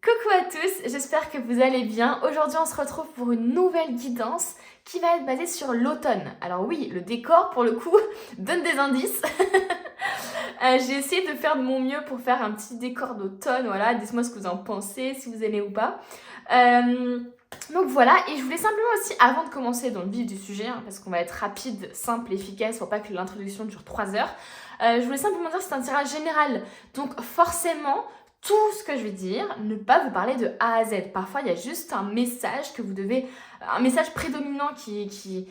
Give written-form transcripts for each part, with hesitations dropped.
Coucou à tous, j'espère que vous allez bien. Aujourd'hui on se retrouve pour une nouvelle guidance qui va être basée sur l'automne. Alors oui, le décor pour le coup donne des indices. J'ai essayé de faire de mon mieux pour faire un petit décor d'automne, voilà, dites-moi ce que vous en pensez, si vous aimez ou pas. Donc voilà, et je voulais simplement aussi, avant de commencer dans le vif du sujet, parce qu'on va être rapide, simple, efficace, pour pas que l'introduction dure 3 heures, je voulais simplement dire que c'est un tirage général. Donc forcément, tout ce que je vais dire, ne pas vous parler de A à Z. Parfois, il y a juste un message que vous devez, un message prédominant qui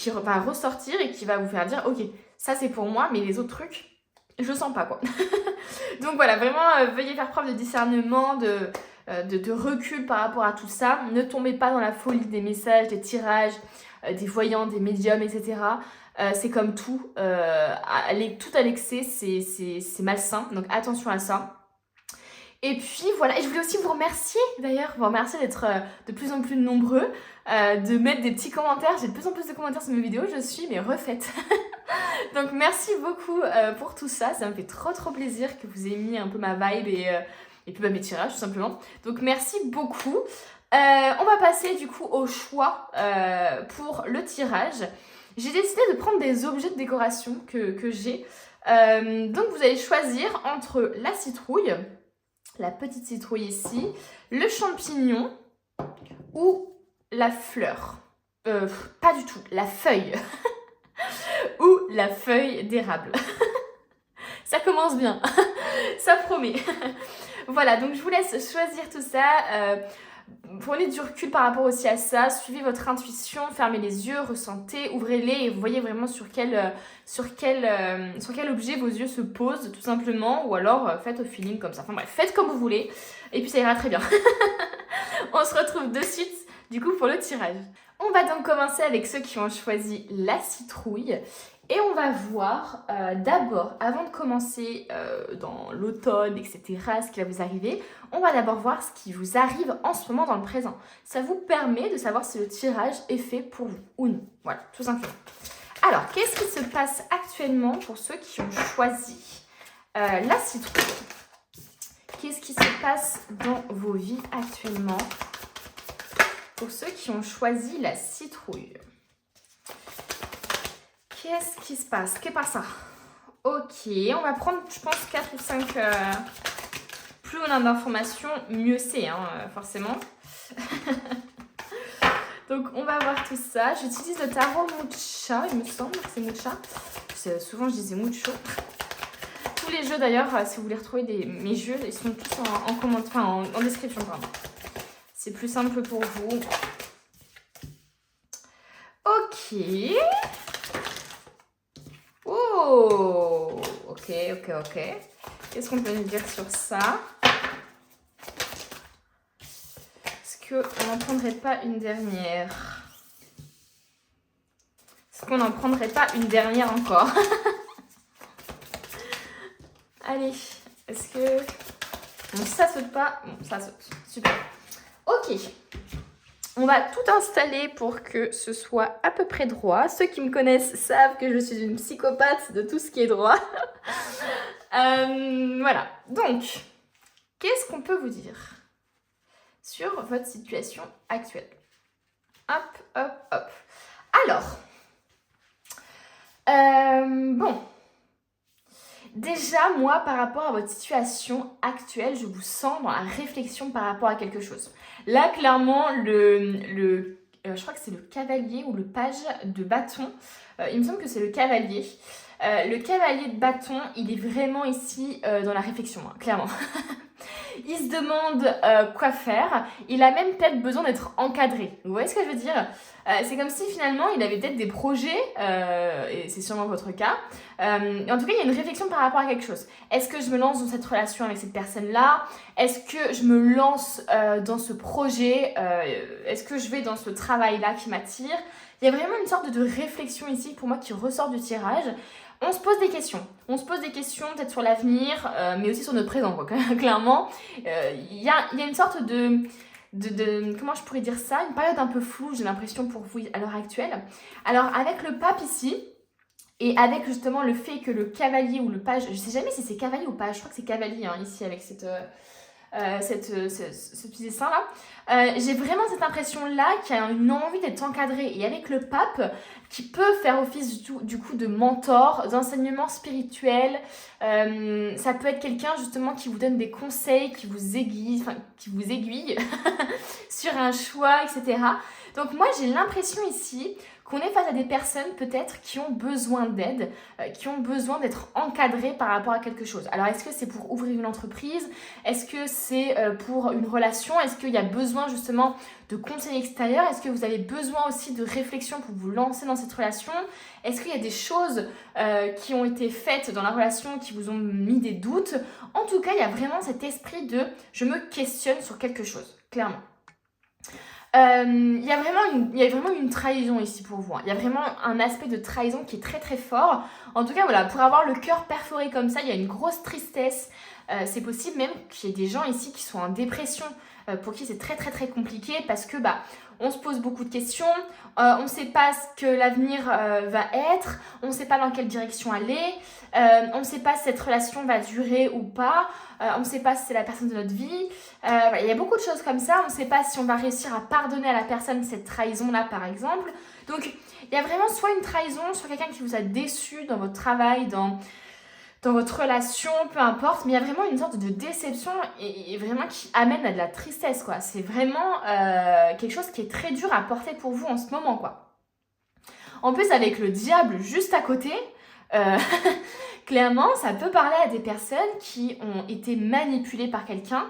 va ressortir et qui va vous faire dire, ok, ça c'est pour moi, mais les autres trucs, je le sens pas quoi. Donc voilà, vraiment, veuillez faire preuve de discernement, de recul par rapport à tout ça. Ne tombez pas dans la folie des messages, des tirages, des voyants, des médiums, etc. C'est comme tout, tout à l'excès, c'est malsain, donc attention à ça. Et puis voilà, et je voulais aussi vous remercier d'ailleurs, vous remercier d'être de plus en plus nombreux, de mettre des petits commentaires. J'ai de plus en plus de commentaires sur mes vidéos, je suis mais refaite. Donc merci beaucoup pour tout ça, ça me fait trop plaisir que vous ayez mis un peu ma vibe et puis mes tirages tout simplement. Donc merci beaucoup. On va passer du coup au choix pour le tirage. J'ai décidé de prendre des objets de décoration que j'ai. Donc vous allez choisir entre la citrouille, la petite citrouille ici, le champignon ou la fleur. Pas du tout, la feuille. Ou la feuille d'érable. Ça commence bien, ça promet. Voilà, donc je vous laisse choisir tout ça. Prenez du recul par rapport aussi à ça, suivez votre intuition, fermez les yeux, ressentez, ouvrez-les et vous voyez vraiment sur quel objet vos yeux se posent tout simplement, ou alors faites au feeling comme ça. Enfin bref, faites comme vous voulez et puis ça ira très bien. On se retrouve de suite du coup pour le tirage. On va donc commencer avec ceux qui ont choisi la citrouille. Et on va voir d'abord, avant de commencer dans l'automne, etc., ce qui va vous arriver, on va d'abord voir ce qui vous arrive en ce moment dans le présent. Ça vous permet de savoir si le tirage est fait pour vous ou non. Voilà, tout simplement. Alors, qu'est-ce qui se passe actuellement pour ceux qui ont choisi la citrouille? Qu'est-ce qui se passe dans vos vies actuellement pour ceux qui ont choisi la citrouille? Qu'est-ce qui se passe? Que par ça? Ok, on va prendre, je pense, 4 ou 5. Plus on a d'informations, mieux c'est, forcément. Donc, on va voir tout ça. J'utilise le tarot Mucha, il me semble que c'est Mucha. Souvent, je disais Mucho. Tous les jeux, d'ailleurs, si vous voulez retrouver mes jeux, ils sont tous en description, pardon. C'est plus simple pour vous. Ok. Oh, ok. Qu'est-ce qu'on peut nous dire sur ça? Est-ce qu'on n'en prendrait pas une dernière? Est-ce qu'on n'en prendrait pas une dernière encore? Allez, est-ce que... Bon, ça saute pas. Bon, ça saute. Super. Ok. On va tout installer pour que ce soit à peu près droit. Ceux qui me connaissent savent que je suis une psychopathe de tout ce qui est droit. Voilà. Donc, qu'est-ce qu'on peut vous dire sur votre situation actuelle? Hop. Alors, bon. Déjà, moi, par rapport à votre situation actuelle, je vous sens dans la réflexion par rapport à quelque chose. Là, clairement, je crois que c'est le cavalier ou le page de bâton. Il me semble que c'est le cavalier. Le cavalier de bâton, il est vraiment ici dans la réflexion, clairement. Il se demande quoi faire. Il a même peut-être besoin d'être encadré. Vous voyez ce que je veux dire? C'est comme si finalement il avait peut-être des projets, et c'est sûrement votre cas. En tout cas, il y a une réflexion par rapport à quelque chose. Est-ce que je me lance dans cette relation avec cette personne-là? Est-ce que je me lance dans ce projet? Est-ce que je vais dans ce travail-là qui m'attire? Il y a vraiment une sorte de réflexion ici pour moi qui ressort du tirage. On se pose des questions. On se pose des questions peut-être sur l'avenir, mais aussi sur notre présent, quoi, clairement. Il y a une sorte de... comment je pourrais dire ça? Une période un peu floue, j'ai l'impression, pour vous à l'heure actuelle. Alors, avec le pape ici, et avec justement le fait que le cavalier ou le page, je sais jamais si c'est cavalier ou page, je crois que c'est cavalier ici avec cette ce petit dessin-là. J'ai vraiment cette impression-là qu'il y a une envie d'être encadré. Et avec le pape, qui peut faire office du coup de mentor, d'enseignement spirituel, ça peut être quelqu'un justement qui vous donne des conseils, qui vous aiguille sur un choix, etc. Donc moi j'ai l'impression ici qu'on est face à des personnes peut-être qui ont besoin d'aide, qui ont besoin d'être encadrées par rapport à quelque chose. Alors est-ce que c'est pour ouvrir une entreprise? Est-ce que c'est pour une relation? Est-ce qu'il y a besoin justement de conseils extérieurs? Est-ce que vous avez besoin aussi de réflexion pour vous lancer dans cette relation? Est-ce qu'il y a des choses qui ont été faites dans la relation qui vous ont mis des doutes? En tout cas, il y a vraiment cet esprit de « je me questionne sur quelque chose », clairement. Il y a vraiment une trahison ici pour vous. Il y a vraiment un aspect de trahison qui est très très fort. En tout cas, voilà, pour avoir le cœur perforé comme ça, il y a une grosse tristesse. C'est possible même qu'il y ait des gens ici qui sont en dépression, pour qui c'est très très très compliqué parce que on se pose beaucoup de questions, on ne sait pas ce que l'avenir va être, on ne sait pas dans quelle direction aller, on ne sait pas si cette relation va durer ou pas, on ne sait pas si c'est la personne de notre vie. Il y a beaucoup de choses comme ça, on ne sait pas si on va réussir à pardonner à la personne cette trahison-là par exemple. Donc il y a vraiment soit une trahison, soit quelqu'un qui vous a déçu dans votre travail, dans votre relation, peu importe, mais il y a vraiment une sorte de déception et vraiment qui amène à de la tristesse, quoi. C'est vraiment quelque chose qui est très dur à porter pour vous en ce moment, quoi. En plus, avec le diable juste à côté, clairement, ça peut parler à des personnes qui ont été manipulées par quelqu'un,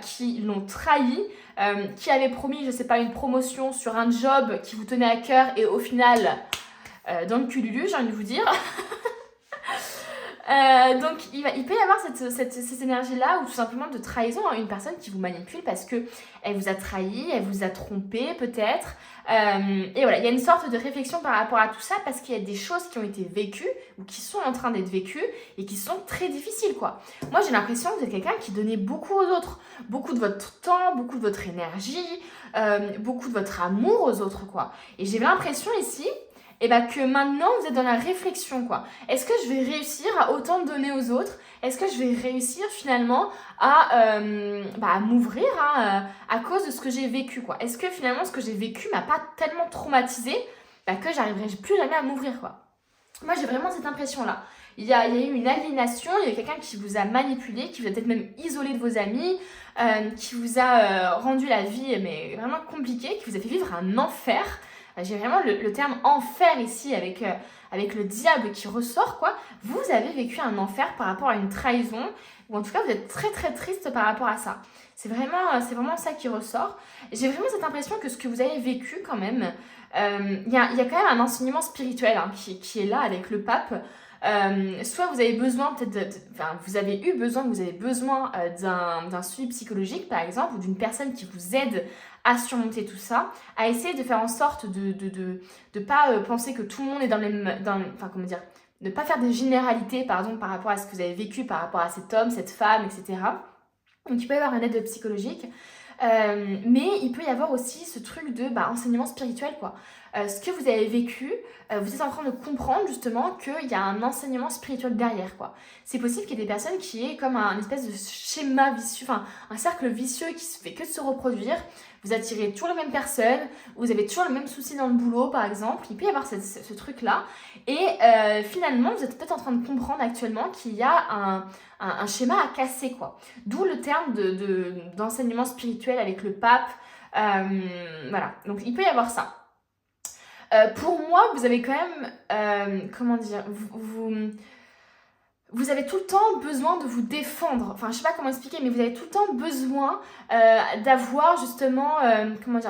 qui l'ont trahi, qui avait promis, je sais pas, une promotion sur un job qui vous tenait à cœur et au final, dans le cululu, j'ai envie de vous dire... Donc il peut y avoir cette énergie-là ou tout simplement de trahison, une personne qui vous manipule parce que elle vous a trahi, elle vous a trompé peut-être. Et voilà, il y a une sorte de réflexion par rapport à tout ça parce qu'il y a des choses qui ont été vécues ou qui sont en train d'être vécues et qui sont très difficiles, quoi. Moi j'ai l'impression que vous êtes quelqu'un qui donnait beaucoup aux autres, beaucoup de votre temps, beaucoup de votre énergie, beaucoup de votre amour aux autres, quoi. Et j'ai l'impression ici que maintenant vous êtes dans la réflexion, quoi. Est-ce que je vais réussir à autant donner aux autres? Est-ce que je vais réussir finalement à m'ouvrir à cause de ce que j'ai vécu, quoi? Est-ce que finalement ce que j'ai vécu m'a pas tellement traumatisée que j'arriverai plus jamais à m'ouvrir, quoi? Moi j'ai vraiment cette impression-là. Il y a eu une aliénation, il y a eu quelqu'un qui vous a manipulé, qui vous a peut-être même isolé de vos amis, qui vous a rendu la vie mais vraiment compliquée, qui vous a fait vivre un enfer. J'ai vraiment le terme enfer ici avec le diable qui ressort, quoi. Vous avez vécu un enfer par rapport à une trahison, ou en tout cas vous êtes très très triste par rapport à ça. C'est vraiment ça qui ressort. J'ai vraiment cette impression que ce que vous avez vécu quand même, il y a quand même un enseignement spirituel qui est là avec le pape. Soit vous avez besoin vous avez besoin d'un suivi psychologique par exemple, ou d'une personne qui vous aide à surmonter tout ça, à essayer de faire en sorte de pas penser que tout le monde est dans le même, ne pas faire des généralités par rapport à ce que vous avez vécu par rapport à cet homme, cette femme, etc. Donc il peut y avoir une aide psychologique. Mais il peut y avoir aussi ce truc de enseignement spirituel, quoi. Ce que vous avez vécu, vous êtes en train de comprendre justement qu'il y a un enseignement spirituel derrière, quoi. C'est possible qu'il y ait des personnes qui aient comme un espèce de schéma vicieux, un cercle vicieux qui se fait que de se reproduire. Vous attirez toujours les mêmes personnes, vous avez toujours le même souci dans le boulot par exemple, il peut y avoir ce truc-là. Et finalement, vous êtes peut-être en train de comprendre actuellement qu'il y a un schéma à casser, quoi. D'où le terme d'enseignement spirituel avec le pape. Voilà, donc il peut y avoir ça. Pour moi, vous avez quand même, vous avez tout le temps besoin de vous défendre. Enfin, je sais pas comment expliquer, mais vous avez tout le temps besoin d'avoir justement,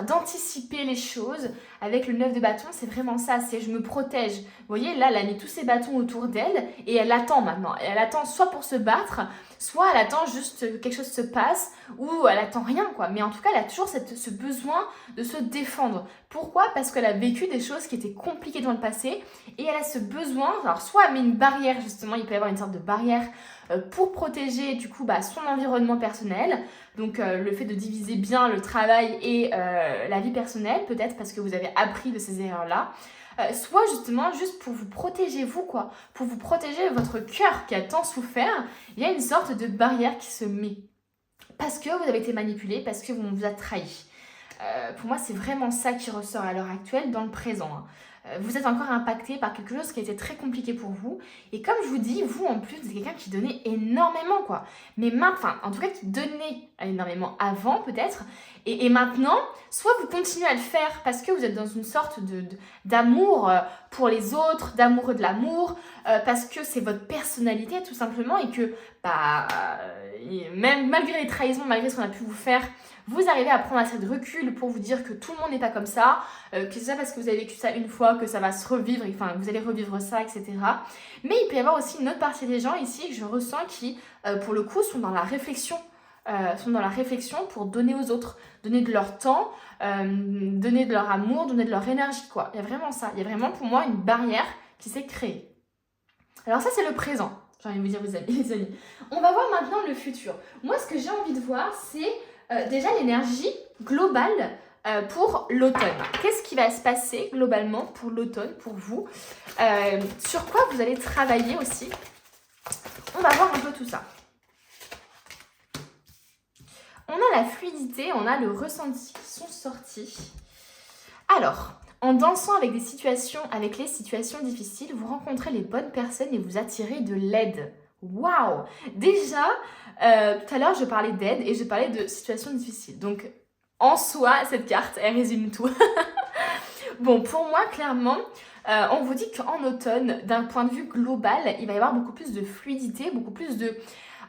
d'anticiper les choses. Avec le 9 de bâton, c'est vraiment ça, c'est je me protège. Vous voyez, là, elle a mis tous ses bâtons autour d'elle et elle attend maintenant. Et elle attend soit pour se battre, soit elle attend juste que quelque chose se passe ou elle attend rien, quoi. Mais en tout cas, elle a toujours ce besoin de se défendre. Pourquoi? Parce qu'elle a vécu des choses qui étaient compliquées dans le passé et elle a ce besoin, alors soit elle met une barrière justement, il peut y avoir une sorte de barrière pour protéger du coup son environnement personnel, donc le fait de diviser bien le travail et la vie personnelle, peut-être parce que vous avez appris de ces erreurs-là, soit justement juste pour vous protéger vous, quoi, pour vous protéger votre cœur qui a tant souffert, il y a une sorte de barrière qui se met. parce que vous avez été manipulé, parce que vous a trahi. Pour moi, c'est vraiment ça qui ressort à l'heure actuelle dans le présent. Hein. Vous êtes encore impacté par quelque chose qui a été très compliqué pour vous. Et comme je vous dis, vous en plus, vous êtes quelqu'un qui donnait énormément, quoi. Mais enfin, en tout cas, qui donnait énormément avant, peut-être. Et maintenant, soit vous continuez à le faire parce que vous êtes dans une sorte d'amour pour les autres, d'amoureux de l'amour, parce que c'est votre personnalité, tout simplement, et que, même malgré les trahisons, malgré ce qu'on a pu vous faire, vous arrivez à prendre assez de recul pour vous dire que tout le monde n'est pas comme ça, que c'est ça parce que vous avez vécu ça une fois, que ça va se revivre, enfin vous allez revivre ça, etc. Mais il peut y avoir aussi une autre partie des gens ici que je ressens qui, pour le coup, sont dans la réflexion pour donner aux autres, donner de leur temps, donner de leur amour, donner de leur énergie, quoi. Il y a vraiment ça, il y a vraiment pour moi une barrière qui s'est créée. Alors ça, c'est le présent, j'ai envie de vous dire, les amis. On va voir maintenant le futur. Moi, ce que j'ai envie de voir, c'est déjà l'énergie globale pour l'automne. Qu'est-ce qui va se passer globalement pour l'automne, pour vous? Sur quoi vous allez travailler aussi? On va voir un peu tout ça. On a la fluidité, on a le ressenti qui sont sortis. Alors, en dansant avec les situations difficiles, vous rencontrez les bonnes personnes et vous attirez de l'aide. Waouh! Déjà, tout à l'heure, je parlais d'aide et je parlais de situations difficiles. Donc, en soi, cette carte, elle résume tout. Bon, pour moi, clairement, on vous dit qu'en automne, d'un point de vue global, il va y avoir beaucoup plus de fluidité, beaucoup plus de...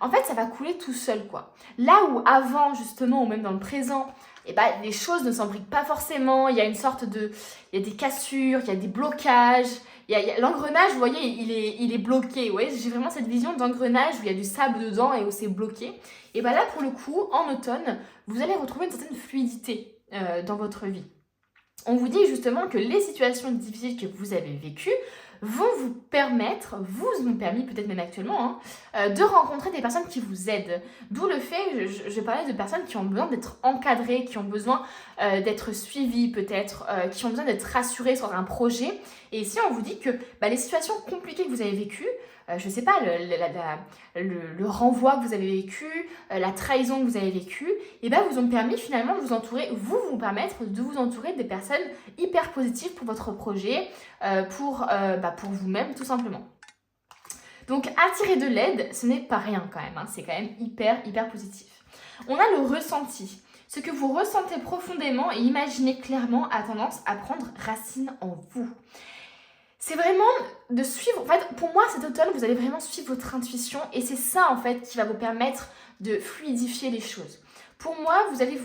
En fait, ça va couler tout seul, quoi. Là où avant, justement, ou même dans le présent, les choses ne s'embriquent pas forcément, il y a une sorte de... Il y a des cassures, il y a des blocages, l'engrenage, vous voyez, il est bloqué. Vous voyez, j'ai vraiment cette vision d'engrenage où il y a du sable dedans et où c'est bloqué. Et là, pour le coup, en automne, vous allez retrouver une certaine fluidité dans votre vie. On vous dit justement que les situations difficiles que vous avez vécues vont vous ont permis peut-être même actuellement, de rencontrer des personnes qui vous aident. D'où le fait, je parlais de personnes qui ont besoin d'être encadrées, qui ont besoin d'être suivies peut-être, qui ont besoin d'être rassurées sur un projet. Et ici, on vous dit que les situations compliquées que vous avez vécues, je ne sais pas, le renvoi que vous avez vécu, la trahison que vous avez vécue, vous ont permis finalement de vous permettre de vous entourer des personnes hyper positives pour votre projet, pour vous-même tout simplement. Donc attirer de l'aide, ce n'est pas rien quand même, c'est quand même hyper positif. On a le ressenti. Ce que vous ressentez profondément et imaginez clairement a tendance à prendre racine en vous. C'est vraiment de suivre, en fait, pour moi cet automne, vous allez vraiment suivre votre intuition et c'est ça en fait qui va vous permettre de fluidifier les choses. Pour moi, vous allez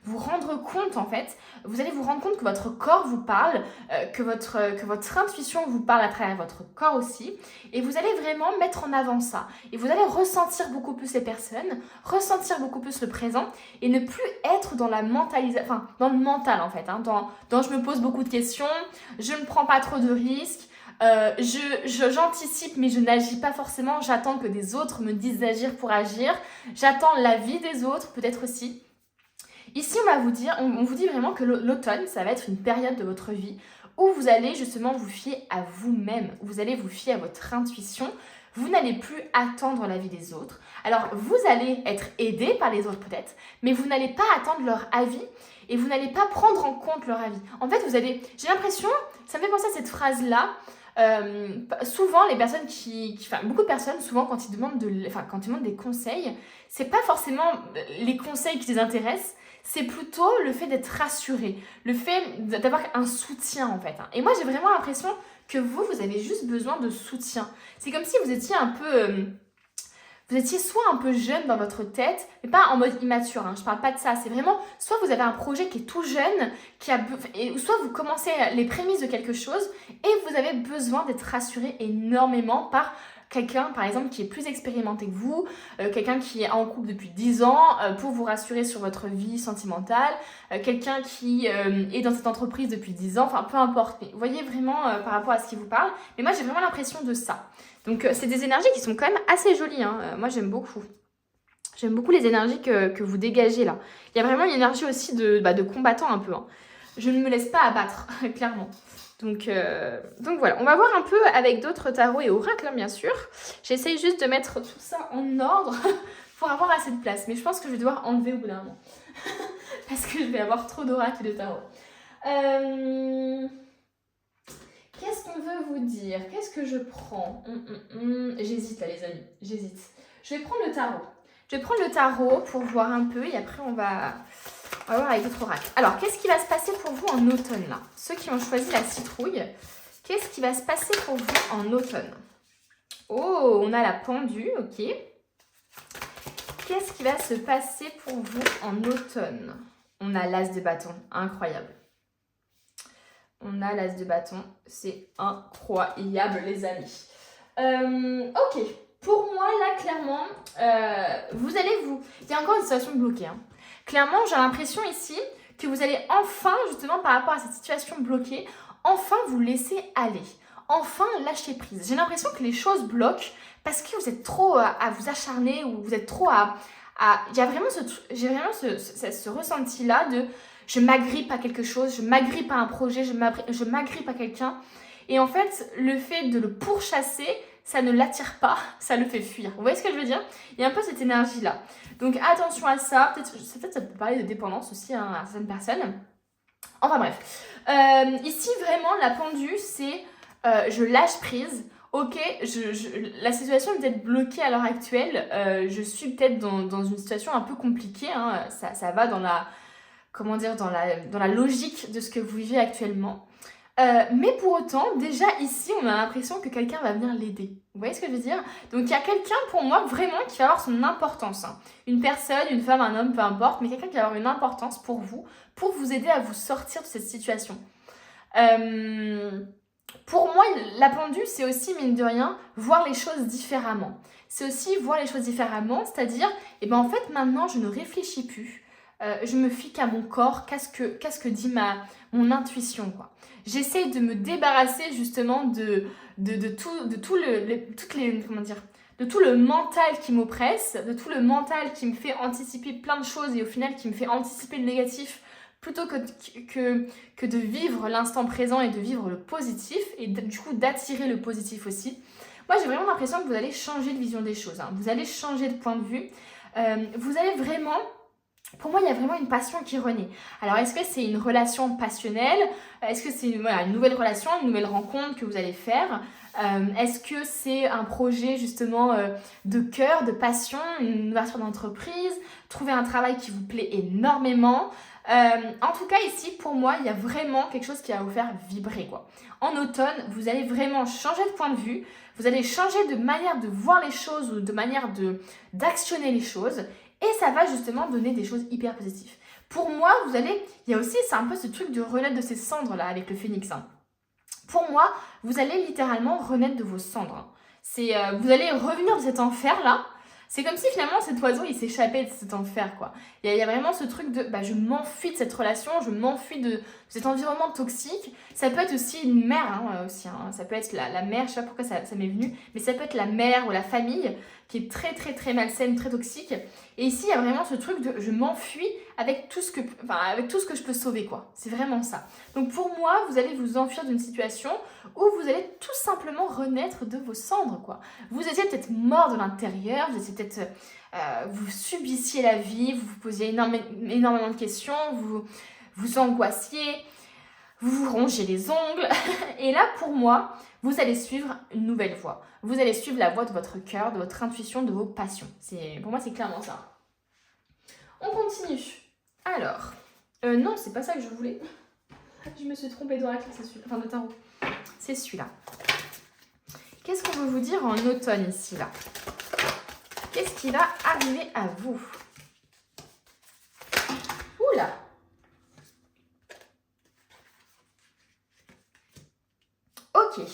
vous rendre compte en fait, vous allez vous rendre compte que votre corps vous parle, que votre intuition vous parle à travers votre corps aussi et vous allez vraiment mettre en avant ça. Et vous allez ressentir beaucoup plus les personnes, ressentir beaucoup plus le présent et ne plus être dans la mentalisation, dans le mental en fait, dans je me pose beaucoup de questions, je ne prends pas trop de risques, j'anticipe mais je n'agis pas forcément, j'attends que des autres me disent d'agir pour agir, j'attends l'avis des autres peut-être aussi. Ici on vous dit vraiment que l'automne ça va être une période de votre vie où vous allez justement vous fier à vous-même, vous allez vous fier à votre intuition, vous n'allez plus attendre l'avis des autres. Alors vous allez être aidé par les autres peut-être, mais vous n'allez pas attendre leur avis et vous n'allez pas prendre en compte leur avis. En fait j'ai l'impression, ça me fait penser à cette phrase-là, souvent les personnes beaucoup de personnes souvent quand ils demandent des conseils, c'est pas forcément les conseils qui les intéressent, c'est plutôt le fait d'être rassuré, le fait d'avoir un soutien en fait. Et moi j'ai vraiment l'impression que vous avez juste besoin de soutien. C'est comme si vous étiez soit un peu jeune dans votre tête, mais pas en mode immature, je parle pas de ça, c'est vraiment, soit vous avez un projet qui est tout jeune, soit vous commencez les prémices de quelque chose, et vous avez besoin d'être rassuré énormément par quelqu'un, par exemple, qui est plus expérimenté que vous, quelqu'un qui est en couple depuis 10 ans, pour vous rassurer sur votre vie sentimentale, quelqu'un qui est dans cette entreprise depuis 10 ans, peu importe, mais vous voyez vraiment par rapport à ce qui vous parle, mais moi j'ai vraiment l'impression de ça. Donc c'est des énergies qui sont quand même assez jolies, moi j'aime beaucoup. J'aime beaucoup les énergies que vous dégagez là. Il y a vraiment une énergie aussi de combattant un peu. Je ne me laisse pas abattre, clairement. Donc voilà, on va voir un peu avec d'autres tarots et oracles, bien sûr. J'essaye juste de mettre tout ça en ordre pour avoir assez de place. Mais je pense que je vais devoir enlever au bout d'un moment. Parce que je vais avoir trop d'oracles et de tarot. Qu'est-ce qu'on veut vous dire? Qu'est-ce que je prends? J'hésite là les amis, j'hésite. Je vais prendre le tarot. Je vais prendre le tarot pour voir un peu et après on va voir avec d'autres oracles. Alors, qu'est-ce qui va se passer pour vous en automne là? Ceux qui ont choisi la citrouille, qu'est-ce qui va se passer pour vous en automne? Oh, on a la pendue, ok. Qu'est-ce qui va se passer pour vous en automne? On a l'as de bâton, incroyable. On a l'as de bâton, c'est incroyable les amis. Ok, pour moi là clairement, vous allez vous... Il y a encore une situation bloquée. Hein. Clairement, j'ai l'impression ici que vous allez enfin, justement par rapport à cette situation bloquée, enfin vous laisser aller. Enfin lâcher prise. J'ai l'impression que les choses bloquent parce que vous êtes trop à vous acharner ou vous êtes trop à... J'ai vraiment ce ressenti-là de... Je m'agrippe à quelque chose, je m'agrippe à un projet, je m'agrippe à quelqu'un. Et en fait, le fait de le pourchasser, ça ne l'attire pas, ça le fait fuir. Vous voyez ce que je veux dire? Il y a un peu cette énergie-là. Donc attention à ça. Peut-être ça peut parler de dépendance aussi hein, à certaines personnes. Enfin bref. Ici, vraiment, la pendue, c'est je lâche prise. Ok, la situation est peut-être bloquée à l'heure actuelle. Je suis peut-être dans une situation un peu compliquée. Hein. Ça va dans la... Comment dire, dans la logique de ce que vous vivez actuellement. Mais pour autant, déjà ici, on a l'impression que quelqu'un va venir l'aider. Vous voyez ce que je veux dire? Donc il y a quelqu'un pour moi vraiment qui va avoir son importance. Hein. Une personne, une femme, un homme, peu importe, mais quelqu'un qui va avoir une importance pour vous aider à vous sortir de cette situation. Pour moi, la pendue, c'est aussi, mine de rien, voir les choses différemment. C'est aussi voir les choses différemment, c'est-à-dire, en fait, maintenant, je ne réfléchis plus. Je me fie qu'à mon corps, qu'à ce que dit mon intuition, quoi. J'essaie de me débarrasser justement de tout le mental qui m'oppresse, de tout le mental qui me fait anticiper plein de choses et au final qui me fait anticiper le négatif plutôt que de vivre l'instant présent et de vivre le positif et du coup d'attirer le positif aussi. Moi, j'ai vraiment l'impression que vous allez changer de vision des choses, hein. Vous allez changer de point de vue. Vous allez vraiment... Pour moi, il y a vraiment une passion qui renaît. Alors, est-ce que c'est une relation passionnelle? Est-ce que c'est une nouvelle relation, une nouvelle rencontre que vous allez faire? Est-ce que c'est un projet justement de cœur, de passion, une ouverture d'entreprise, trouver un travail qui vous plaît énormément? En tout cas, ici, pour moi, il y a vraiment quelque chose qui va vous faire vibrer, quoi. En automne, vous allez vraiment changer de point de vue. Vous allez changer de manière de voir les choses ou de manière d'actionner les choses. Et ça va justement donner des choses hyper positives. Pour moi, il y a aussi, c'est un peu ce truc de renaître de ses cendres là avec le phénix. Hein. Pour moi, vous allez littéralement renaître de vos cendres. Vous allez revenir de cet enfer là. C'est comme si finalement cet oiseau il s'échappait de cet enfer quoi. Il y a vraiment ce truc de je m'enfuis de cette relation, je m'enfuis de cet environnement toxique. Ça peut être aussi une mère aussi. Hein. Ça peut être la mère, je sais pas pourquoi ça m'est venu, mais ça peut être la mère ou la famille qui est très très très malsaine, très toxique. Et ici il y a vraiment ce truc de je m'enfuis avec tout ce que je peux sauver quoi. C'est vraiment ça. Donc pour moi, vous allez vous enfuir d'une situation où vous allez tout simplement renaître de vos cendres quoi. Vous étiez peut-être mort de l'intérieur, vous étiez peut-être vous subissiez la vie, vous vous posiez énormément de questions, vous angoissiez, vous vous rongez les ongles. Et là, pour moi, vous allez suivre une nouvelle voie. Vous allez suivre la voie de votre cœur, de votre intuition, de vos passions. Pour moi, c'est clairement ça. On continue. Alors, non, c'est pas ça que je voulais. Je me suis trompée d'oracle, c'est celui-là. Enfin, de tarot. C'est celui-là. Qu'est-ce qu'on veut vous dire en automne ici, là? Qu'est-ce qui va arriver à vous? Oula! Ok.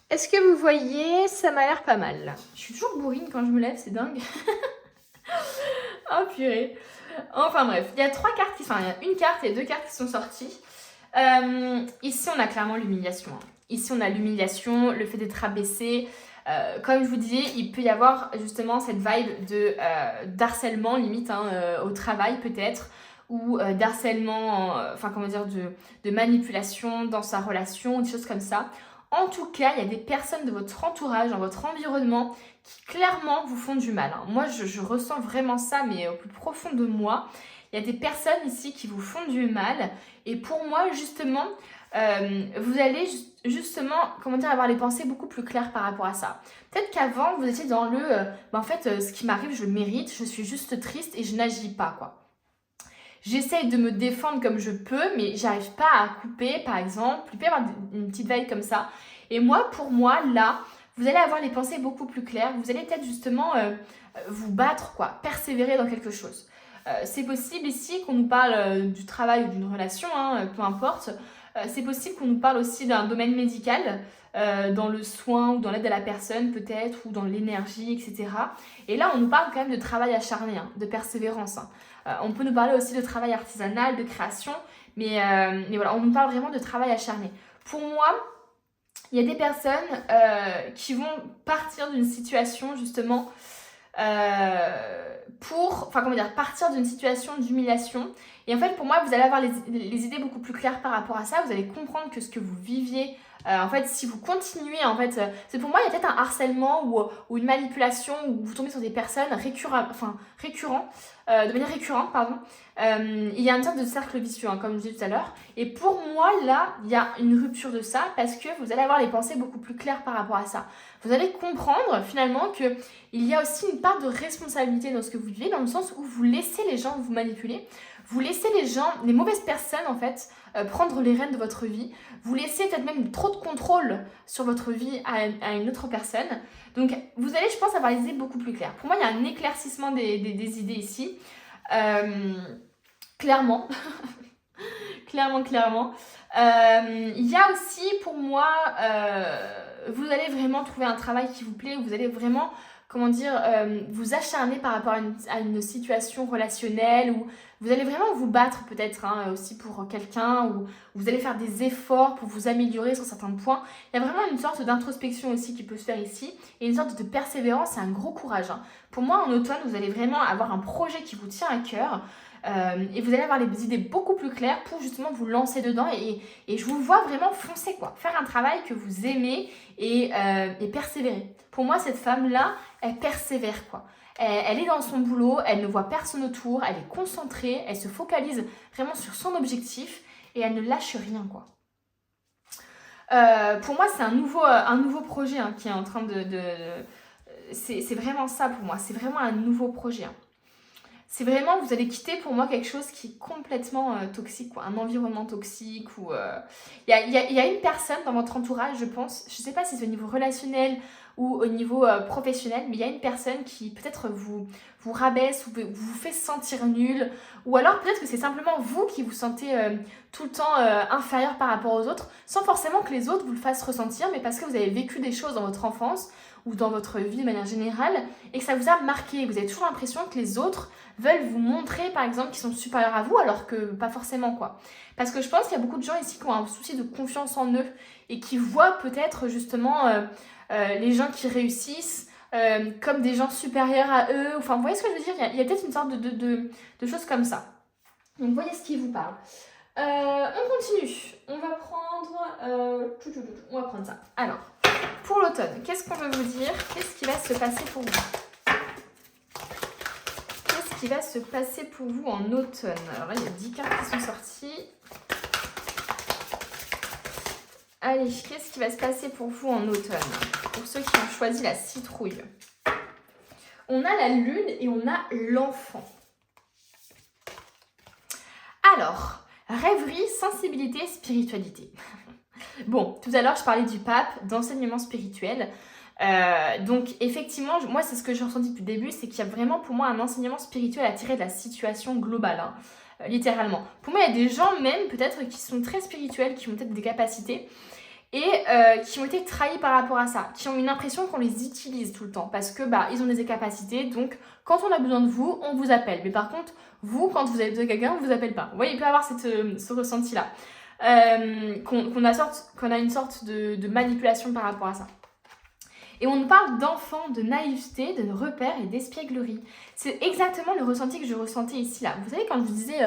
Est-ce que vous voyez? Ça m'a l'air pas mal. Je suis toujours bourrine quand je me lève, c'est dingue. Oh purée. Enfin bref, il y a une carte et 2 cartes qui sont sorties. Ici, on a clairement l'humiliation. Hein. Ici, on a l'humiliation, le fait d'être abaissé. Comme je vous disais, il peut y avoir justement cette vibe d'harcèlement limite au travail peut-être, ou d'harcèlement, de manipulation dans sa relation, des choses comme ça. En tout cas, il y a des personnes de votre entourage, dans votre environnement, qui clairement vous font du mal. Moi, je ressens vraiment ça, mais au plus profond de moi. Il y a des personnes ici qui vous font du mal. Et pour moi, justement, vous allez justement, avoir les pensées beaucoup plus claires par rapport à ça. Peut-être qu'avant, vous étiez dans le en fait, ce qui m'arrive, je le mérite, je suis juste triste et je n'agis pas, quoi. J'essaye de me défendre comme je peux, mais j'arrive pas à couper, par exemple. Il peut y avoir une petite veille comme ça. Et moi, pour moi, là, vous allez avoir les pensées beaucoup plus claires. Vous allez peut-être justement vous battre, quoi, persévérer dans quelque chose. C'est possible ici qu'on nous parle du travail ou d'une relation, peu importe. C'est possible qu'on nous parle aussi d'un domaine médical, dans le soin ou dans l'aide à la personne peut-être, ou dans l'énergie, etc. Et là, on nous parle quand même de travail acharné, de persévérance. On peut nous parler aussi de travail artisanal, de création, mais voilà, on nous parle vraiment de travail acharné. Pour moi, il y a des personnes qui vont partir d'une situation justement partir d'une situation d'humiliation. Et en fait, pour moi, vous allez avoir les idées beaucoup plus claires par rapport à ça. Vous allez comprendre que ce que vous viviez, en fait, si vous continuez, en fait, c'est pour moi, il y a peut-être un harcèlement ou une manipulation où vous tombez sur des personnes de manière récurrente, pardon. Il y a une sorte de cercle vicieux, comme je disais tout à l'heure. Et pour moi, là, il y a une rupture de ça parce que vous allez avoir les pensées beaucoup plus claires par rapport à ça. Vous allez comprendre finalement qu'il y a aussi une part de responsabilité dans ce que vous vivez, dans le sens où vous laissez les gens vous manipuler. Vous laissez les mauvaises personnes en fait, prendre les rênes de votre vie. Vous laissez peut-être même trop de contrôle sur votre vie à une autre personne. Donc vous allez, je pense, avoir les idées beaucoup plus claires. Pour moi, il y a un éclaircissement des idées ici. Clairement. clairement. Il y a aussi pour moi, vous allez vraiment trouver un travail qui vous plaît, vous allez vraiment vous acharner par rapport à une situation relationnelle, ou vous allez vraiment vous battre peut-être aussi pour quelqu'un, ou vous allez faire des efforts pour vous améliorer sur certains points. Il y a vraiment une sorte d'introspection aussi qui peut se faire ici, et une sorte de persévérance et un gros courage. Pour moi, en automne, vous allez vraiment avoir un projet qui vous tient à cœur, et vous allez avoir les idées beaucoup plus claires pour justement vous lancer dedans, et je vous vois vraiment foncer, quoi. Faire un travail que vous aimez et persévérer. Pour moi, cette femme-là, elle persévère, quoi. Elle est dans son boulot, elle ne voit personne autour, elle est concentrée, elle se focalise vraiment sur son objectif et elle ne lâche rien, quoi. Pour moi, c'est un nouveau projet qui est en train c'est vraiment ça pour moi, c'est vraiment un nouveau projet. C'est vraiment, vous allez quitter pour moi quelque chose qui est complètement toxique, quoi. Un environnement toxique. Il y a une personne dans votre entourage, je pense, je ne sais pas si c'est au niveau relationnel ou au niveau professionnel, mais il y a une personne qui peut-être vous rabaisse ou vous fait sentir nul, ou alors peut-être que c'est simplement vous qui vous sentez tout le temps inférieur par rapport aux autres, sans forcément que les autres vous le fassent ressentir, mais parce que vous avez vécu des choses dans votre enfance ou dans votre vie de manière générale, et que ça vous a marqué. Vous avez toujours l'impression que les autres veulent vous montrer, par exemple, qu'ils sont supérieurs à vous, alors que pas forcément, quoi. Parce que je pense qu'il y a beaucoup de gens ici qui ont un souci de confiance en eux, et qui voient peut-être justement les gens qui réussissent comme des gens supérieurs à eux. Enfin, vous voyez ce que je veux dire ? Il y a peut-être une sorte de choses comme ça. Donc, voyez ce qui vous parle. On continue. On va prendre ça. Alors, pour l'automne, qu'est-ce qu'on veut vous dire ? Qu'est-ce qui va se passer pour vous ? Qu'est-ce qui va se passer pour vous en automne ? Alors là, il y a 10 cartes qui sont sorties. Allez, qu'est-ce qui va se passer pour vous en automne ? Pour ceux qui ont choisi la citrouille. On a la lune et on a l'enfant. Alors, rêverie, sensibilité, spiritualité. Bon, tout à l'heure, je parlais du pape, d'enseignement spirituel. Donc, effectivement, moi, c'est ce que j'ai ressenti depuis le début, c'est qu'il y a vraiment, pour moi, un enseignement spirituel à tirer de la situation globale, littéralement. Pour moi, il y a des gens, même, peut-être, qui sont très spirituels, qui ont peut-être des capacités, et qui ont été trahis par rapport à ça, qui ont une impression qu'on les utilise tout le temps, parce que ils ont des capacités, donc quand on a besoin de vous, on vous appelle. Mais par contre, vous, quand vous avez besoin de quelqu'un, on ne vous appelle pas. Vous voyez, il peut y avoir ce ressenti-là, qu'on a une sorte de manipulation par rapport à ça. Et on nous parle d'enfants, de naïveté, de repères et d'espièglerie. C'est exactement le ressenti que je ressentais ici, là. Vous savez, quand je vous disais,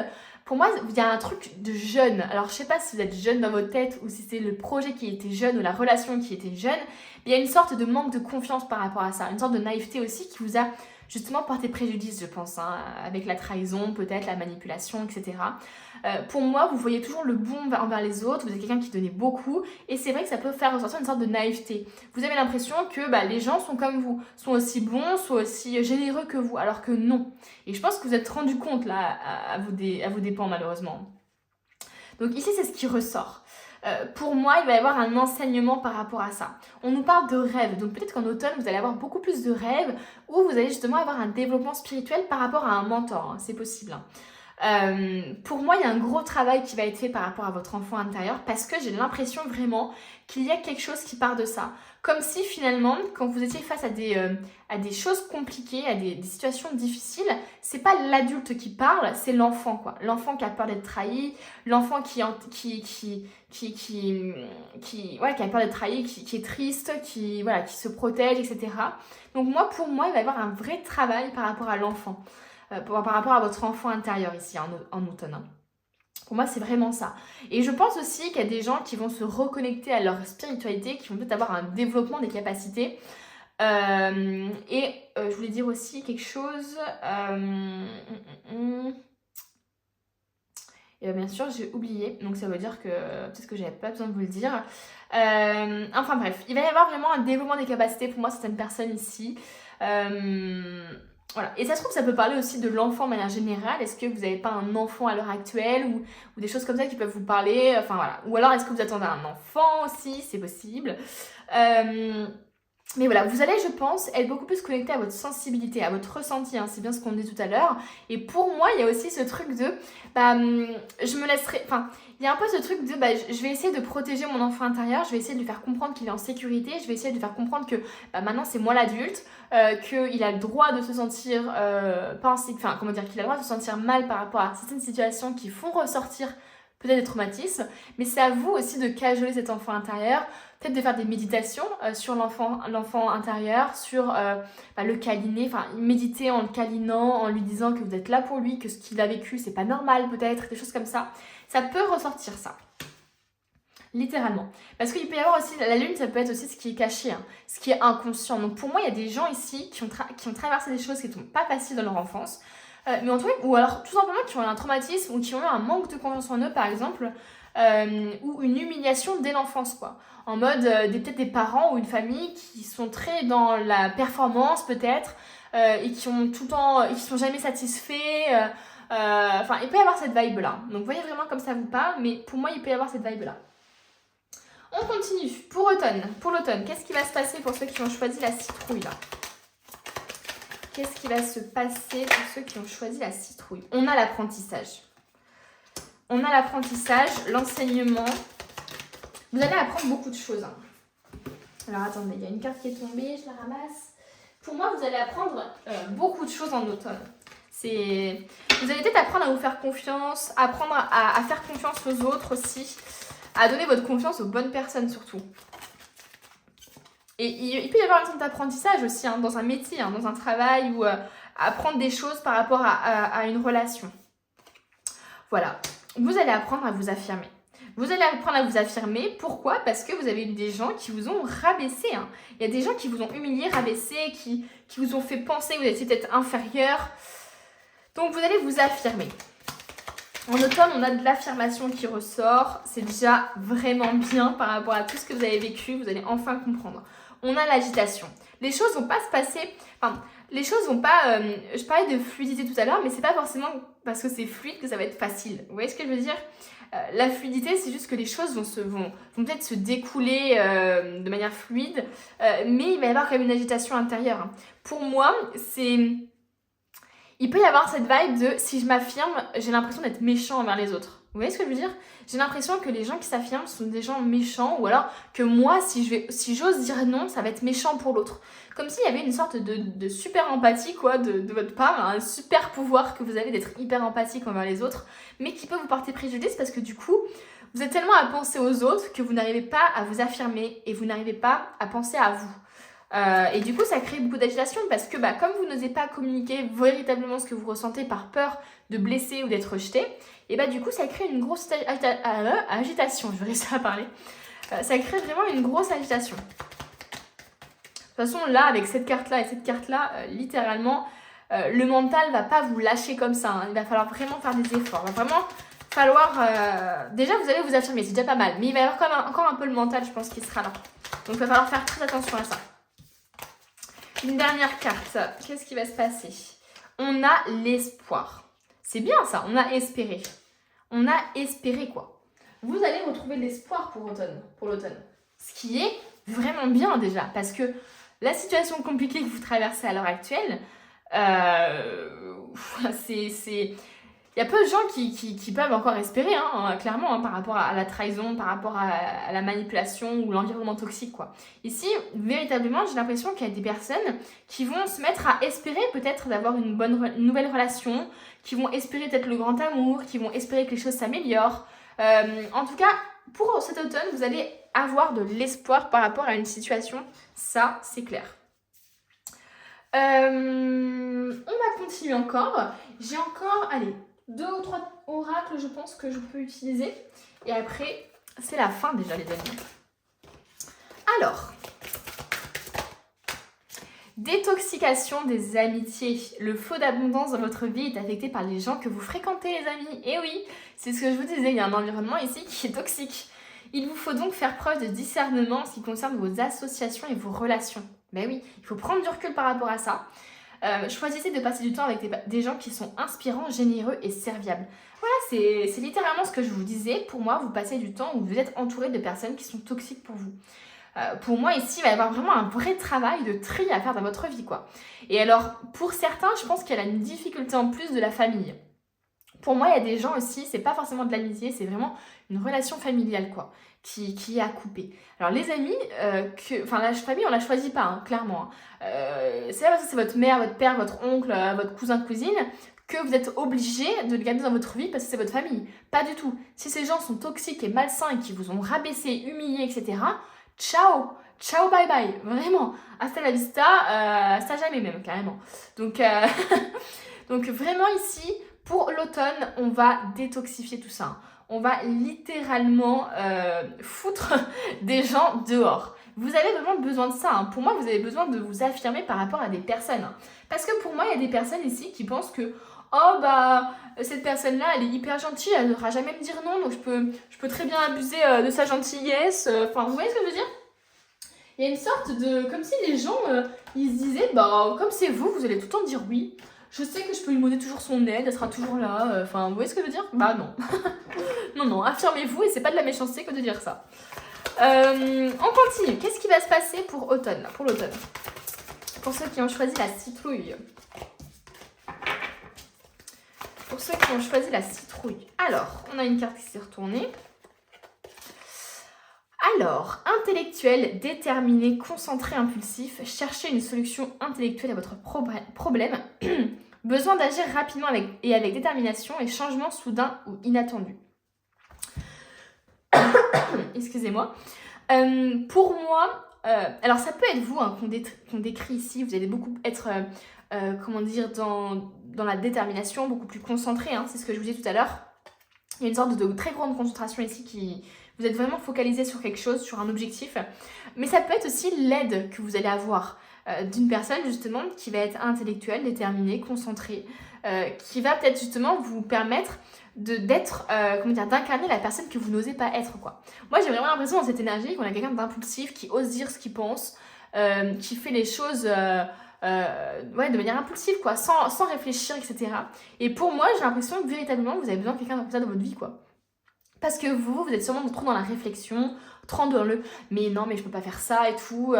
pour moi, il y a un truc de jeune. Alors, je sais pas si vous êtes jeune dans votre tête ou si c'est le projet qui était jeune ou la relation qui était jeune. Mais il y a une sorte de manque de confiance par rapport à ça. Une sorte de naïveté aussi qui vous a justement porté préjudice, je pense, hein, avec la trahison, peut-être la manipulation, etc. Pour moi, vous voyez toujours le bon envers les autres, vous êtes quelqu'un qui donnait beaucoup, et c'est vrai que ça peut faire ressortir une sorte de naïveté. Vous avez l'impression que les gens sont comme vous, sont aussi bons, sont aussi généreux que vous, alors que non. Et je pense que vous êtes rendu compte là, à vos dépens malheureusement. Donc ici, c'est ce qui ressort. Pour moi, il va y avoir un enseignement par rapport à ça. On nous parle de rêves, donc peut-être qu'en automne, vous allez avoir beaucoup plus de rêves où vous allez justement avoir un développement spirituel par rapport à un mentor, hein, c'est possible. Pour moi, il y a un gros travail qui va être fait par rapport à votre enfant intérieur parce que j'ai l'impression vraiment qu'il y a quelque chose qui part de ça. Comme si finalement, quand vous étiez face à des choses compliquées, à des situations difficiles, c'est pas l'adulte qui parle, c'est l'enfant, quoi. L'enfant qui a peur d'être trahi, l'enfant qui a peur d'être trahi, qui est triste, qui se protège, etc. Donc pour moi, il va y avoir un vrai travail par rapport à l'enfant. Par rapport à votre enfant intérieur ici en automne. Hein. Pour moi, c'est vraiment ça. Et je pense aussi qu'il y a des gens qui vont se reconnecter à leur spiritualité, qui vont peut-être avoir un développement des capacités. Je voulais dire aussi quelque chose. Et bien sûr, j'ai oublié. Donc ça veut dire que peut-être que j'avais pas besoin de vous le dire. Enfin bref, il va y avoir vraiment un développement des capacités pour moi, certaines personnes ici. Voilà. Et ça se trouve, ça peut parler aussi de l'enfant de manière générale. Est-ce que vous n'avez pas un enfant à l'heure actuelle ou des choses comme ça qui peuvent vous parler? Enfin voilà. Ou alors est-ce que vous attendez un enfant aussi? C'est possible. Mais voilà, vous allez, je pense, être beaucoup plus connecté à votre sensibilité, à votre ressenti, hein, c'est bien ce qu'on dit tout à l'heure. Et pour moi, il y a aussi ce truc de, je me laisserai, enfin, il y a un peu ce truc de, je vais essayer de protéger mon enfant intérieur, je vais essayer de lui faire comprendre qu'il est en sécurité, je vais essayer de lui faire comprendre que maintenant c'est moi l'adulte, qu'il a le droit de se sentir, qu'il a le droit de se sentir mal par rapport à certaines situations qui font ressortir peut-être des traumatismes, mais c'est à vous aussi de cajoler cet enfant intérieur, peut-être de faire des méditations sur l'enfant intérieur, sur le câliner, enfin méditer en le câlinant, en lui disant que vous êtes là pour lui, que ce qu'il a vécu c'est pas normal peut-être, des choses comme ça. Ça peut ressortir ça. Littéralement. Parce qu'il peut y avoir aussi, la lune ça peut être aussi ce qui est caché, hein, ce qui est inconscient. Donc pour moi il y a des gens ici qui ont traversé des choses qui ne sont pas faciles dans leur enfance, mais en tout cas, ou alors tout simplement qui ont eu un traumatisme ou qui ont eu un manque de confiance en eux par exemple, ou une humiliation dès l'enfance quoi. En mode peut-être des parents ou une famille qui sont très dans la performance peut-être, et qui ont tout le temps, et qui sont jamais satisfaits. Il peut y avoir cette vibe là. Donc voyez vraiment comme ça vous parle, mais pour moi il peut y avoir cette vibe là. On continue. Pour l'automne, qu'est-ce qui va se passer pour ceux qui ont choisi la citrouille là? Qu'est-ce qui va se passer pour ceux qui ont choisi la citrouille? On a l'apprentissage. L'enseignement. Vous allez apprendre beaucoup de choses. Hein. Alors attendez, il y a une carte qui est tombée, je la ramasse. Pour moi, vous allez apprendre beaucoup de choses en automne. Vous allez peut-être apprendre à vous faire confiance, apprendre à faire confiance aux autres aussi, à donner votre confiance aux bonnes personnes surtout. Et il peut y avoir une sorte d'apprentissage aussi, hein, dans un métier, hein, dans un travail, ou apprendre des choses par rapport à une relation. Voilà, vous allez apprendre à vous affirmer. Pourquoi? Parce que vous avez eu des gens qui vous ont rabaissé. Hein. Il y a des gens qui vous ont humilié, rabaissé, qui vous ont fait penser que vous étiez peut-être inférieur. Donc vous allez vous affirmer. En automne, on a de l'affirmation qui ressort. C'est déjà vraiment bien par rapport à tout ce que vous avez vécu. Vous allez enfin comprendre. On a l'agitation. Les choses vont pas se passer... les choses vont pas... je parlais de fluidité tout à l'heure, mais c'est pas forcément parce que c'est fluide que ça va être facile. Vous voyez ce que je veux dire? La fluidité, c'est juste que les choses vont peut-être se découler de manière fluide, mais il va y avoir quand même une agitation intérieure. Hein. Pour moi, il peut y avoir cette vibe de si je m'affirme, j'ai l'impression d'être méchant envers les autres. Vous voyez ce que je veux dire? J'ai l'impression que les gens qui s'affirment sont des gens méchants, ou alors que moi, si j'ose dire non, ça va être méchant pour l'autre. Comme s'il y avait une sorte de super empathie quoi, de votre part, un super pouvoir que vous avez d'être hyper empathique envers les autres, mais qui peut vous porter préjudice parce que du coup, vous êtes tellement à penser aux autres que vous n'arrivez pas à vous affirmer et vous n'arrivez pas à penser à vous. Et du coup, ça crée beaucoup d'agitation parce que comme vous n'osez pas communiquer véritablement ce que vous ressentez par peur de blesser ou d'être rejeté, et du coup, ça crée une grosse agitation. Je vais réussir à parler. Ça crée vraiment une grosse agitation. De toute façon, là, avec cette carte-là et cette carte-là, littéralement, le mental va pas vous lâcher comme ça. Hein. Il va falloir vraiment faire des efforts. Il va vraiment falloir... Déjà, vous allez vous affirmer, c'est déjà pas mal. Mais il va y avoir quand même encore un peu le mental, je pense, qui sera là. Donc, il va falloir faire très attention à ça. Une dernière carte. Qu'est-ce qui va se passer? On a l'espoir. C'est bien ça, on a espéré. On a espéré quoi? Vous allez retrouver de l'espoir pour l'automne. Ce qui est vraiment bien déjà. Parce que la situation compliquée que vous traversez à l'heure actuelle, il y a peu de gens qui peuvent encore espérer, hein, clairement, hein, par rapport à la trahison, par rapport à la manipulation ou l'environnement toxique, quoi. Ici, véritablement, j'ai l'impression qu'il y a des personnes qui vont se mettre à espérer peut-être d'avoir une nouvelle relation, qui vont espérer peut-être le grand amour, qui vont espérer que les choses s'améliorent. En tout cas, pour cet automne, vous allez avoir de l'espoir par rapport à une situation, ça, c'est clair. On va continuer encore. J'ai encore, allez, 2 ou 3 oracles, je pense, que je peux utiliser. Et après, c'est la fin déjà, les amis. Alors, détoxication des amitiés. Le flot d'abondance dans votre vie est affecté par les gens que vous fréquentez, les amis. Et oui, c'est ce que je vous disais, il y a un environnement ici qui est toxique. Il vous faut donc faire preuve de discernement en ce qui concerne vos associations et vos relations. Ben oui, il faut prendre du recul par rapport à ça. Choisissez de passer du temps avec des gens qui sont inspirants, généreux et serviables. Voilà, c'est littéralement ce que je vous disais. Pour moi, vous passez du temps où vous êtes entouré de personnes qui sont toxiques pour vous. Pour moi, ici, il va y avoir vraiment un vrai travail de tri à faire dans votre vie, quoi. Et alors, pour certains, je pense qu'il y a une difficulté en plus de la famille. Pour moi, il y a des gens aussi, c'est pas forcément de l'amitié, c'est vraiment une relation familiale, quoi, qui est à couper. Alors, les amis, la famille, on la choisit pas, hein, clairement. C'est pas parce que c'est votre mère, votre père, votre oncle, votre cousin, cousine, que vous êtes obligé de le garder dans votre vie parce que c'est votre famille. Pas du tout. Si ces gens sont toxiques et malsains et qui vous ont rabaissé, humilié, etc., ciao! Ciao, bye bye! Vraiment! Hasta la vista, hasta jamais même, carrément. Donc, donc vraiment ici... Pour l'automne, on va détoxifier tout ça. On va littéralement foutre des gens dehors. Vous avez vraiment besoin de ça. Hein. Pour moi, vous avez besoin de vous affirmer par rapport à des personnes. Hein. Parce que pour moi, il y a des personnes ici qui pensent que cette personne-là, elle est hyper gentille, elle n'aura jamais me dire non, donc je peux très bien abuser de sa gentillesse. Enfin, vous voyez ce que je veux dire? Il y a une sorte de... Comme si les gens, ils se disaient, comme c'est vous, vous allez tout le temps dire oui. Je sais que je peux lui demander toujours son aide, elle sera toujours là. Enfin, vous voyez ce que je veux dire? Non. non, affirmez-vous et c'est pas de la méchanceté que de dire ça. On continue. Qu'est-ce qui va se passer pour automne, là, pour l'automne? Pour ceux qui ont choisi la citrouille. Pour ceux qui ont choisi la citrouille. Alors, on a une carte qui s'est retournée. Alors, intellectuel, déterminé, concentré, impulsif, cherchez une solution intellectuelle à votre problème, besoin d'agir rapidement avec détermination et changement soudain ou inattendu. Excusez-moi. Pour moi, alors ça peut être vous qu'on décrit ici, vous allez beaucoup être, dans la détermination, beaucoup plus concentré, hein, c'est ce que je vous disais tout à l'heure. Il y a une sorte de très grande concentration ici vous êtes vraiment focalisé sur quelque chose, sur un objectif. Mais ça peut être aussi l'aide que vous allez avoir d'une personne justement qui va être intellectuelle, déterminée, concentrée, qui va peut-être justement vous permettre d'incarner la personne que vous n'osez pas être, quoi. Moi, j'ai vraiment l'impression dans cette énergie qu'on a quelqu'un d'impulsif qui ose dire ce qu'il pense, qui fait les choses de manière impulsive, quoi, sans réfléchir, etc. Et pour moi, j'ai l'impression que véritablement, vous avez besoin de quelqu'un comme ça dans votre vie, quoi. Parce que vous êtes sûrement trop dans la réflexion, trop dans le « mais non, mais je peux pas faire ça et tout,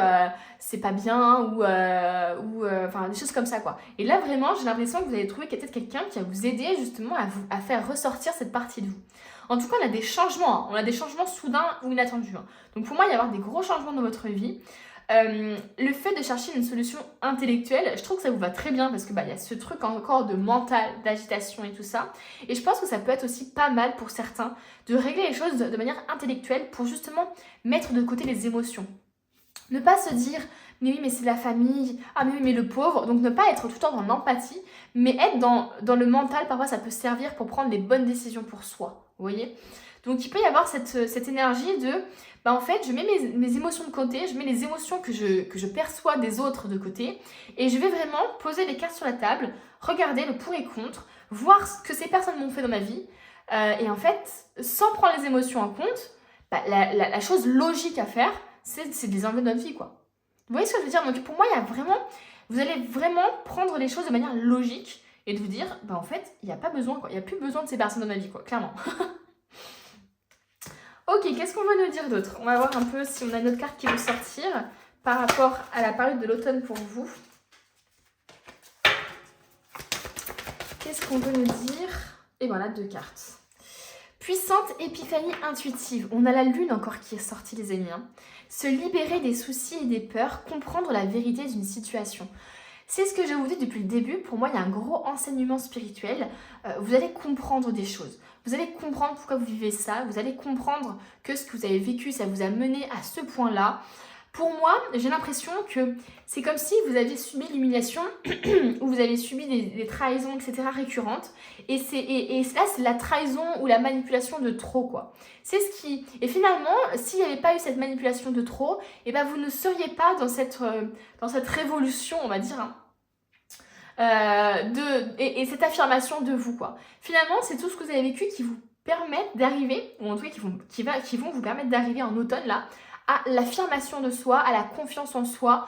c'est pas bien » ou des choses comme ça, quoi. Et là, vraiment, j'ai l'impression que vous allez trouver peut-être quelqu'un qui va vous aider justement à faire ressortir cette partie de vous. En tout cas, on a des changements, on a des changements soudains ou inattendus. Hein. Donc pour moi, il va y avoir des gros changements dans votre vie. Le fait de chercher une solution intellectuelle, je trouve que ça vous va très bien parce que il y a ce truc encore de mental, d'agitation et tout ça. Et je pense que ça peut être aussi pas mal pour certains de régler les choses de manière intellectuelle pour justement mettre de côté les émotions. Ne pas se dire, mais oui, mais c'est la famille, ah mais oui, mais le pauvre. Donc ne pas être tout le temps dans l'empathie, mais être dans le mental, parfois ça peut servir pour prendre les bonnes décisions pour soi, vous voyez. Donc il peut y avoir cette énergie de, bah en fait, je mets mes émotions de côté, je mets les émotions que je perçois des autres de côté, et je vais vraiment poser les cartes sur la table, regarder le pour et contre, voir ce que ces personnes m'ont fait dans ma vie, et en fait, sans prendre les émotions en compte, bah, la chose logique à faire, c'est de les enlever de notre vie, quoi. Vous voyez ce que je veux dire? Donc pour moi, vous allez vraiment prendre les choses de manière logique et de vous dire, bah en fait, il n'y a pas besoin, quoi. Il n'y a plus besoin de ces personnes dans ma vie, quoi, clairement. Ok, qu'est-ce qu'on veut nous dire d'autre? On va voir un peu si on a une autre carte qui veut sortir par rapport à la période de l'automne pour vous. Qu'est-ce qu'on veut nous dire? Et voilà, 2 cartes. Puissante épiphanie intuitive. On a la lune encore qui est sortie, les amis. Se libérer des soucis et des peurs, comprendre la vérité d'une situation. C'est ce que je vous dis depuis le début. Pour moi, il y a un gros enseignement spirituel. Vous allez comprendre des choses. Vous allez comprendre pourquoi vous vivez ça. Vous allez comprendre que ce que vous avez vécu, ça vous a mené à ce point-là. Pour moi, j'ai l'impression que c'est comme si vous aviez subi l'humiliation ou vous avez subi des trahisons, etc. récurrentes. Et là, c'est la trahison ou la manipulation de trop, quoi. C'est ce qui... Et finalement, s'il n'y avait pas eu cette manipulation de trop, eh ben, vous ne seriez pas dans cette révolution, on va dire, et cette affirmation de vous, quoi. Finalement, c'est tout ce que vous avez vécu qui vous permettent d'arriver, ou en tout cas qui vont vous permettre d'arriver en automne, là, à l'affirmation de soi, à la confiance en soi,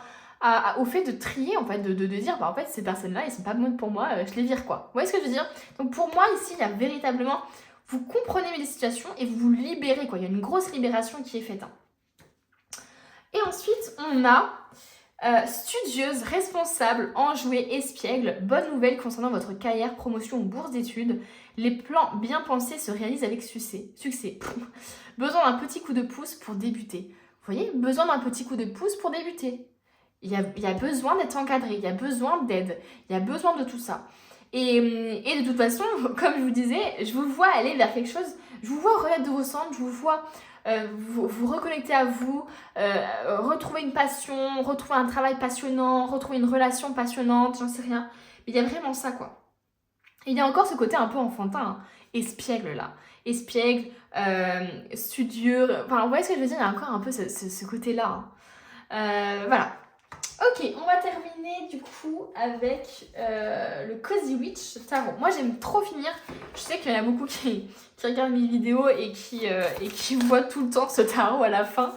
au fait de trier, en fait, de dire, bah en fait, ces personnes-là, elles sont pas bonnes pour moi, je les vire, quoi. Vous voyez ce que je veux dire? Donc pour moi, ici, il y a véritablement, vous comprenez les situations et vous vous libérez, quoi. Il y a une grosse libération qui est faite. Et ensuite, on a studieuse, responsable, enjouée, espiègle. Bonne nouvelle concernant votre carrière, promotion ou bourse d'études. Les plans bien pensés se réalisent avec succès. Besoin d'un petit coup de pouce pour débuter. Vous voyez, besoin d'un petit coup de pouce pour débuter. Il y a besoin d'être encadré, il y a besoin d'aide, il y a besoin de tout ça. Et de toute façon, comme je vous disais, je vous vois aller vers quelque chose, je vous vois renaître de vos cendres, je vous vois vous reconnecter à vous, retrouver une passion, retrouver un travail passionnant, retrouver une relation passionnante, j'en sais rien. Mais il y a vraiment ça, quoi. Et il y a encore ce côté un peu enfantin, espiègle là. Espiègle, studieux, enfin vous voyez ce que je veux dire, il y a encore un peu ce côté-là. Voilà. Ok, on va terminer du coup avec le Cozy Witch Tarot. Moi j'aime trop finir, je sais qu'il y en a beaucoup qui regardent mes vidéos et qui voient tout le temps ce tarot à la fin.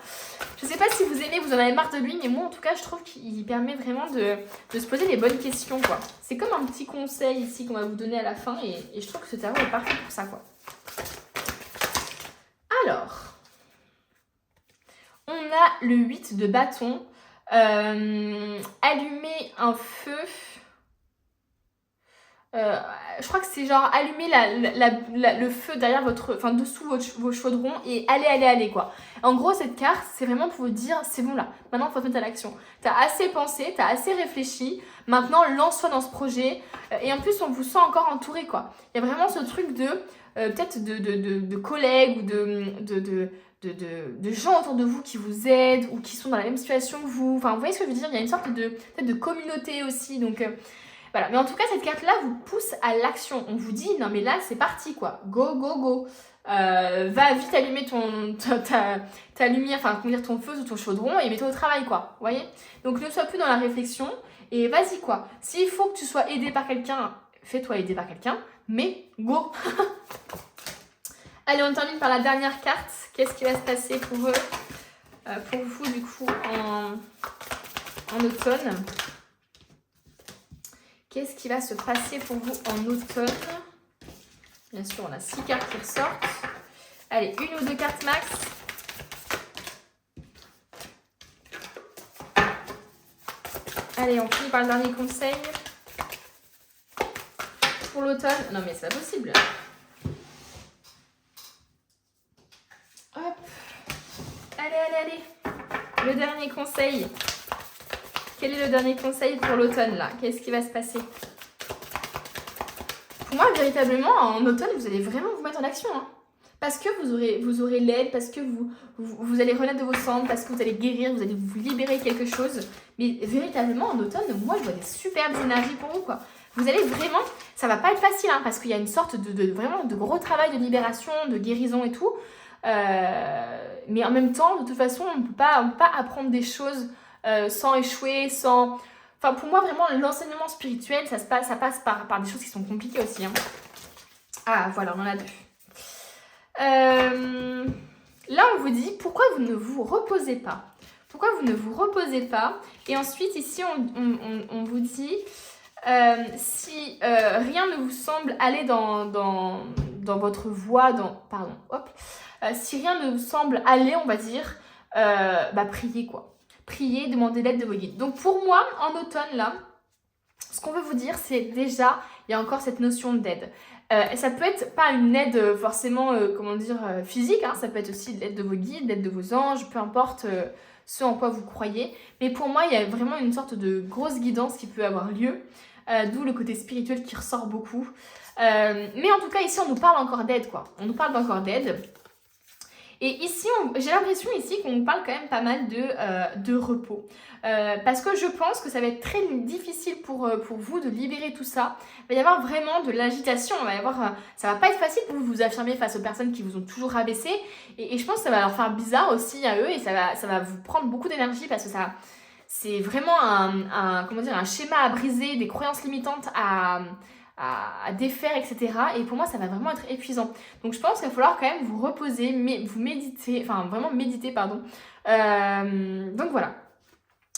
Je sais pas si vous aimez, vous en avez marre de lui, mais moi en tout cas je trouve qu'il permet vraiment de se poser les bonnes questions, quoi. C'est comme un petit conseil ici qu'on va vous donner à la fin et je trouve que ce tarot est parfait pour ça, quoi. Alors, on a le 8 de bâton. Allumer un feu, je crois que c'est genre allumer le feu derrière dessous vos chaudrons et allez quoi. En gros cette carte c'est vraiment pour vous dire c'est bon là, maintenant il faut te mettre à l'action. T'as assez pensé, t'as assez réfléchi, maintenant lance-toi dans ce projet et en plus on vous sent encore entouré, quoi. Il y a vraiment ce truc de peut-être de collègues ou de gens autour de vous qui vous aident ou qui sont dans la même situation que vous. Enfin, vous voyez ce que je veux dire? Il y a une sorte peut-être de communauté aussi. Donc, voilà. Mais en tout cas, cette carte-là vous pousse à l'action. On vous dit, non mais là, c'est parti, quoi. Go, go, go. Va vite allumer ta lumière, enfin, comment dire, ton feu ou ton chaudron et mets-toi au travail, quoi. Vous voyez? Donc, ne sois plus dans la réflexion et vas-y, quoi. S'il faut que tu sois aidé par quelqu'un, fais-toi aider par quelqu'un, mais go. Allez, on termine par la dernière carte. Qu'est-ce qui va se passer pour eux, pour vous, du coup, en automne? Qu'est-ce qui va se passer pour vous en automne? Bien sûr, on a 6 cartes qui ressortent. Allez, 1 ou 2 cartes max. Allez, on finit par le dernier conseil. Pour l'automne. Non, mais c'est pas possible. Hop. Allez. Le dernier conseil. Quel est le dernier conseil pour l'automne, là? Qu'est-ce qui va se passer? Pour moi, véritablement, en automne, vous allez vraiment vous mettre en action, hein. parce que vous aurez l'aide, parce que vous allez renaître de vos cendres, parce que vous allez guérir, vous allez vous libérer quelque chose. Mais véritablement, en automne, moi, je vois des superbes énergies pour vous, quoi. Vous allez vraiment, ça va pas être facile, hein, parce qu'il y a une sorte vraiment de gros travail de libération, de guérison et tout. Mais en même temps, de toute façon, on peut pas apprendre des choses sans échouer, sans... Enfin, pour moi, vraiment, l'enseignement spirituel, ça passe par des choses qui sont compliquées aussi. Hein. Ah, voilà, on en a deux. Là, on vous dit, pourquoi vous ne vous reposez pas? Pourquoi vous ne vous reposez pas? Et ensuite, ici, on vous dit, si rien ne vous semble aller dans votre voie, si rien ne vous semble aller, on va dire, priez, quoi. Priez, demandez l'aide de vos guides. Donc, pour moi, en automne, là, ce qu'on veut vous dire, c'est déjà, il y a encore cette notion d'aide. Ça peut être pas une aide forcément, physique, hein, ça peut être aussi l'aide de vos guides, l'aide de vos anges, peu importe ce en quoi vous croyez. Mais pour moi, il y a vraiment une sorte de grosse guidance qui peut avoir lieu, d'où le côté spirituel qui ressort beaucoup. Mais en tout cas, ici, on nous parle encore d'aide, quoi. On nous parle encore d'aide. Et ici, j'ai l'impression ici qu'on nous parle quand même pas mal de repos. Parce que je pense que ça va être très difficile pour vous de libérer tout ça. Il va y avoir vraiment de l'agitation. Ça va pas être facile pour vous affirmer face aux personnes qui vous ont toujours rabaissé. Et je pense que ça va leur faire bizarre aussi à eux. Et ça va vous prendre beaucoup d'énergie parce que c'est vraiment un schéma à briser, des croyances limitantes à défaire, etc. Et pour moi, ça va vraiment être épuisant. Donc, je pense qu'il va falloir quand même vous reposer, vous méditer, vraiment méditer, pardon. Donc, voilà.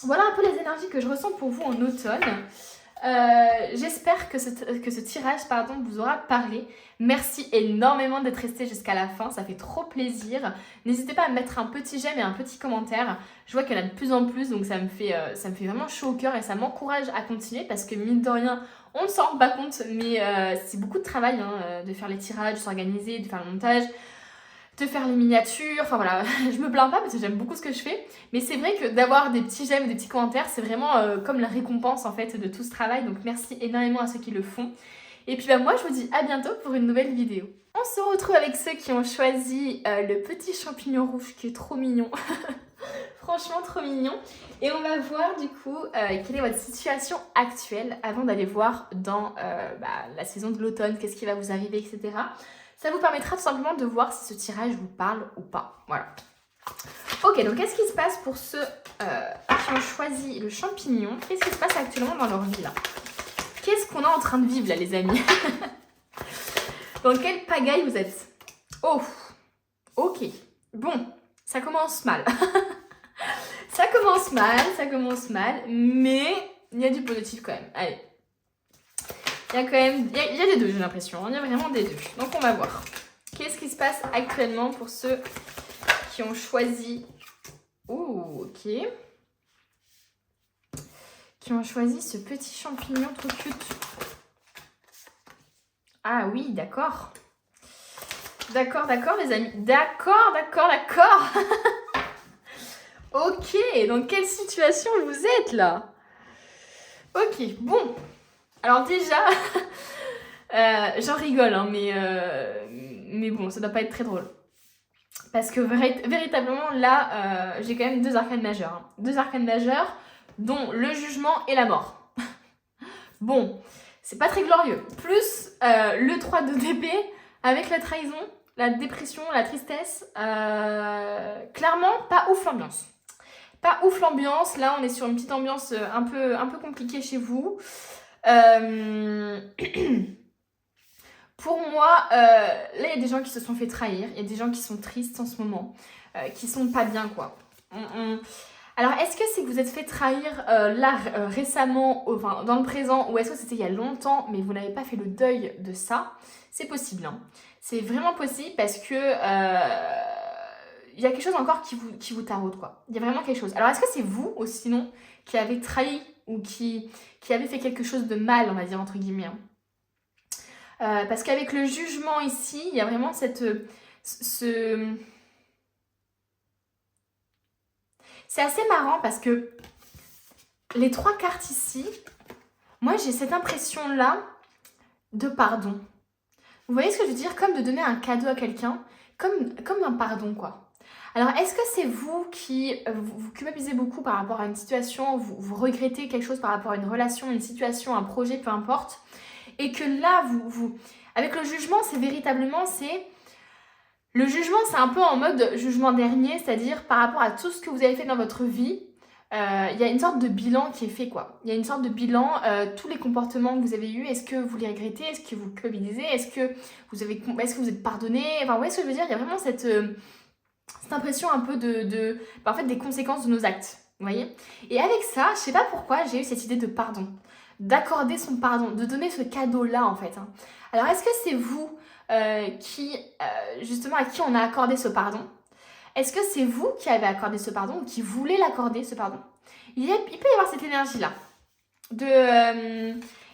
Voilà un peu les énergies que je ressens pour vous en automne. J'espère que ce tirage, vous aura parlé. Merci énormément d'être resté jusqu'à la fin, ça fait trop plaisir. N'hésitez pas à mettre un petit j'aime et un petit commentaire. Je vois qu'il y en a de plus en plus, donc ça me fait vraiment chaud au cœur et ça m'encourage à continuer parce que mine de rien, on ne s'en rend pas compte, mais c'est beaucoup de travail de faire les tirages, de s'organiser, de faire le montage, de faire les miniatures. Enfin voilà, je me plains pas parce que j'aime beaucoup ce que je fais. Mais c'est vrai que d'avoir des petits j'aime, des petits commentaires, c'est vraiment comme la récompense en fait de tout ce travail. Donc merci énormément à ceux qui le font. Et puis moi je vous dis à bientôt pour une nouvelle vidéo. On se retrouve avec ceux qui ont choisi le petit champignon rouge qui est trop mignon. Franchement trop mignon. Et on va voir du coup quelle est votre situation actuelle avant d'aller voir dans la saison de l'automne, qu'est-ce qui va vous arriver, etc. Ça vous permettra tout simplement de voir si ce tirage vous parle ou pas. Voilà. Ok, donc qu'est-ce qui se passe pour ceux qui ont choisi le champignon? Qu'est-ce qui se passe actuellement dans leur vie là? Qu'est-ce qu'on est en train de vivre là les amis? Dans quelle pagaille vous êtes? Oh, ok. Bon, ça commence mal. Ça commence mal, mais il y a du positif quand même. Allez. Il y a quand même, il y a des deux, j'ai l'impression. Il y a vraiment des deux. Donc on va voir. Qu'est-ce qui se passe actuellement pour ceux qui ont choisi... Oh, ok. Qui ont choisi ce petit champignon trop cute. Ah oui, d'accord. D'accord les amis. D'accord. Ok, dans quelle situation vous êtes là? Ok, bon. Alors déjà, j'en rigole, hein, mais bon, ça doit pas être très drôle. Parce que véritablement, là, j'ai quand même deux arcanes majeures. Hein. Deux arcanes majeures, dont le jugement et la mort. Bon, c'est pas très glorieux. Plus le 3 de d'épée, avec la trahison, la dépression, la tristesse. Clairement, pas ouf l'ambiance. Pas ouf l'ambiance, là on est sur une petite ambiance un peu compliquée chez vous. Pour moi, là il y a des gens qui se sont fait trahir, il y a des gens qui sont tristes en ce moment, qui sont pas bien quoi. Alors est-ce que c'est que vous êtes fait trahir récemment, dans le présent, ou est-ce que c'était il y a longtemps mais vous n'avez pas fait le deuil de ça? C'est possible, hein. C'est vraiment possible parce que... il y a quelque chose encore qui vous taraude, quoi. Il y a vraiment quelque chose. Alors, est-ce que c'est vous, aussi, sinon, qui avez trahi ou qui avez fait quelque chose de mal, on va dire, entre guillemets, hein. Parce qu'avec le jugement ici, il y a vraiment c'est assez marrant parce que les trois cartes ici, moi, j'ai cette impression-là de pardon. Vous voyez ce que je veux dire? Comme de donner un cadeau à quelqu'un comme un pardon, quoi. Alors, est-ce que c'est vous qui vous culpabilisez beaucoup par rapport à une situation, vous regrettez quelque chose par rapport à une relation, une situation, un projet, peu importe, et que là, avec le jugement, c'est véritablement, le jugement, c'est un peu en mode jugement dernier, c'est-à-dire par rapport à tout ce que vous avez fait dans votre vie, il y a une sorte de bilan qui est fait, quoi. Il y a une sorte de bilan, tous les comportements que vous avez eus, est-ce que vous les regrettez, est-ce que vous culpabilisez, est-ce que vous êtes pardonné, enfin, vous voyez ce que je veux dire, il y a vraiment cette impression un peu en fait, des conséquences de nos actes, vous voyez. Et avec ça, je sais pas pourquoi, j'ai eu cette idée de pardon, d'accorder son pardon, de donner ce cadeau-là, en fait. Hein. Alors, est-ce que c'est vous justement, à qui on a accordé ce pardon? Est-ce que c'est vous qui avez accordé ce pardon ou qui voulez l'accorder, ce pardon? Il peut y avoir cette énergie-là. Il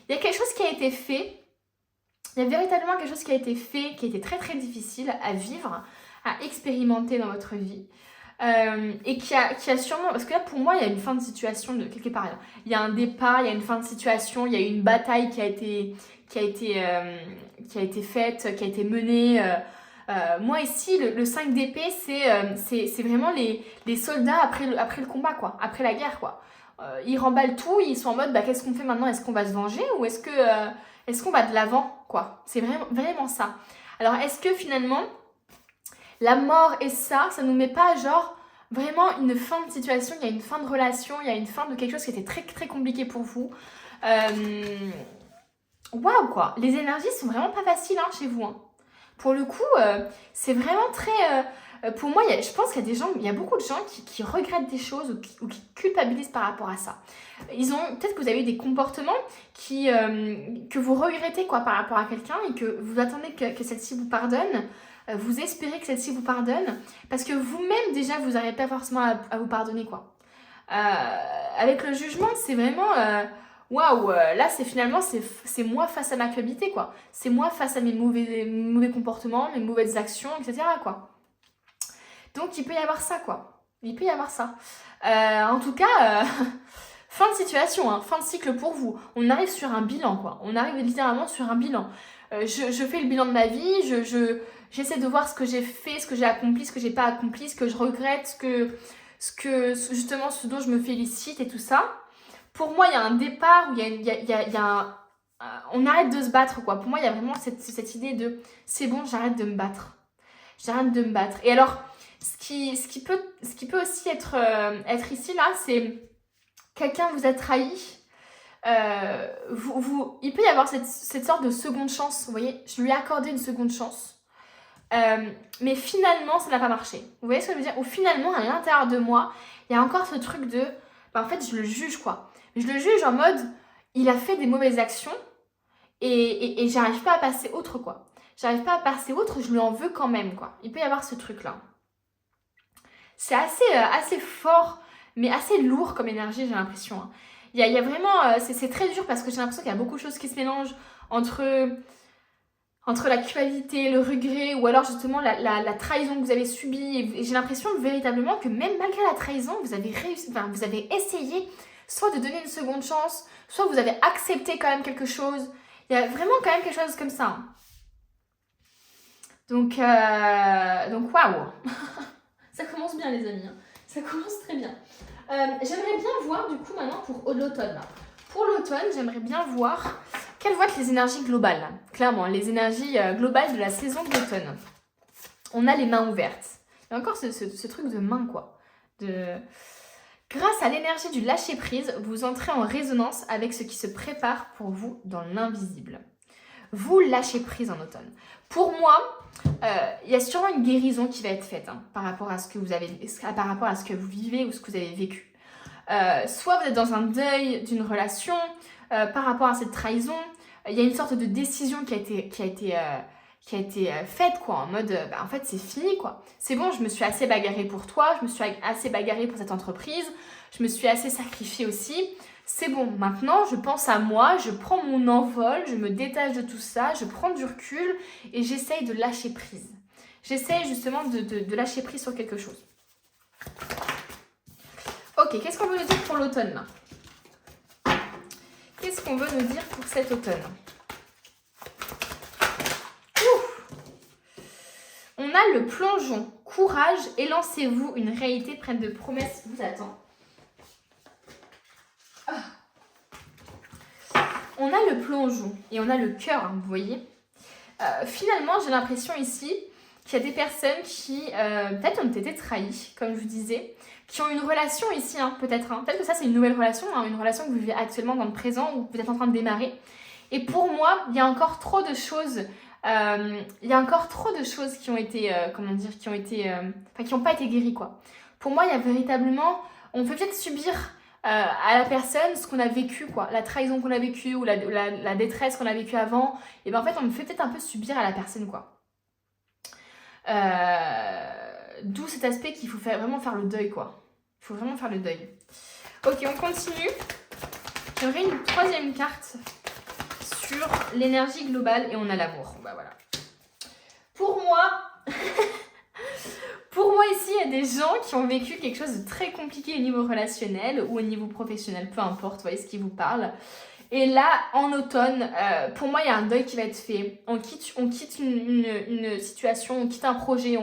y a quelque chose qui a été fait. Il y a véritablement quelque chose qui a été fait, qui a été très très difficile à vivre, à expérimenter dans votre vie. Et qui a sûrement... Parce que là, pour moi, il y a une fin de situation de quelque part. Il y a un départ, il y a une fin de situation, il y a eu une bataille qui a été faite, qui a été menée. Moi, ici, le 5 d'épée, c'est vraiment les soldats après le combat, quoi. Après la guerre, quoi. Ils remballent tout, ils sont en mode, bah, qu'est-ce qu'on fait maintenant? Est-ce qu'on va se venger ou est-ce qu'on va de l'avant, quoi? C'est vraiment ça. Alors, est-ce que finalement... La mort et ça nous met pas genre vraiment une fin de situation, il y a une fin de relation, il y a une fin de quelque chose qui était très très compliqué pour vous. Waouh quoi, les énergies sont vraiment pas faciles hein, chez vous. Hein. Pour le coup, c'est vraiment très... pour moi, je pense qu'il y a beaucoup de gens qui regrettent des choses ou qui culpabilisent par rapport à ça. Peut-être que vous avez eu des comportements que vous regrettez quoi, par rapport à quelqu'un et que vous attendez que celle-ci vous pardonne. Vous espérez que celle-ci vous pardonne parce que vous-même déjà vous n'arrivez pas forcément à vous pardonner quoi. Avec le jugement c'est vraiment waouh là c'est moi face à ma culpabilité quoi. C'est moi face à mes mauvais comportements, mes mauvaises actions etc quoi. Donc il peut y avoir ça quoi. Il peut y avoir ça. En tout cas fin de situation, hein, fin de cycle pour vous. On arrive sur un bilan quoi. On arrive littéralement sur un bilan. Je fais le bilan de ma vie, j'essaie de voir ce que j'ai fait, ce que j'ai accompli, ce que j'ai pas accompli, ce que je regrette, justement ce dont je me félicite et tout ça. Pour moi, il y a un départ où on arrête de se battre quoi. Pour moi, il y a vraiment cette idée de c'est bon, j'arrête de me battre. J'arrête de me battre. Et alors, ce qui peut aussi être ici là, c'est quelqu'un vous a trahi. Il peut y avoir cette sorte de seconde chance, vous voyez, je lui ai accordé une seconde chance, mais finalement ça n'a pas marché, vous voyez ce que je veux dire, ou finalement à l'intérieur de moi, il y a encore ce truc de, en fait je le juge quoi, je le juge en mode, il a fait des mauvaises actions, et j'arrive pas à passer outre quoi, je lui en veux quand même quoi, il peut y avoir ce truc là, c'est assez fort, mais assez lourd comme énergie j'ai l'impression, hein. Il y a vraiment... c'est très dur parce que j'ai l'impression qu'il y a beaucoup de choses qui se mélangent entre la culpabilité, le regret ou alors justement la trahison que vous avez subie. Et j'ai l'impression véritablement que même malgré la trahison, vous avez vous avez essayé soit de donner une seconde chance, soit vous avez accepté quand même quelque chose. Il y a vraiment quand même quelque chose comme ça. Hein. Donc waouh. Ça commence bien les amis. Hein. Ça commence très bien. J'aimerais bien voir du coup maintenant pour l'automne. Pour l'automne, j'aimerais bien voir quelles vont être les énergies globales. Là. Clairement, les énergies globales de la saison de l'automne. On a les mains ouvertes. Il y a encore ce truc de main quoi. Grâce à l'énergie du lâcher prise, vous entrez en résonance avec ce qui se prépare pour vous dans l'invisible. Vous lâchez prise en automne. Pour moi, il y a sûrement une guérison qui va être faite hein, par rapport à ce que vous vivez ou ce que vous avez vécu. Soit vous êtes dans un deuil d'une relation par rapport à cette trahison. Il y a une sorte de décision qui a été faite quoi, en mode en fait c'est fini quoi. C'est bon, je me suis assez bagarrée pour toi, je me suis assez bagarrée pour cette entreprise, je me suis assez sacrifiée aussi. C'est bon, maintenant je pense à moi, je prends mon envol, je me détache de tout ça, je prends du recul et j'essaye de lâcher prise. J'essaye justement de lâcher prise sur quelque chose. Ok, qu'est-ce qu'on veut nous dire pour l'automne là? Qu'est-ce qu'on veut nous dire pour cet automne? On a le plongeon. Courage et lancez-vous. Une réalité pleine de promesses vous attend. On a le plongeon et on a le cœur, hein, vous voyez. Finalement, j'ai l'impression ici qu'il y a des personnes qui peut-être ont été trahies, comme je vous disais, qui ont une relation ici, hein, peut-être. Hein. Peut-être que ça, c'est une nouvelle relation, hein, une relation que vous vivez actuellement dans le présent ou vous êtes en train de démarrer. Et pour moi, il y a encore trop de choses. Il y a encore trop de choses qui ont été, qui n'ont pas été guéries, quoi. Pour moi, il y a véritablement, on peut peut-être subir à la personne ce qu'on a vécu, quoi, la trahison qu'on a vécue ou la détresse qu'on a vécue avant. Et ben en fait, on me fait peut-être un peu subir à la personne, quoi. D'où cet aspect qu'il faut vraiment faire le deuil, quoi. Il faut vraiment faire le deuil. Ok, on continue. J'aurai une troisième carte sur l'énergie globale et on a l'amour. Bah voilà. Pour moi ici, il y a des gens qui ont vécu quelque chose de très compliqué au niveau relationnel ou au niveau professionnel, peu importe, vous voyez ce qui vous parle. Et là, en automne, pour moi, il y a un deuil qui va être fait. On quitte une situation, on quitte un projet,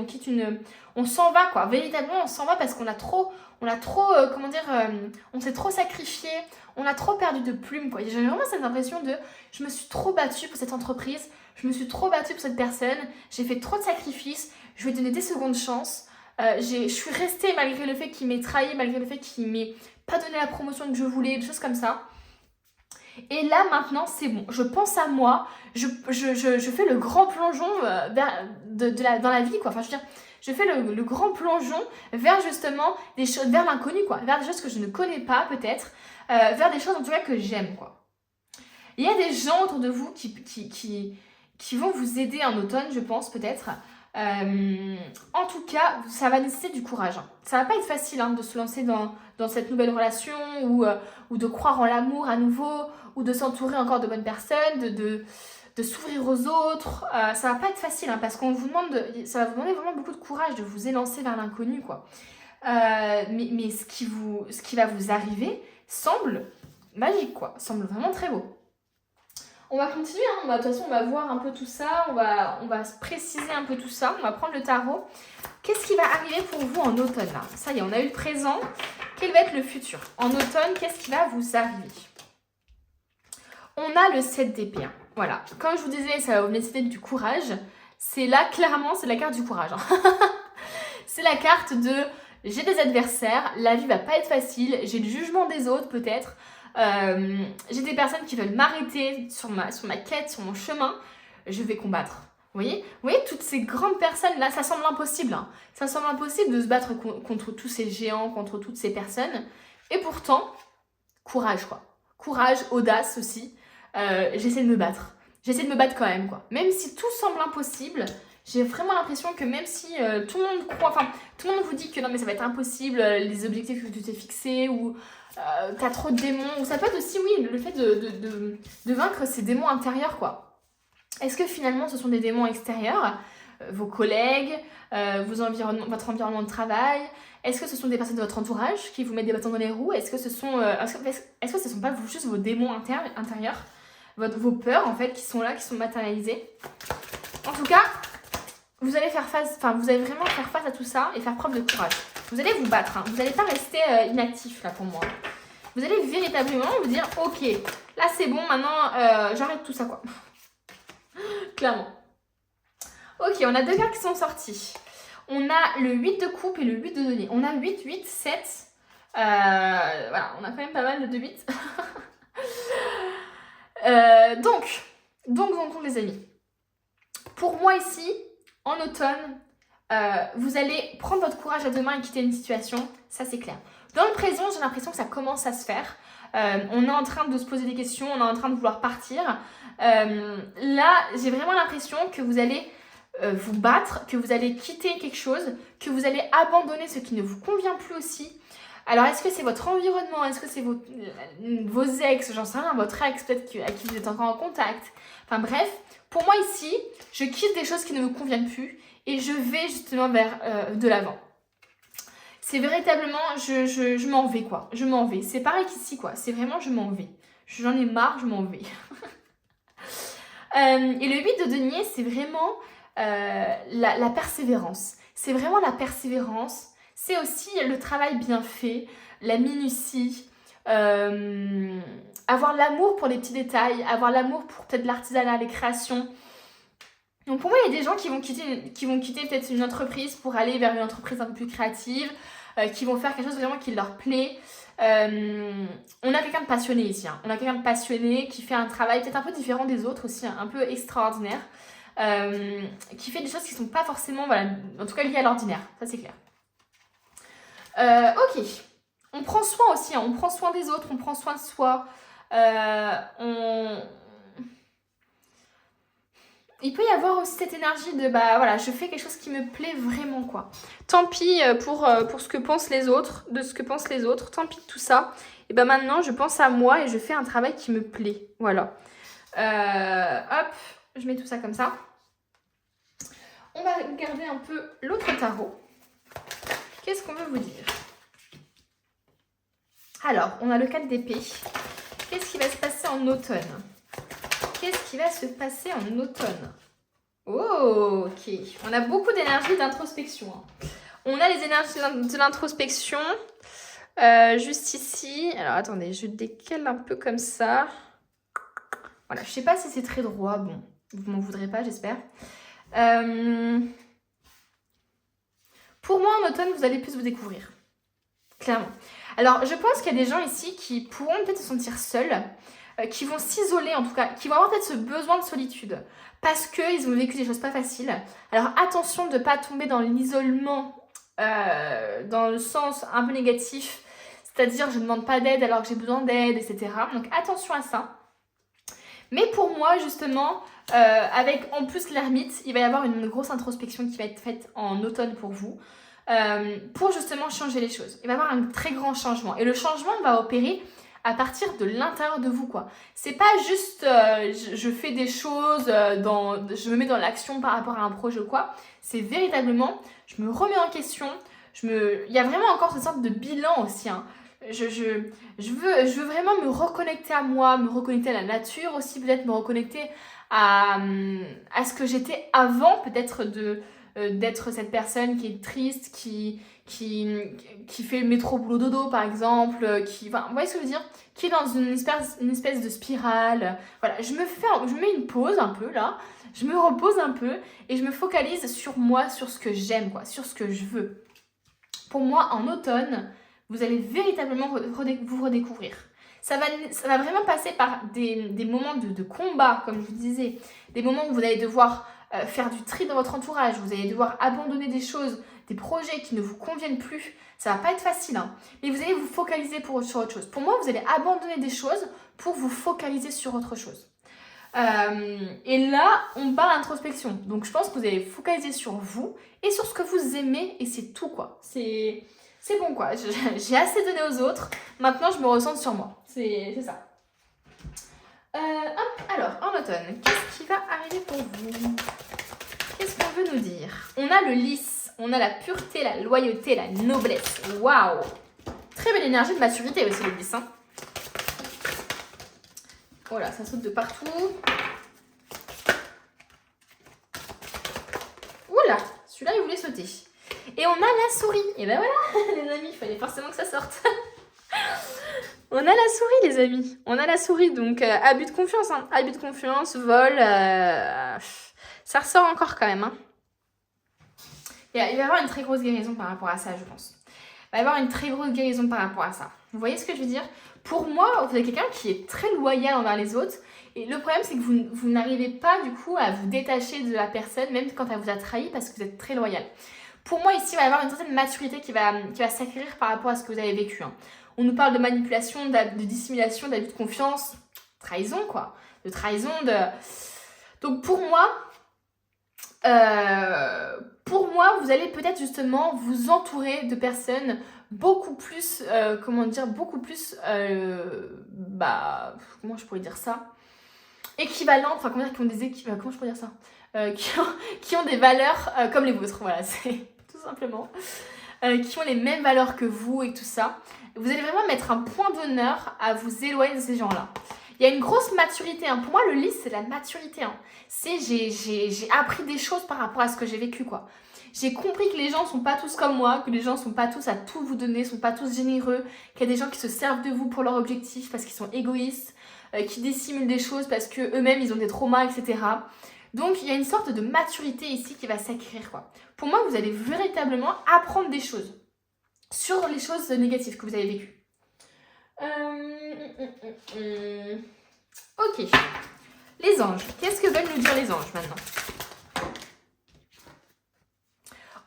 on s'en va, quoi. Véritablement, on s'en va parce qu'on a trop, on s'est trop sacrifié, on a trop perdu de plumes, quoi. J'ai vraiment cette impression de, je me suis trop battue pour cette entreprise, je me suis trop battue pour cette personne, j'ai fait trop de sacrifices, je lui ai donné des secondes chances, je suis restée malgré le fait qu'il m'ait trahi, malgré le fait qu'il m'ait pas donné la promotion que je voulais, des choses comme ça. Et là maintenant c'est bon, je pense à moi, je fais le grand plongeon dans la vie, quoi. Enfin je veux dire, je fais le grand plongeon vers justement des choses, vers l'inconnu, quoi, vers des choses que je ne connais pas peut-être, vers des choses en tout cas que j'aime, quoi. Il y a des gens autour de vous qui vont vous aider en automne, je pense peut-être. En tout cas, ça va nécessiter du courage. Hein. Ça va pas être facile, hein, de se lancer dans cette nouvelle relation ou de croire en l'amour à nouveau ou de s'entourer encore de bonnes personnes, de s'ouvrir aux autres. Ça va pas être facile, hein, parce qu'on vous demande, ça va vous demander vraiment beaucoup de courage de vous élancer vers l'inconnu, quoi. Mais ce qui va vous arriver semble magique, quoi. Semble vraiment très beau. On va continuer, hein. De toute façon on va voir un peu tout ça, on va se préciser un peu tout ça, on va prendre le tarot. Qu'est-ce qui va arriver pour vous en automne là? Ça y est, on a eu le présent, quel va être le futur? En automne, qu'est-ce qui va vous arriver? On a le 7 d'épée, hein. Voilà, comme je vous disais, ça va vous nécessiter du courage, c'est là, clairement, c'est la carte du courage. Hein. C'est la carte de, j'ai des adversaires, la vie va pas être facile, j'ai le jugement des autres peut-être, j'ai des personnes qui veulent m'arrêter sur ma quête, sur mon chemin, je vais combattre. Vous voyez, toutes ces grandes personnes là, ça semble impossible. Hein. Ça semble impossible de se battre contre tous ces géants, contre toutes ces personnes. Et pourtant, courage, quoi. Courage, audace aussi. J'essaie de me battre. J'essaie de me battre quand même, quoi. Même si tout semble impossible, j'ai vraiment l'impression que même si tout le monde croit, enfin, tout le monde vous dit que non mais ça va être impossible, les objectifs que tu t'es fixés, ou t'as trop de démons, ou ça peut être aussi, oui, le fait de vaincre ces démons intérieurs, quoi. Est-ce que finalement ce sont des démons extérieurs, vos collègues, votre environnement de travail? Est-ce que ce sont des personnes de votre entourage qui vous mettent des bâtons dans les roues? Est-ce que ce sont pas juste vos démons intérieurs, vos peurs en fait qui sont là, qui sont matérialisées? En tout cas, vous allez vraiment faire face à tout ça et faire preuve de courage. Vous allez vous battre, hein. Vous n'allez pas rester inactif là pour moi. Vous allez véritablement vous dire, ok, là c'est bon, maintenant j'arrête tout ça, quoi. Clairement. Ok, on a deux cartes qui sont sorties. On a le 8 de coupe et le 8 de denier. On a 8, 8, 7. Voilà, on a quand même pas mal de 8. Donc, les amis. Pour moi ici, en automne, vous allez prendre votre courage à deux mains et quitter une situation. Ça, c'est clair. Dans le présent, j'ai l'impression que ça commence à se faire. On est en train de se poser des questions, on est en train de vouloir partir. Là, j'ai vraiment l'impression que vous allez vous battre, que vous allez quitter quelque chose, que vous allez abandonner ce qui ne vous convient plus aussi. Alors, est-ce que c'est votre environnement? Est-ce que c'est vos ex? J'en sais rien, votre ex peut-être à qui vous êtes encore en contact. Enfin bref, pour moi ici, je quitte des choses qui ne me conviennent plus et je vais justement vers de l'avant. C'est véritablement, je m'en vais, quoi. Je m'en vais. C'est pareil qu'ici, quoi. C'est vraiment, je m'en vais. J'en ai marre, je m'en vais. Et le 8 de denier, c'est vraiment la persévérance. C'est vraiment la persévérance. C'est aussi le travail bien fait, la minutie, avoir l'amour pour les petits détails, avoir l'amour pour peut-être l'artisanat, les créations. Donc pour moi, il y a des gens qui vont quitter peut-être une entreprise pour aller vers une entreprise un peu plus créative, qui vont faire quelque chose vraiment qui leur plaît. On a quelqu'un de passionné ici, hein. On a quelqu'un de passionné qui fait un travail peut-être un peu différent des autres aussi, hein, un peu extraordinaire, qui fait des choses qui ne sont pas forcément, voilà, en tout cas liées à l'ordinaire, ça c'est clair. Ok, on prend soin aussi, hein. On prend soin des autres, on prend soin de soi, il peut y avoir aussi cette énergie de bah voilà, je fais quelque chose qui me plaît vraiment quoi. Tant pis pour ce que pensent les autres, de ce que pensent les autres, tant pis de tout ça. Et ben maintenant je pense à moi et je fais un travail qui me plaît. Voilà. Hop, je mets tout ça comme ça. On va regarder un peu l'autre tarot. Qu'est-ce qu'on veut vous dire? Alors, on a le 4 d'épée. Qu'est-ce qui va se passer en automne? Qu'est-ce qui va se passer en automne? Oh, ok. On a beaucoup d'énergie d'introspection, hein. On a les énergies de l'introspection. Juste ici. Alors, attendez, je décale un peu comme ça. Voilà, je sais pas si c'est très droit. Bon, vous m'en voudrez pas, j'espère. Pour moi, en automne, vous allez plus vous découvrir. Clairement. Alors, je pense qu'il y a des gens ici qui pourront peut-être se sentir seuls, qui vont s'isoler en tout cas, qui vont avoir peut-être ce besoin de solitude parce qu'ils ont vécu des choses pas faciles. Alors attention de ne pas tomber dans l'isolement dans le sens un peu négatif, c'est-à-dire je ne demande pas d'aide alors que j'ai besoin d'aide, etc. Donc attention à ça. Mais pour moi justement, avec en plus l'ermite, il va y avoir une grosse introspection qui va être faite en automne pour vous. Pour justement changer les choses. Il va y avoir un très grand changement. Et le changement va opérer à partir de l'intérieur de vous, quoi. C'est pas juste je fais des choses, je me mets dans l'action par rapport à un projet ou quoi. C'est véritablement, je me remets en question. Il y a vraiment encore cette sorte de bilan aussi, hein. Je veux vraiment me reconnecter à moi, me reconnecter à la nature aussi, peut-être me reconnecter à ce que j'étais avant, peut-être d'être cette personne qui est triste, qui fait le métro boulot dodo par exemple, enfin, vous voyez ce que je veux dire, qui est dans une espèce de spirale. Voilà, je mets une pause un peu là, je me repose un peu et je me focalise sur moi, sur ce que j'aime, quoi, sur ce que je veux. Pour moi, en automne, vous allez véritablement vous redécouvrir. Ça va vraiment passer par des moments de combat, comme je vous disais, des moments où vous allez devoir faire du tri dans votre entourage, vous allez devoir abandonner des choses, des projets qui ne vous conviennent plus. Ça va pas être facile, hein, mais vous allez vous focaliser sur autre chose. Pour moi, vous allez abandonner des choses pour vous focaliser sur autre chose. Et là, on parle d'introspection. Donc, je pense que vous allez focaliser sur vous et sur ce que vous aimez et c'est tout, quoi. C'est bon, quoi. J'ai assez donné aux autres. Maintenant, je me ressens sur moi. C'est ça. Alors, en automne, qu'est-ce qui va arriver pour vous? Qu'est-ce qu'on veut nous dire? On a le lys, on a la pureté, la loyauté, la noblesse. Waouh! Très belle énergie de maturité aussi, le lys, hein. Voilà, ça saute de partout. Oula, celui-là, il voulait sauter. Et on a la souris. Et ben voilà, les amis, il fallait forcément que ça sorte. On a la souris, les amis. On a la souris, donc abus de confiance, hein. Abus de confiance, vol, ça ressort encore quand même, hein. Il va y avoir une très grosse guérison par rapport à ça, je pense. Il va y avoir une très grosse guérison par rapport à ça. Vous voyez ce que je veux dire? Pour moi, vous êtes quelqu'un qui est très loyal envers les autres. Et le problème, c'est que vous n'arrivez pas, du coup, à vous détacher de la personne, même quand elle vous a trahi, parce que vous êtes très loyal. Pour moi, ici, il va y avoir une certaine maturité qui va s'acquérir par rapport à ce que vous avez vécu, hein. On nous parle de manipulation, de dissimulation, d'abus de confiance, trahison, quoi. De trahison, Donc, pour moi, vous allez peut-être justement vous entourer de personnes beaucoup plus, comment je pourrais dire ça, équivalentes, enfin, comment je pourrais dire ça, qui ont des valeurs comme les vôtres, voilà, c'est tout simplement, qui ont les mêmes valeurs que vous et tout ça. Vous allez vraiment mettre un point d'honneur à vous éloigner de ces gens-là. Il y a une grosse maturité. Hein. Pour moi, le livre, c'est la maturité. Hein. C'est j'ai appris des choses par rapport à ce que j'ai vécu, quoi. J'ai compris que les gens sont pas tous comme moi, que les gens sont pas tous à tout vous donner, sont pas tous généreux, qu'il y a des gens qui se servent de vous pour leur objectif parce qu'ils sont égoïstes, qui dissimulent des choses parce que eux-mêmes ils ont des traumas, etc. Donc il y a une sorte de maturité ici qui va s'acquérir, quoi. Pour moi, vous allez véritablement apprendre des choses sur les choses négatives que vous avez vécues. Ok. Les anges. Qu'est-ce que veulent nous dire les anges maintenant ?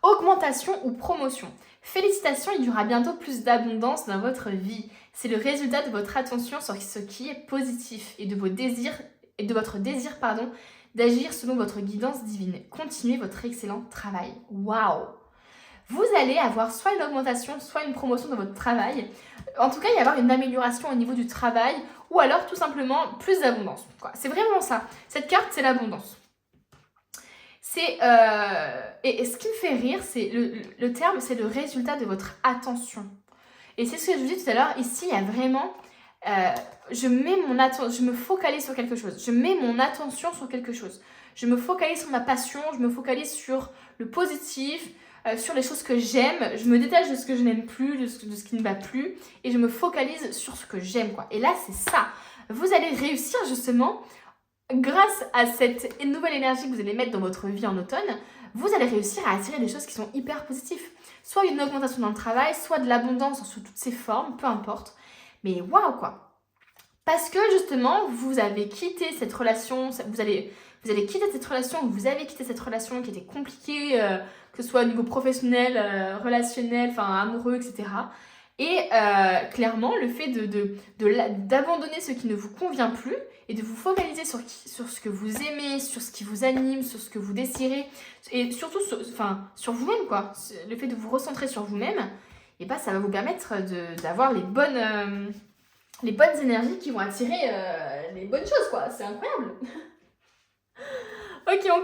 Augmentation ou promotion. Félicitations, il y aura bientôt plus d'abondance dans votre vie. C'est le résultat de votre attention sur ce qui est positif et de votre désir d'agir selon votre guidance divine. Continuez votre excellent travail. Waouh! Vous allez avoir soit une augmentation, soit une promotion dans votre travail. En tout cas, il va y avoir une amélioration au niveau du travail ou alors tout simplement plus d'abondance. C'est vraiment ça. Cette carte, c'est l'abondance. Et ce qui me fait rire, c'est le terme, c'est le résultat de votre attention. Et c'est ce que je vous dis tout à l'heure. Ici, il y a vraiment... je me focalise sur quelque chose. Je mets mon attention sur quelque chose. Je me focalise sur ma passion. Je me focalise sur le positif, sur les choses que j'aime. Je me détache de ce que je n'aime plus, de ce qui ne va plus. Et je me focalise sur ce que j'aime, quoi. Et là, c'est ça. Vous allez réussir justement... Grâce à cette nouvelle énergie que vous allez mettre dans votre vie en automne, vous allez réussir à attirer des choses qui sont hyper positives. Soit une augmentation dans le travail, soit de l'abondance sous toutes ses formes, peu importe. Mais waouh quoi! Parce que justement, vous avez quitté cette relation, vous allez quitter cette relation, vous avez quitté cette relation qui était compliquée, que ce soit au niveau professionnel, relationnel, enfin amoureux, etc. Et clairement, le fait d'abandonner ce qui ne vous convient plus et de vous focaliser sur ce que vous aimez, sur ce qui vous anime, sur ce que vous désirez, et surtout sur vous-même, quoi. Le fait de vous recentrer sur vous-même, et bah, ça va vous permettre d'avoir les bonnes énergies qui vont attirer les bonnes choses, quoi. C'est incroyable. Ok, on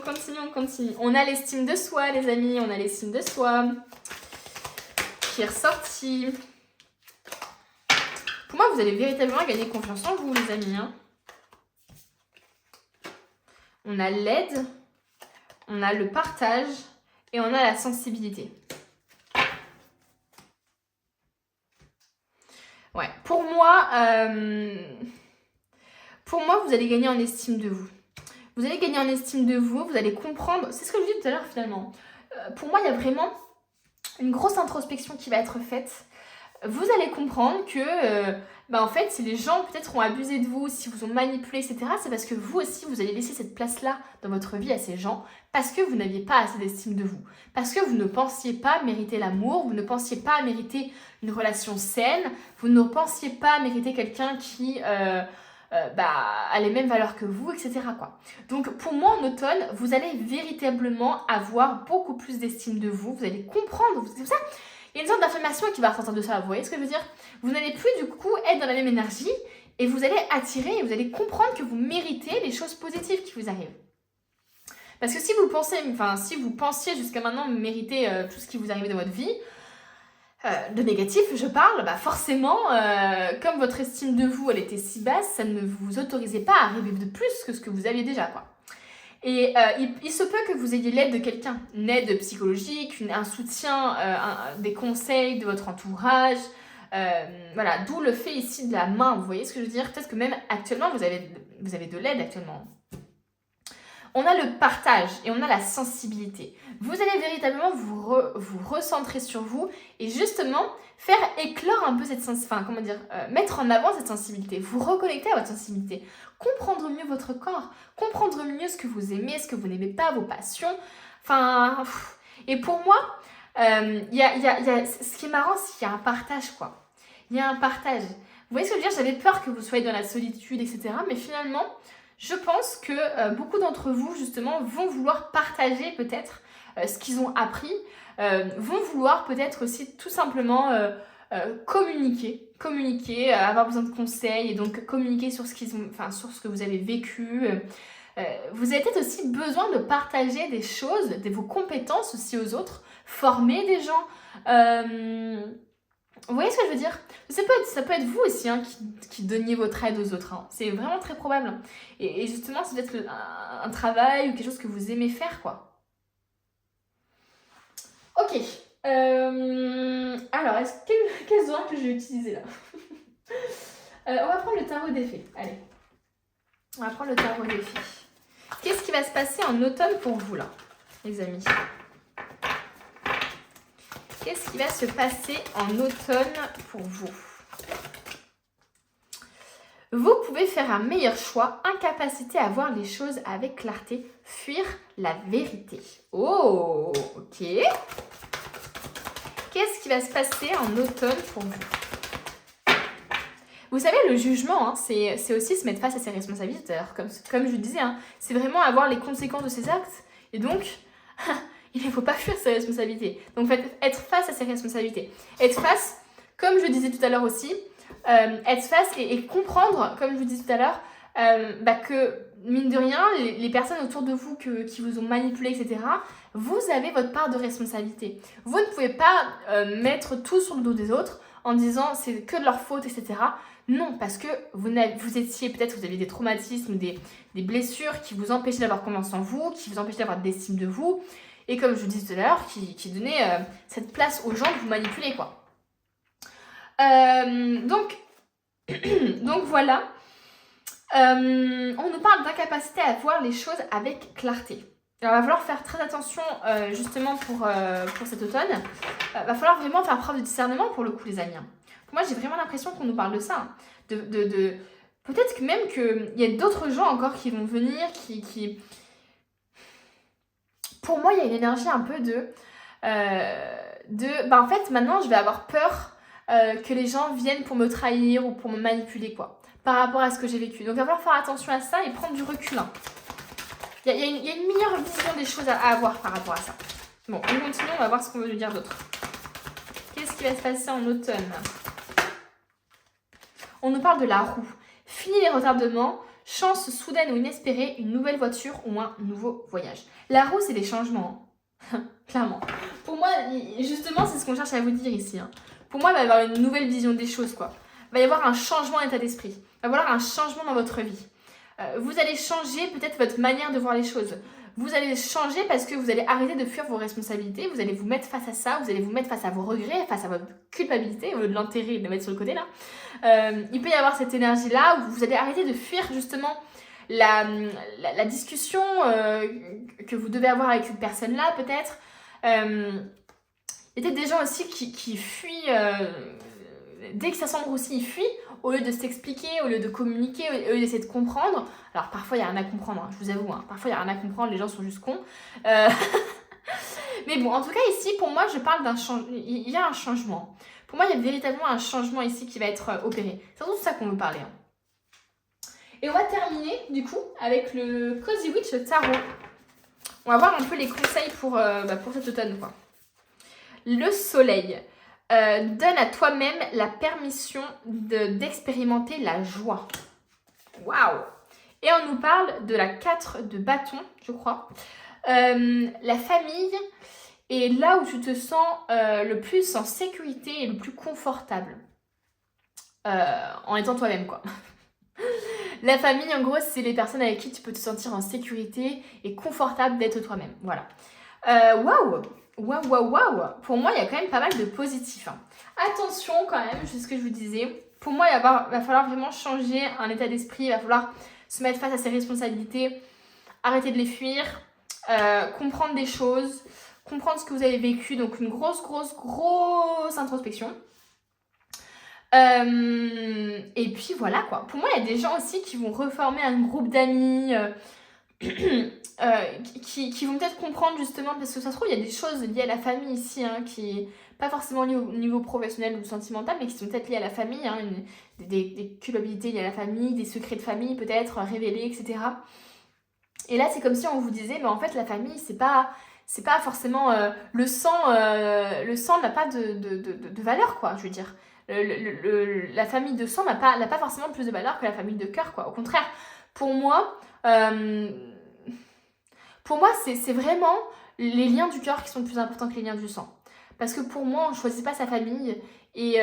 continue. On a l'estime de soi, les amis, on a l'estime de soi qui est ressorti. Pour moi, vous allez véritablement gagner confiance en vous, les amis. Hein. On a l'aide, on a le partage et on a la sensibilité. Ouais, pour moi, vous allez gagner en estime de vous. Vous allez gagner en estime de vous, vous allez comprendre. C'est ce que je dis tout à l'heure, finalement. Pour moi, il y a vraiment une grosse introspection qui va être faite. Vous allez comprendre que, en fait, si les gens peut-être ont abusé de vous, si vous ont manipulé, etc., c'est parce que vous aussi, vous allez laisser cette place-là dans votre vie à ces gens, parce que vous n'aviez pas assez d'estime de vous. Parce que vous ne pensiez pas mériter l'amour, vous ne pensiez pas mériter une relation saine, vous ne pensiez pas mériter quelqu'un qui a les mêmes valeurs que vous, etc., quoi. Donc, pour moi, en automne, vous allez véritablement avoir beaucoup plus d'estime de vous, vous allez comprendre, c'est ça. Il y a une sorte d'affirmation qui va ressortir de ça, vous voyez ce que je veux dire? Vous n'allez plus du coup être dans la même énergie et vous allez attirer et vous allez comprendre que vous méritez les choses positives qui vous arrivent. Parce que si vous pensiez jusqu'à maintenant mériter tout ce qui vous arrive dans votre vie, de négatif je parle, forcément, comme votre estime de vous elle était si basse, ça ne vous autorisait pas à arriver de plus que ce que vous aviez déjà, quoi. Et il se peut que vous ayez l'aide de quelqu'un, une aide psychologique, un soutien, des conseils de votre entourage, voilà, d'où le fait ici de la main, vous voyez ce que je veux dire? Peut-être que même actuellement, vous avez de l'aide actuellement. On a le partage et on a la sensibilité. Vous allez véritablement vous recentrer sur vous et justement faire éclore un peu cette sensibilité, mettre en avant cette sensibilité, vous reconnecter à votre sensibilité, comprendre mieux votre corps, comprendre mieux ce que vous aimez, ce que vous n'aimez pas, vos passions. Et pour moi, ce qui est marrant, c'est qu'il y a un partage, quoi. Il y a un partage. Vous voyez ce que je veux dire? J'avais peur que vous soyez dans la solitude, etc. Mais finalement, je pense que beaucoup d'entre vous, justement, vont vouloir partager peut-être ce qu'ils ont appris, vont vouloir peut-être aussi tout simplement communiquer, avoir besoin de conseils et donc communiquer sur ce sur ce que vous avez vécu. Vous avez peut-être aussi besoin de partager des choses, vos compétences aussi aux autres, former des gens. Vous voyez ce que je veux dire? Ça peut être vous aussi hein, qui donniez votre aide aux autres. Hein. C'est vraiment très probable. Et justement, c'est peut-être un travail ou quelque chose que vous aimez faire, quoi. Ok. Alors, quels oracles je vais utiliser là? On va prendre le tarot des fées. Allez. On va prendre le tarot des fées. Qu'est-ce qui va se passer en automne pour vous, là, les amis? Qu'est-ce qui va se passer en automne pour vous? Vous pouvez faire un meilleur choix, incapacité à voir les choses avec clarté, fuir la vérité. Oh, ok. Qu'est-ce qui va se passer en automne pour vous? Vous savez, le jugement, hein, c'est aussi se mettre face à ses responsabilités. Alors, comme je vous disais, hein, c'est vraiment avoir les conséquences de ses actes. Et donc, il ne faut pas fuir ses responsabilités. Donc, être face à ses responsabilités. Être face, comme je disais tout à l'heure aussi, être face et comprendre, comme je vous disais tout à l'heure, que, mine de rien, les personnes autour de vous qui vous ont manipulé, etc., vous avez votre part de responsabilité. Vous ne pouvez pas mettre tout sur le dos des autres en disant c'est que de leur faute, etc. Non, parce que vous étiez, peut-être vous aviez des traumatismes, des blessures qui vous empêchaient d'avoir confiance en vous, qui vous empêchaient d'avoir d'estime de vous, et comme je vous disais tout à l'heure, qui donnaient cette place aux gens de vous manipuler, quoi. Donc voilà. On nous parle d'incapacité à voir les choses avec clarté. Alors, il va falloir faire très attention justement pour cet automne. Il va falloir vraiment faire preuve de discernement pour le coup, les amis. Moi, j'ai vraiment l'impression qu'on nous parle de ça. Hein. Peut-être que même qu'il y a d'autres gens encore qui vont venir, qui... Pour moi, il y a une énergie un peu en fait, maintenant, je vais avoir peur que les gens viennent pour me trahir ou pour me manipuler, quoi, par rapport à ce que j'ai vécu. Donc, il va falloir faire attention à ça et prendre du recul. Hein. Il y a une meilleure vision des choses à avoir par rapport à ça. Bon, on continue, on va voir ce qu'on veut nous dire d'autre. Qu'est-ce qui va se passer en automne? On nous parle de la roue. Fini les retardements, chance soudaine ou inespérée, une nouvelle voiture ou un nouveau voyage. La roue, c'est des changements. Hein. Clairement. Pour moi, justement, c'est ce qu'on cherche à vous dire ici. Hein. Pour moi, il va y avoir une nouvelle vision des choses, quoi. Il va y avoir un changement d'état d'esprit. Il va y avoir un changement dans votre vie. Vous allez changer peut-être votre manière de voir les choses. Vous allez changer parce que vous allez arrêter de fuir vos responsabilités. Vous allez vous mettre face à ça. Vous allez vous mettre face à vos regrets, face à votre culpabilité, au lieu de l'enterrer et de la mettre sur le côté là. Il peut y avoir cette énergie-là où vous allez arrêter de fuir justement la discussion que vous devez avoir avec cette personne-là peut-être. Il y a peut-être des gens aussi qui fuient... dès que ça s'embroussit, ils fuient, au lieu de s'expliquer, au lieu de communiquer, au lieu d'essayer de comprendre. Alors parfois il n'y a rien à comprendre, hein, je vous avoue, hein, parfois il n'y a rien à comprendre, les gens sont juste cons. Mais bon, en tout cas ici, pour moi, je parle d'un changement, il y a un changement. Pour moi, il y a véritablement un changement ici qui va être opéré. C'est surtout de ça qu'on veut parler. Hein. Et on va terminer, du coup, avec le Cozy Witch Tarot. On va voir un peu les conseils pour cet automne, quoi. Le soleil. Donne à toi-même la permission d'expérimenter la joie. Waouh! Et on nous parle de la 4 de bâton, je crois. La famille est là où tu te sens le plus en sécurité et le plus confortable. En étant toi-même, quoi. La famille, en gros, c'est les personnes avec qui tu peux te sentir en sécurité et confortable d'être toi-même. Voilà. Waouh! Waouh. Pour moi, il y a quand même pas mal de positifs. Hein. Attention quand même, c'est ce que je vous disais. Pour moi, il va falloir vraiment changer un état d'esprit. Il va falloir se mettre face à ses responsabilités. Arrêter de les fuir. Comprendre des choses. Comprendre ce que vous avez vécu. Donc une grosse introspection. Et puis voilà quoi. Pour moi, il y a des gens aussi qui vont reformer un groupe d'amis... qui vont peut-être comprendre justement, parce que ça se trouve il y a des choses liées à la famille ici, hein, qui pas forcément liées au niveau professionnel ou sentimental, mais qui sont peut-être liées à la famille, hein, des culpabilités liées à la famille, des secrets de famille peut-être révélés, etc. Et là c'est comme si on vous disait, mais en fait la famille c'est pas forcément le sang n'a pas de valeur, quoi, je veux dire. La famille de sang n'a pas forcément plus de valeur que la famille de cœur, quoi. Au contraire, pour moi, c'est vraiment les liens du cœur qui sont plus importants que les liens du sang. Parce que pour moi, on ne choisit pas sa famille. Et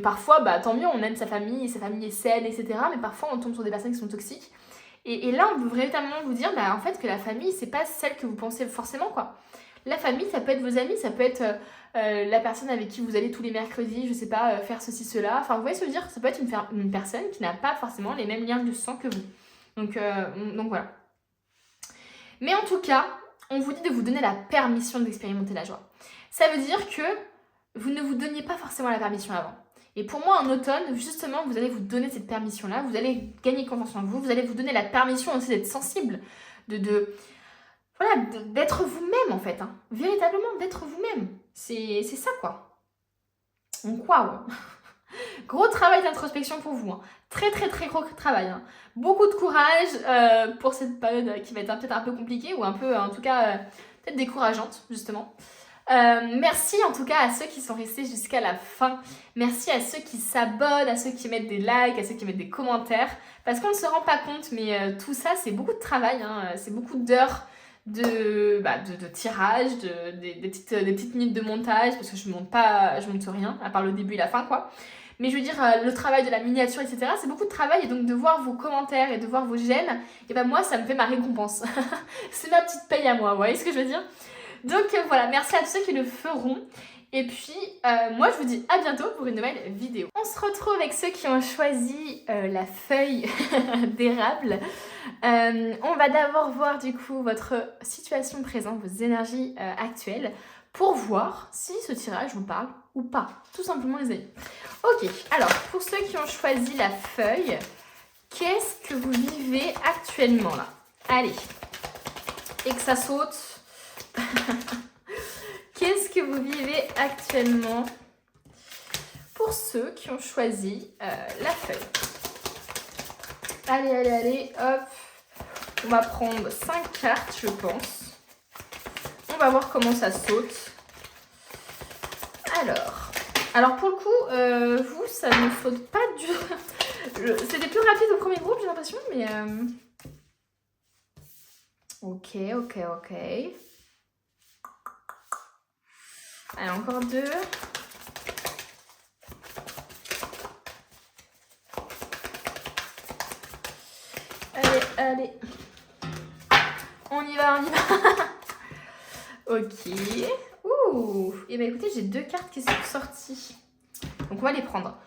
parfois, bah, tant mieux, on aime sa famille est saine, etc. Mais parfois, on tombe sur des personnes qui sont toxiques. Et là, on veut véritablement vous dire en fait, que la famille, c'est pas celle que vous pensez forcément, quoi. La famille, ça peut être vos amis, ça peut être la personne avec qui vous allez tous les mercredis, je sais pas, faire ceci, cela. Enfin, vous voyez ce que je veux dire? Ça peut être une personne qui n'a pas forcément les mêmes liens de sang que vous. Donc voilà. Mais en tout cas, on vous dit de vous donner la permission d'expérimenter la joie. Ça veut dire que vous ne vous donniez pas forcément la permission avant. Et pour moi, en automne, justement, vous allez vous donner cette permission-là, vous allez gagner confiance en vous, vous allez vous donner la permission aussi d'être sensible, d'être vous-même en fait, hein. Véritablement d'être vous-même. C'est ça quoi. Donc waouh. Gros travail d'introspection pour vous, hein. Très très très gros travail, hein. Beaucoup de courage pour cette période qui va être peut-être un peu compliquée ou un peu, en tout cas, peut-être décourageante justement. Merci en tout cas à ceux qui sont restés jusqu'à la fin. Merci à ceux qui s'abonnent, à ceux qui mettent des likes, à ceux qui mettent des commentaires. Parce qu'on ne se rend pas compte, mais tout ça, c'est beaucoup de travail, hein. C'est beaucoup d'heures de tirage, des petites minutes de montage, parce que je monte rien, à part le début et la fin, quoi. Mais je veux dire, le travail de la miniature, etc., c'est beaucoup de travail. Et donc de voir vos commentaires et de voir vos j'aime, et ben moi, ça me fait ma récompense. C'est ma petite paye à moi, vous voyez ce que je veux dire? Donc voilà, merci à tous ceux qui le feront. Et puis, moi, je vous dis à bientôt pour une nouvelle vidéo. On se retrouve avec ceux qui ont choisi la feuille d'érable. On va d'abord voir du coup votre situation présente, vos énergies actuelles, pour voir si ce tirage vous parle ou pas. Tout simplement, les amis. Ok, alors, pour ceux qui ont choisi la feuille, qu'est-ce que vous vivez actuellement là? Allez, et que ça saute. Qu'est-ce que vous vivez actuellement pour ceux qui ont choisi la feuille? Allez, hop. On va prendre 5 cartes, je pense. On va voir comment ça saute. Alors pour le coup, vous, ça ne saute pas du... C'était plus rapide au premier groupe, j'ai l'impression, mais... Ok. Allez, encore 2. Allez. On y va. Ok. Ouh. Et ben écoutez, j'ai 2 cartes qui sont sorties. Donc on va les prendre.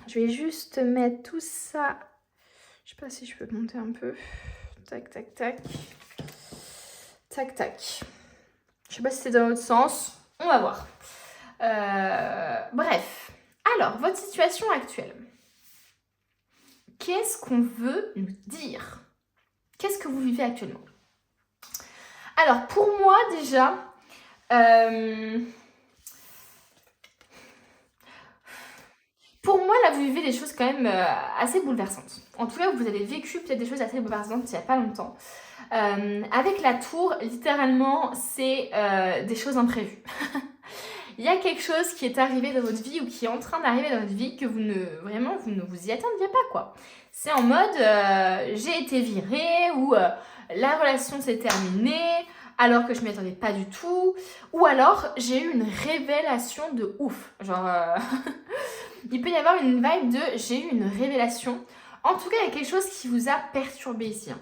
Je vais juste mettre tout ça. Je sais pas si je peux monter un peu. Tac. Je sais pas si c'est dans l'autre sens. On va voir. Bref. Alors, votre situation actuelle. Qu'est-ce qu'on veut nous dire? Qu'est-ce que vous vivez actuellement? Alors, pour moi, déjà... Pour moi, là, vous vivez des choses quand même assez bouleversantes. En tout cas, vous avez vécu peut-être des choses assez bouleversantes il n'y a pas longtemps. Avec la tour, littéralement, c'est des choses imprévues. Il y a quelque chose qui est arrivé dans votre vie ou qui est en train d'arriver dans votre vie que vous ne vous y attendiez pas, quoi. C'est en mode, j'ai été virée ou la relation s'est terminée alors que je ne m'y attendais pas du tout. Ou alors, j'ai eu une révélation de ouf. Genre, il peut y avoir une vibe de j'ai eu une révélation. En tout cas, il y a quelque chose qui vous a perturbé ici, hein.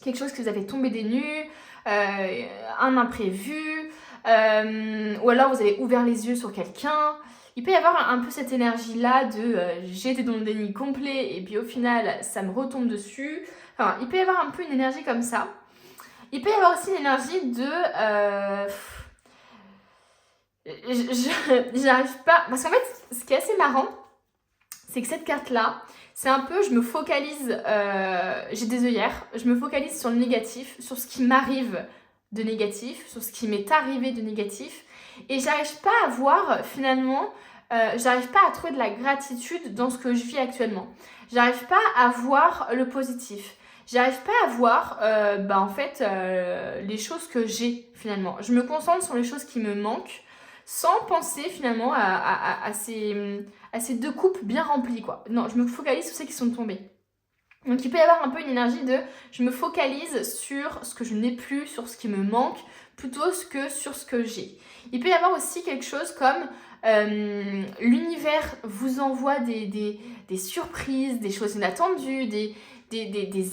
Quelque chose que vous avez tombé des nues, un imprévu, ou alors vous avez ouvert les yeux sur quelqu'un. Il peut y avoir un peu cette énergie-là de j'étais dans le déni complet et puis au final ça me retombe dessus. Enfin, il peut y avoir un peu une énergie comme ça. Il peut y avoir aussi une énergie de... j'arrive pas... Parce qu'en fait, ce qui est assez marrant, c'est que cette carte-là, c'est un peu, je me focalise, j'ai des œillères, je me focalise sur le négatif, sur ce qui m'arrive de négatif, sur ce qui m'est arrivé de négatif, et j'arrive pas à voir finalement, j'arrive pas à trouver de la gratitude dans ce que je vis actuellement. J'arrive pas à voir le positif. J'arrive pas à voir en fait les choses que j'ai finalement. Je me concentre sur les choses qui me manquent sans penser finalement à ces 2 coupes bien remplies, quoi. Non, je me focalise sur celles qui sont tombées. Donc il peut y avoir un peu une énergie de je me focalise sur ce que je n'ai plus, sur ce qui me manque, plutôt que sur ce que j'ai. Il peut y avoir aussi quelque chose comme l'univers vous envoie des surprises, des choses inattendues, des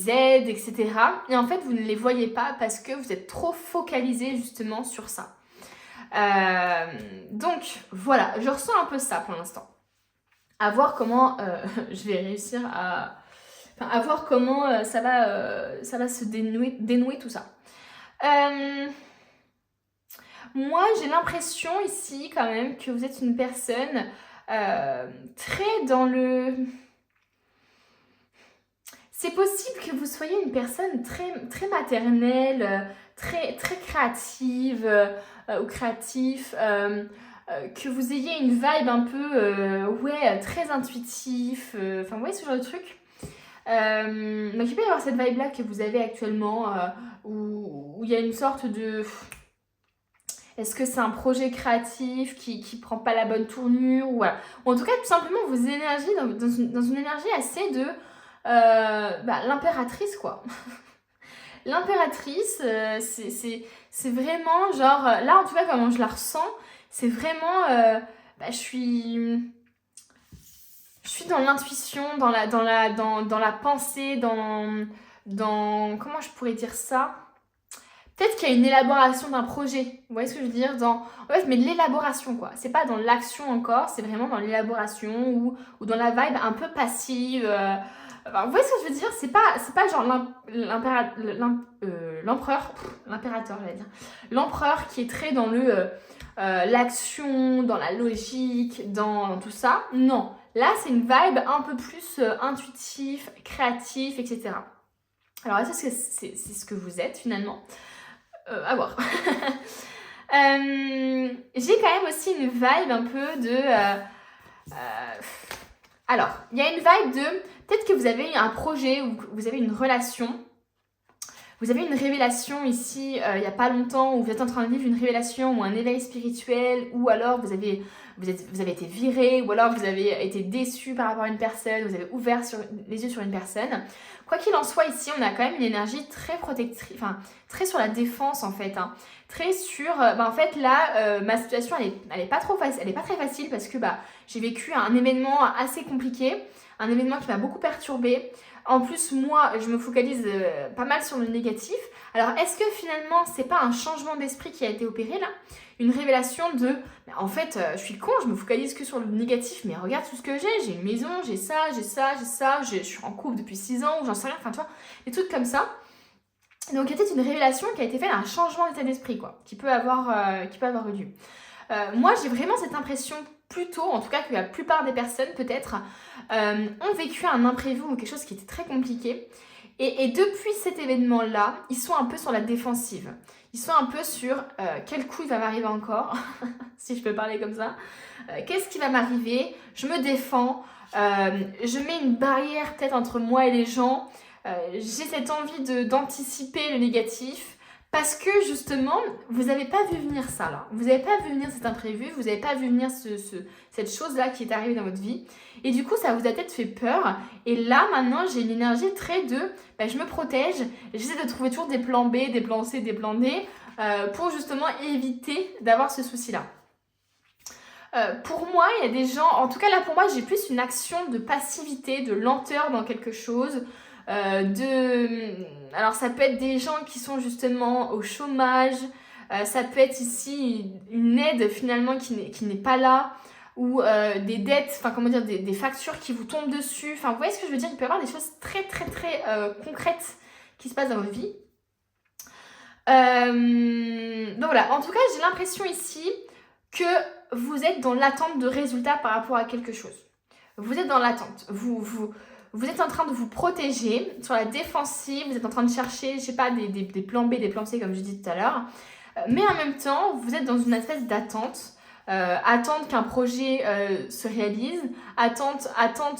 aides, etc. Et en fait, vous ne les voyez pas parce que vous êtes trop focalisé justement sur ça. Donc voilà, je ressens un peu ça pour l'instant. À voir comment je vais réussir à voir comment ça va se dénouer tout ça. Moi, j'ai l'impression ici quand même que vous êtes une personne très dans le... C'est possible que vous soyez une personne très, très maternelle, très, très créative ou créatif, que vous ayez une vibe un peu, très intuitif, enfin, vous voyez ce genre de truc. Donc il peut y avoir cette vibe-là que vous avez actuellement, où il y a une sorte de... Est-ce que c'est un projet créatif qui prend pas la bonne tournure ou en tout cas, tout simplement, vos énergies, dans une énergie assez de l'impératrice, quoi. L'impératrice, c'est vraiment genre... Là, en tout cas, comment je la ressens, c'est vraiment... je suis dans l'intuition, dans la pensée, dans... Comment je pourrais dire ça ? Peut-être qu'il y a une élaboration d'un projet. Vous voyez ce que je veux dire ? En fait, mais l'élaboration, quoi. C'est pas dans l'action encore, c'est vraiment dans l'élaboration ou dans la vibe un peu passive. Vous voyez ce que je veux dire ? C'est pas genre l'impérateur, j'allais dire. L'empereur qui est très dans l'action, dans la logique, dans tout ça. Non. Là, c'est une vibe un peu plus intuitive, créative, etc. Alors, est-ce que c'est ce que vous êtes finalement ? À voir. J'ai quand même aussi une vibe un peu de... Alors, il y a une vibe de... Peut-être que vous avez un projet ou que vous avez une relation. Vous avez une révélation ici, il n'y a pas longtemps, où vous êtes en train de vivre une révélation ou un éveil spirituel, ou alors vous avez été viré, ou alors vous avez été déçu par rapport à une personne, vous avez ouvert les yeux sur une personne. Quoi qu'il en soit, ici, on a quand même une énergie très protectrice, enfin, très sur la défense, en fait. Hein. Très sur... en fait, là, ma situation, elle est pas trop facile, elle est pas très facile parce que j'ai vécu un événement assez compliqué, un événement qui m'a beaucoup perturbée. En plus, moi, je me focalise pas mal sur le négatif. Alors, est-ce que finalement, c'est pas un changement d'esprit qui a été opéré là ? Une révélation de... en fait, je suis con, je me focalise que sur le négatif, mais regarde tout ce que j'ai une maison, j'ai ça, je suis en couple depuis 6 ans, ou j'en sais rien, enfin, tu vois, des trucs comme ça. Donc, il y a peut-être une révélation qui a été faite, un changement d'état d'esprit, quoi, qui peut avoir eu lieu. Moi, j'ai vraiment cette impression plutôt, en tout cas que la plupart des personnes peut-être, ont vécu un imprévu ou quelque chose qui était très compliqué. Et depuis cet événement-là, ils sont un peu sur la défensive. Ils sont un peu sur quel coup il va m'arriver encore, si je peux parler comme ça. Qu'est-ce qui va m'arriver ? Je me défends, je mets une barrière peut-être entre moi et les gens. J'ai cette envie d'anticiper le négatif. Parce que justement, vous n'avez pas vu venir ça là. Vous n'avez pas vu venir cet imprévu, vous n'avez pas vu venir cette chose-là qui est arrivée dans votre vie. Et du coup, ça vous a peut-être fait peur. Et là, maintenant, j'ai une énergie très de... je me protège, j'essaie de trouver toujours des plans B, des plans C, des plans D, pour justement éviter d'avoir ce souci-là. Pour moi, il y a des gens... En tout cas, là, pour moi, j'ai plus une action de passivité, de lenteur dans quelque chose. Alors ça peut être des gens qui sont justement au chômage, ça peut être ici une aide finalement qui n'est pas là, ou des dettes, enfin comment dire, des factures qui vous tombent dessus, enfin vous voyez ce que je veux dire, il peut y avoir des choses très très très concrètes qui se passent dans votre vie. Donc voilà, en tout cas j'ai l'impression ici que vous êtes dans l'attente de résultats par rapport à quelque chose. Vous êtes dans l'attente, vous êtes en train de vous protéger sur la défensive, vous êtes en train de chercher, je sais pas, des plans B, des plans C comme je dis tout à l'heure. Mais en même temps, vous êtes dans une espèce d'attente. Attente qu'un projet se réalise. Attente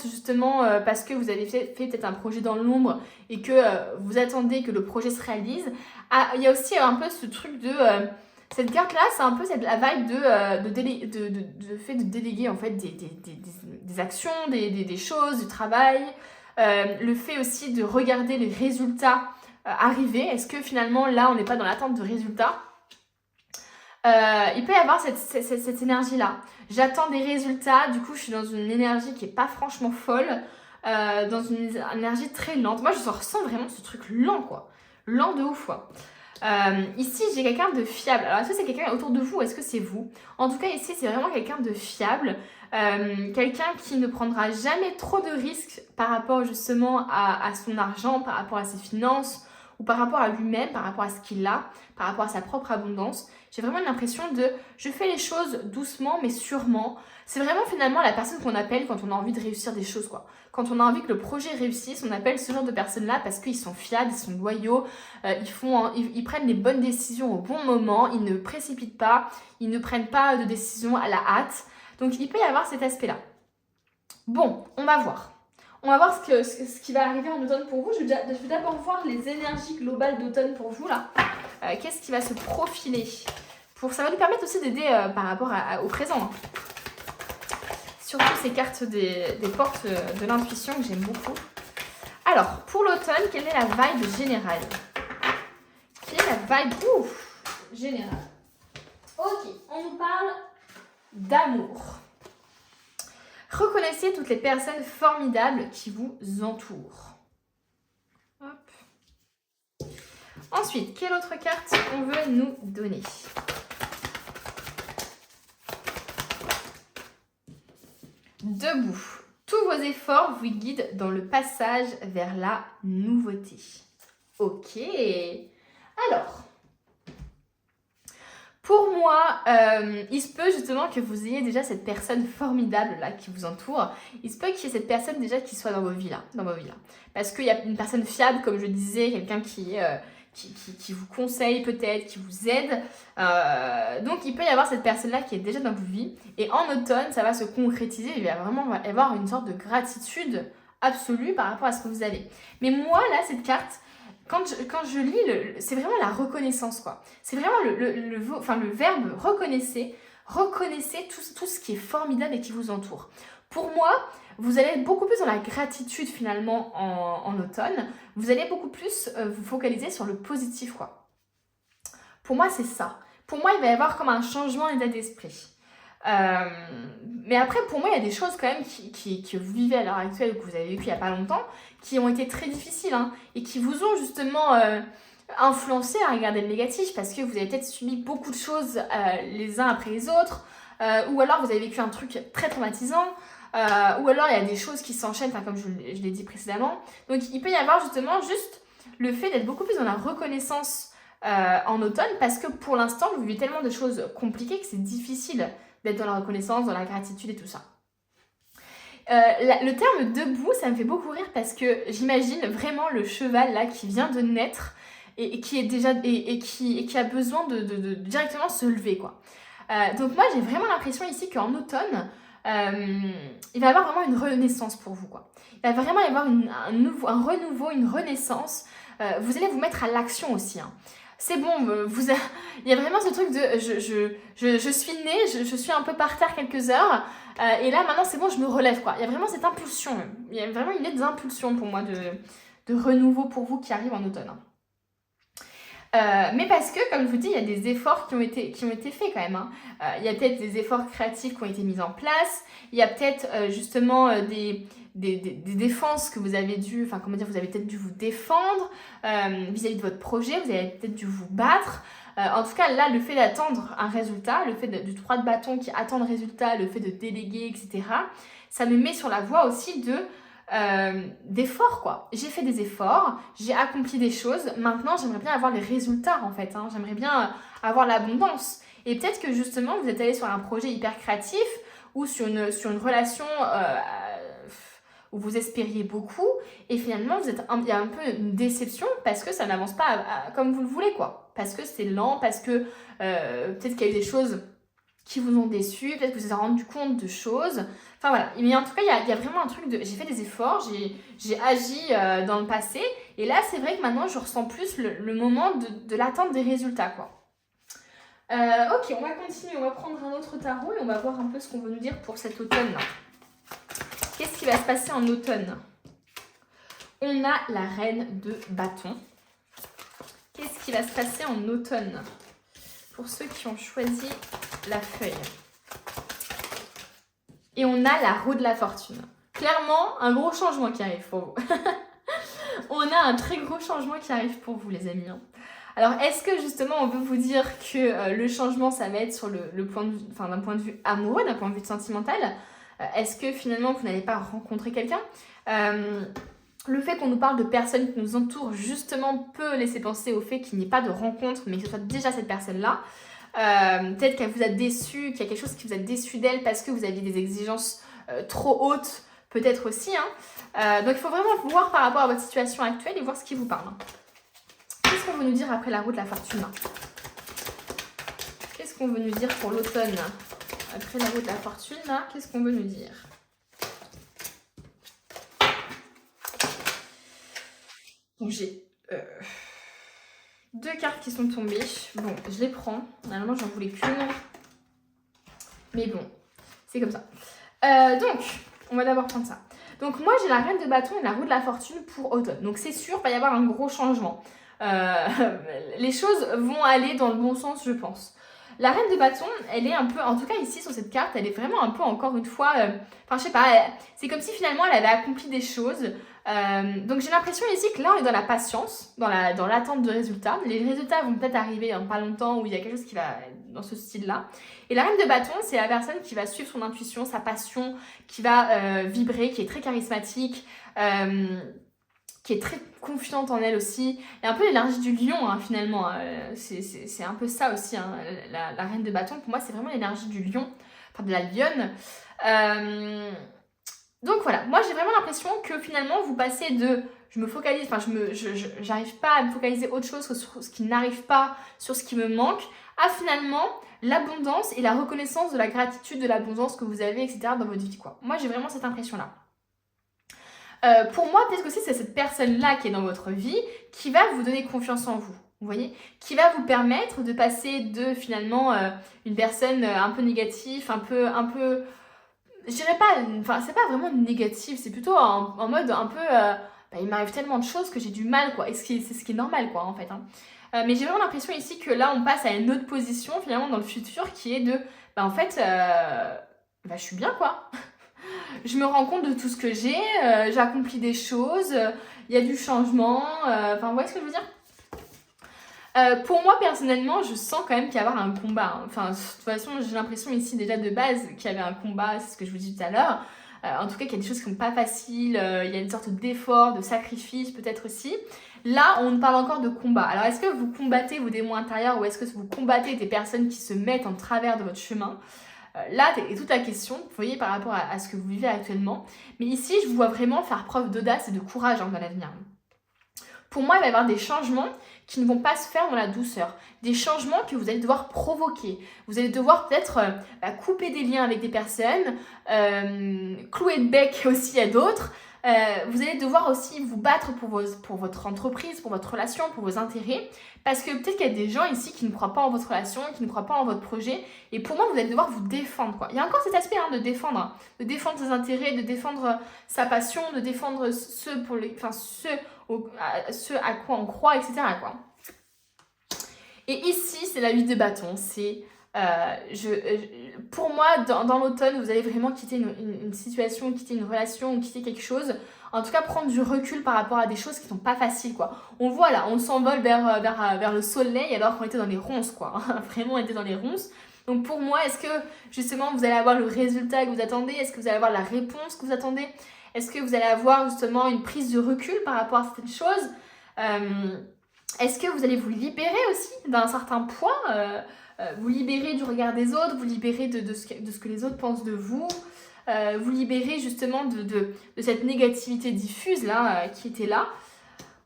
justement parce que vous avez fait peut-être un projet dans l'ombre et que vous attendez que le projet se réalise. Il y a aussi un peu ce truc de... cette carte-là, c'est un peu la vibe de fait de déléguer en fait des actions, des choses, du travail. le fait aussi de regarder les résultats arriver. Est-ce que finalement là on n'est pas dans l'attente de résultats? Il peut y avoir cette énergie-là. J'attends des résultats, du coup je suis dans une énergie qui n'est pas franchement folle, dans une énergie très lente. Moi je ressens vraiment ce truc lent quoi, lent de ouf quoi. Ici j'ai quelqu'un de fiable. Alors est-ce que c'est quelqu'un autour de vous ou est-ce que c'est vous? En tout cas ici c'est vraiment quelqu'un de fiable, quelqu'un qui ne prendra jamais trop de risques par rapport justement à son argent, par rapport à ses finances ou par rapport à lui-même, par rapport à ce qu'il a, par rapport à sa propre abondance. J'ai vraiment l'impression de je fais les choses doucement mais sûrement. C'est vraiment finalement la personne qu'on appelle quand on a envie de réussir des choses quoi. Quand on a envie que le projet réussisse, on appelle ce genre de personnes-là parce qu'ils sont fiables, ils sont loyaux, ils prennent les bonnes décisions au bon moment, ils ne précipitent pas, ils ne prennent pas de décisions à la hâte. Donc il peut y avoir cet aspect-là. Bon, on va voir. On va voir ce qui va arriver en automne pour vous. Je vais d'abord voir les énergies globales d'automne pour vous là. Qu'est-ce qui va se profiler ça va nous permettre aussi d'aider par rapport au présent. Hein. Surtout ces cartes des portes de l'intuition que j'aime beaucoup. Alors, pour l'automne, quelle est la vibe générale? Quelle est la vibe générale? Ok, on nous parle d'amour. Reconnaissez toutes les personnes formidables qui vous entourent. Hop. Ensuite, quelle autre carte on veut nous donner? Debout. Tous vos efforts vous guident dans le passage vers la nouveauté. Ok. Alors, pour moi, il se peut justement que vous ayez déjà cette personne formidable là qui vous entoure. Il se peut qu'il y ait cette personne déjà qui soit dans vos vies là. Parce qu'il y a une personne fiable, comme je disais, quelqu'un qui vous conseille peut-être, qui vous aide. Donc il peut y avoir cette personne-là qui est déjà dans vos vies. Et en automne, ça va se concrétiser. Il va vraiment y avoir une sorte de gratitude absolue par rapport à ce que vous avez. Mais moi, là, cette carte, quand je lis, c'est vraiment la reconnaissance, quoi. C'est vraiment le verbe reconnaissez. Reconnaissez tout ce qui est formidable et qui vous entoure. Pour moi, vous allez être beaucoup plus dans la gratitude finalement en automne. Vous allez beaucoup plus vous focaliser sur le positif, quoi. Pour moi, c'est ça. Pour moi, il va y avoir comme un changement d'état d'esprit. Mais après, pour moi, il y a des choses quand même que vous vivez à l'heure actuelle ou que vous avez vécu il n'y a pas longtemps, qui ont été très difficiles hein, et qui vous ont justement influencé à regarder le négatif parce que vous avez peut-être subi beaucoup de choses les uns après les autres, ou alors vous avez vécu un truc très traumatisant, ou alors il y a des choses qui s'enchaînent, comme je l'ai dit précédemment. Donc il peut y avoir justement juste le fait d'être beaucoup plus dans la reconnaissance en automne parce que pour l'instant vous vivez tellement de choses compliquées que c'est difficile d'être dans la reconnaissance, dans la gratitude et tout ça. Le terme debout, ça me fait beaucoup rire parce que j'imagine vraiment le cheval là qui vient de naître et qui est déjà et qui a besoin de directement se lever quoi. Donc moi j'ai vraiment l'impression ici qu'en automne il va y avoir vraiment une renaissance pour vous quoi. Il va vraiment y avoir un renouveau, une renaissance. Vous allez vous mettre à l'action aussi hein. C'est bon, il y a vraiment ce truc de je suis née, je suis un peu par terre quelques heures, et là maintenant c'est bon, je me relève quoi. Il y a vraiment cette impulsion, il y a vraiment une lettre d'impulsion pour moi de renouveau pour vous qui arrive en automne. Mais parce que, comme je vous dis, il y a des efforts qui ont été faits quand même. Hein. Il y a peut-être des efforts créatifs qui ont été mis en place. Il y a peut-être justement des défenses que vous avez dû, vous avez peut-être dû vous défendre vis-à-vis de votre projet. Vous avez peut-être dû vous battre. En tout cas, là, le fait d'attendre un résultat, le fait du 3 de bâton qui attend le résultat, le fait de déléguer, etc., ça me met sur la voie aussi d'efforts quoi. J'ai fait des efforts, j'ai accompli des choses, maintenant j'aimerais bien avoir les résultats en fait, hein. J'aimerais bien avoir l'abondance. Et peut-être que justement vous êtes allé sur un projet hyper créatif ou sur une relation où vous espériez beaucoup et finalement il y a un peu une déception parce que ça n'avance pas comme vous le voulez quoi. Parce que c'est lent, parce que peut-être qu'il y a eu des choses qui vous ont déçu, peut-être que vous vous êtes rendu compte de choses. Enfin voilà, mais en tout cas, il y a vraiment un truc de... J'ai fait des efforts, j'ai agi dans le passé, et là, c'est vrai que maintenant, je ressens plus le moment de l'attente des résultats, quoi. Ok, on va continuer, on va prendre un autre tarot et on va voir un peu ce qu'on veut nous dire pour cet automne-là. Qu'est-ce qui va se passer en automne? On a la reine de bâton. Qu'est-ce qui va se passer en automne pour ceux qui ont choisi la feuille? Et on a la roue de la fortune. Clairement, un gros changement qui arrive pour vous. On a un très gros changement qui arrive pour vous, les amis. Alors, est-ce que justement, on veut vous dire que le changement, ça va être sur le point de vue, enfin, d'un point de vue amoureux, d'un point de vue sentimental? Est-ce que finalement, vous n'allez pas rencontrer quelqu'un? Le fait qu'on nous parle de personnes qui nous entourent, justement, peut laisser penser au fait qu'il n'y ait pas de rencontre, mais que ce soit déjà cette personne-là. Peut-être qu'elle vous a déçu, qu'il y a quelque chose qui vous a déçu d'elle parce que vous aviez des exigences trop hautes, peut-être aussi. Donc il faut vraiment voir par rapport à votre situation actuelle et voir ce qui vous parle. Qu'est-ce qu'on veut nous dire après la roue de la fortune? Qu'est-ce qu'on veut nous dire pour l'automne? Après la roue de la fortune, qu'est-ce qu'on veut nous dire? Donc j'ai 2 cartes qui sont tombées. Bon, je les prends. Normalement, j'en voulais qu'une. Mais bon, c'est comme ça. Donc, on va d'abord prendre ça. Donc moi, j'ai la reine de bâton et la roue de la fortune pour automne. Donc c'est sûr, il va y avoir un gros changement. Les choses vont aller dans le bon sens, je pense. La reine de bâton, elle est un peu, en tout cas ici sur cette carte, elle est vraiment un peu encore une fois, enfin je sais pas, c'est comme si finalement elle avait accompli des choses. Donc j'ai l'impression ici que là on est dans la patience, dans l'attente de résultats. Les résultats vont peut-être arriver dans pas longtemps où il y a quelque chose qui va dans ce style-là. Et la reine de bâton, c'est la personne qui va suivre son intuition, sa passion, qui va vibrer, qui est très charismatique, qui est très confiante en elle aussi. Et un peu l'énergie du lion, finalement. C'est un peu ça aussi, la reine de bâton. Pour moi, c'est vraiment l'énergie du lion, enfin de la lionne. Donc voilà, moi j'ai vraiment l'impression que finalement, vous passez de... Je me focalise, enfin, j'arrive pas à me focaliser autre chose que sur ce qui n'arrive pas, sur ce qui me manque, à finalement l'abondance et la reconnaissance de la gratitude, de l'abondance que vous avez, etc. dans votre vie, quoi. Moi, j'ai vraiment cette impression-là. Pour moi, peut-être que c'est cette personne-là qui est dans votre vie qui va vous donner confiance en vous. Vous voyez, qui va vous permettre de passer de finalement une personne un peu négative, un peu, je dirais pas, enfin c'est pas vraiment négatif, c'est plutôt en mode un peu, il m'arrive tellement de choses que j'ai du mal, quoi. Et c'est ce qui est normal, quoi, en fait. Mais j'ai vraiment l'impression ici que là, on passe à une autre position finalement dans le futur qui est de, en fait, je suis bien, quoi. Je me rends compte de tout ce que j'ai, j'accomplis des choses, il y a du changement, enfin, vous voyez ce que je veux dire? Pour moi, personnellement, je sens quand même qu'il va y avoir un combat. Enfin, de toute façon, j'ai l'impression ici déjà de base qu'il y avait un combat, c'est ce que je vous dis tout à l'heure. En tout cas, qu'il y a des choses qui ne sont pas faciles, il y a une sorte d'effort, de sacrifice peut-être aussi. Là, on parle encore de combat. Alors, est-ce que vous combattez vos démons intérieurs ou est-ce que vous combattez des personnes qui se mettent en travers de votre chemin? Là, c'est toute la question, vous voyez, par rapport à ce que vous vivez actuellement. Mais ici, je vous vois vraiment faire preuve d'audace et de courage dans l'avenir. Pour moi, il va y avoir des changements qui ne vont pas se faire dans la douceur. Des changements que vous allez devoir provoquer. Vous allez devoir peut-être couper des liens avec des personnes, clouer le bec aussi à d'autres. Vous allez devoir aussi vous battre pour votre entreprise, pour votre relation, pour vos intérêts. Parce que peut-être qu'il y a des gens ici qui ne croient pas en votre relation, qui ne croient pas en votre projet. Et pour moi, vous allez devoir vous défendre, quoi. Il y a encore cet aspect de défendre. De défendre ses intérêts, de défendre sa passion, de défendre ce à quoi on croit, etc., quoi. Et ici, c'est la 8 de bâton. C'est... pour moi, dans l'automne, vous allez vraiment quitter une situation, quitter une relation, quitter quelque chose. En tout cas, prendre du recul par rapport à des choses qui sont pas faciles, quoi. On voit là, on s'envole vers le soleil alors qu'on était dans les ronces, quoi. Vraiment, on était dans les ronces. Donc pour moi, est-ce que justement vous allez avoir le résultat que vous attendez? Est-ce que vous allez avoir la réponse que vous attendez? Est-ce que vous allez avoir justement une prise de recul par rapport à certaines choses? Est-ce que vous allez vous libérer aussi d'un certain poids? Vous libérer du regard des autres, vous libérer de ce que les autres pensent de vous, vous libérer justement de cette négativité diffuse là, qui était là.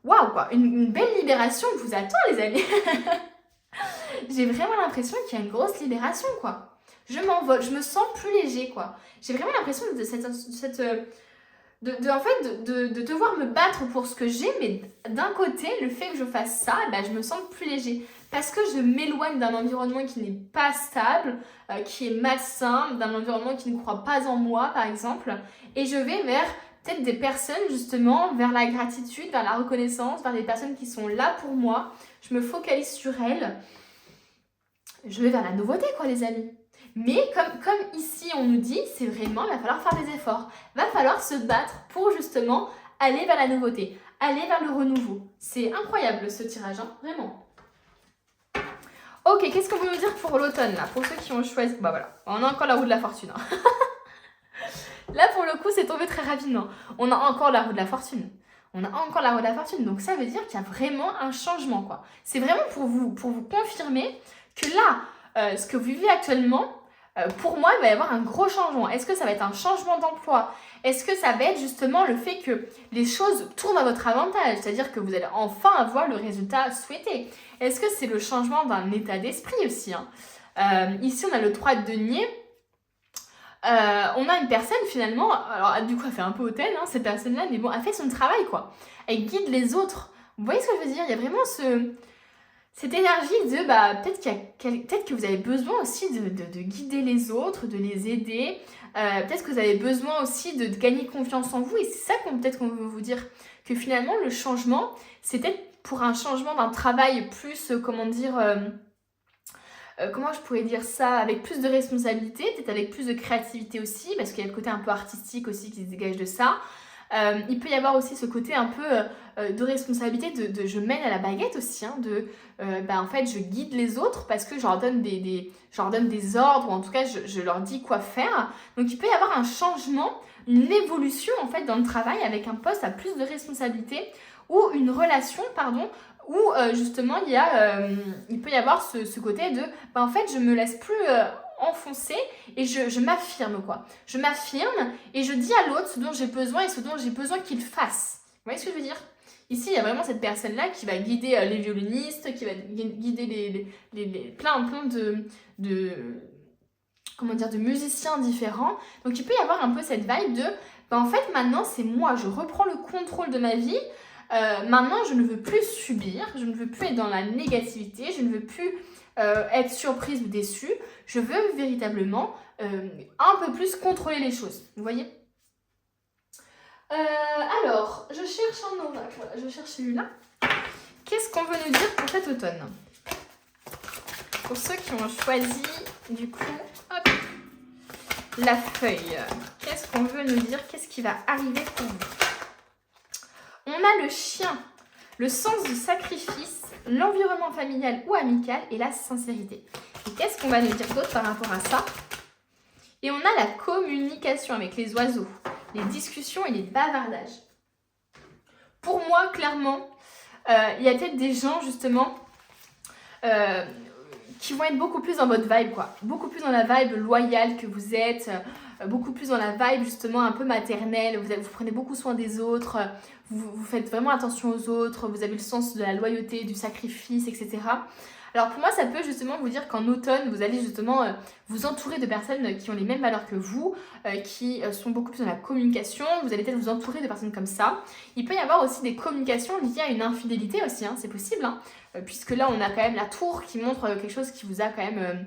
Waouh, quoi, une belle libération vous attend, les amis. J'ai vraiment l'impression qu'il y a une grosse libération, quoi. Je m'envole, je me sens plus léger, quoi. J'ai vraiment l'impression de devoir me battre pour ce que j'ai, mais d'un côté, le fait que je fasse ça, je me sens plus léger. Parce que je m'éloigne d'un environnement qui n'est pas stable, qui est malsain, d'un environnement qui ne croit pas en moi, par exemple, et je vais vers peut-être des personnes justement vers la gratitude, vers la reconnaissance, vers des personnes qui sont là pour moi. Je me focalise sur elles. Je vais vers la nouveauté quoi les amis. Mais comme ici on nous dit, c'est vraiment, il va falloir faire des efforts. Il va falloir se battre pour justement aller vers la nouveauté, aller vers le renouveau. C'est incroyable ce tirage, hein, vraiment. Ok, qu'est-ce qu'on veut nous dire pour l'automne là? Pour ceux qui ont choisi... Bah voilà, on a encore la roue de la fortune. Hein. Là pour le coup c'est tombé très rapidement. On a encore la roue de la fortune. On a encore la roue de la fortune. Donc ça veut dire qu'il y a vraiment un changement quoi. C'est vraiment pour vous confirmer que là, ce que vous vivez actuellement, pour moi, il va y avoir un gros changement. Est-ce que ça va être un changement d'emploi? Est-ce que ça va être justement le fait que les choses tournent à votre avantage? C'est-à-dire que vous allez enfin avoir le résultat souhaité. Est-ce que c'est le changement d'un état d'esprit aussi hein? Ici, on a le 3 de denier. On a une personne finalement, alors du coup elle fait un peu hautaine hein, cette personne-là, mais bon, elle fait son travail quoi. Elle guide les autres. Vous voyez ce que je veux dire? Il y a vraiment cette énergie de peut-être que vous avez besoin aussi de guider les autres, de les aider. Peut-être que vous avez besoin aussi de gagner confiance en vous. Et c'est ça peut-être qu'on veut vous dire. Que finalement, le changement, c'est peut-être pour un changement d'un travail plus, comment je pourrais dire ça, avec plus de responsabilité, peut-être avec plus de créativité aussi, parce qu'il y a le côté un peu artistique aussi qui se dégage de ça. Il peut y avoir aussi ce côté un peu de responsabilité, de je mène à la baguette aussi, hein, en fait je guide les autres parce que je leur donne des ordres, ou en tout cas je leur dis quoi faire. Donc il peut y avoir un changement, une évolution en fait dans le travail avec un poste à plus de responsabilité ou une relation, où justement il peut y avoir ce côté de en fait je me laisse plus enfoncer et je m'affirme quoi. Je m'affirme et je dis à l'autre ce dont j'ai besoin et ce dont j'ai besoin qu'il fasse. Vous voyez ce que je veux dire? Ici, il y a vraiment cette personne-là qui va guider les violonistes, qui va guider plein de musiciens différents. Donc il peut y avoir un peu cette vibe de en fait maintenant c'est moi, je reprends le contrôle de ma vie. Maintenant, je ne veux plus subir, je ne veux plus être dans la négativité, je ne veux plus être surprise ou déçue. Je veux véritablement un peu plus contrôler les choses. Vous voyez? Alors, je cherche un oracle. Voilà, je cherche celui-là. Qu'est-ce qu'on veut nous dire pour cet automne? Pour ceux qui ont choisi, du coup, hop, la feuille. Qu'est-ce qu'on veut nous dire? Qu'est-ce qui va arriver pour vous? On a le chien, le sens du sacrifice, l'environnement familial ou amical et la sincérité. Et qu'est-ce qu'on va nous dire d'autre par rapport à ça? Et on a la communication avec les oiseaux, les discussions et les bavardages. Pour moi, clairement, il y a peut-être des gens, justement, qui vont être beaucoup plus dans votre vibe, quoi. Beaucoup plus dans la vibe loyale que vous êtes, beaucoup plus dans la vibe, justement, un peu maternelle. Vous prenez beaucoup soin des autres, vous faites vraiment attention aux autres, vous avez le sens de la loyauté, du sacrifice, etc. Alors pour moi, ça peut justement vous dire qu'en automne, vous allez justement vous entourer de personnes qui ont les mêmes valeurs que vous, qui sont beaucoup plus dans la communication. Vous allez peut-être vous entourer de personnes comme ça. Il peut y avoir aussi des communications liées à une infidélité aussi, hein, c'est possible. Hein, puisque là, on a quand même la tour qui montre quelque chose qui vous a quand même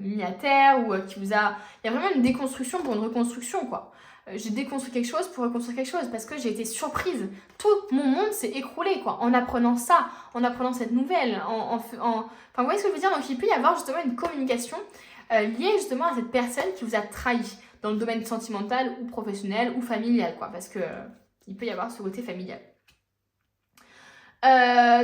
mis à terre, ou qui vous a... Il y a vraiment une déconstruction pour une reconstruction, quoi. J'ai déconstruit quelque chose pour reconstruire quelque chose parce que j'ai été surprise. Tout mon monde s'est écroulé quoi, en apprenant ça, en apprenant cette nouvelle. Enfin, vous voyez ce que je veux dire? Donc il peut y avoir justement une communication liée justement à cette personne qui vous a trahi dans le domaine sentimental ou professionnel ou familial, quoi, parce que il peut y avoir ce côté familial.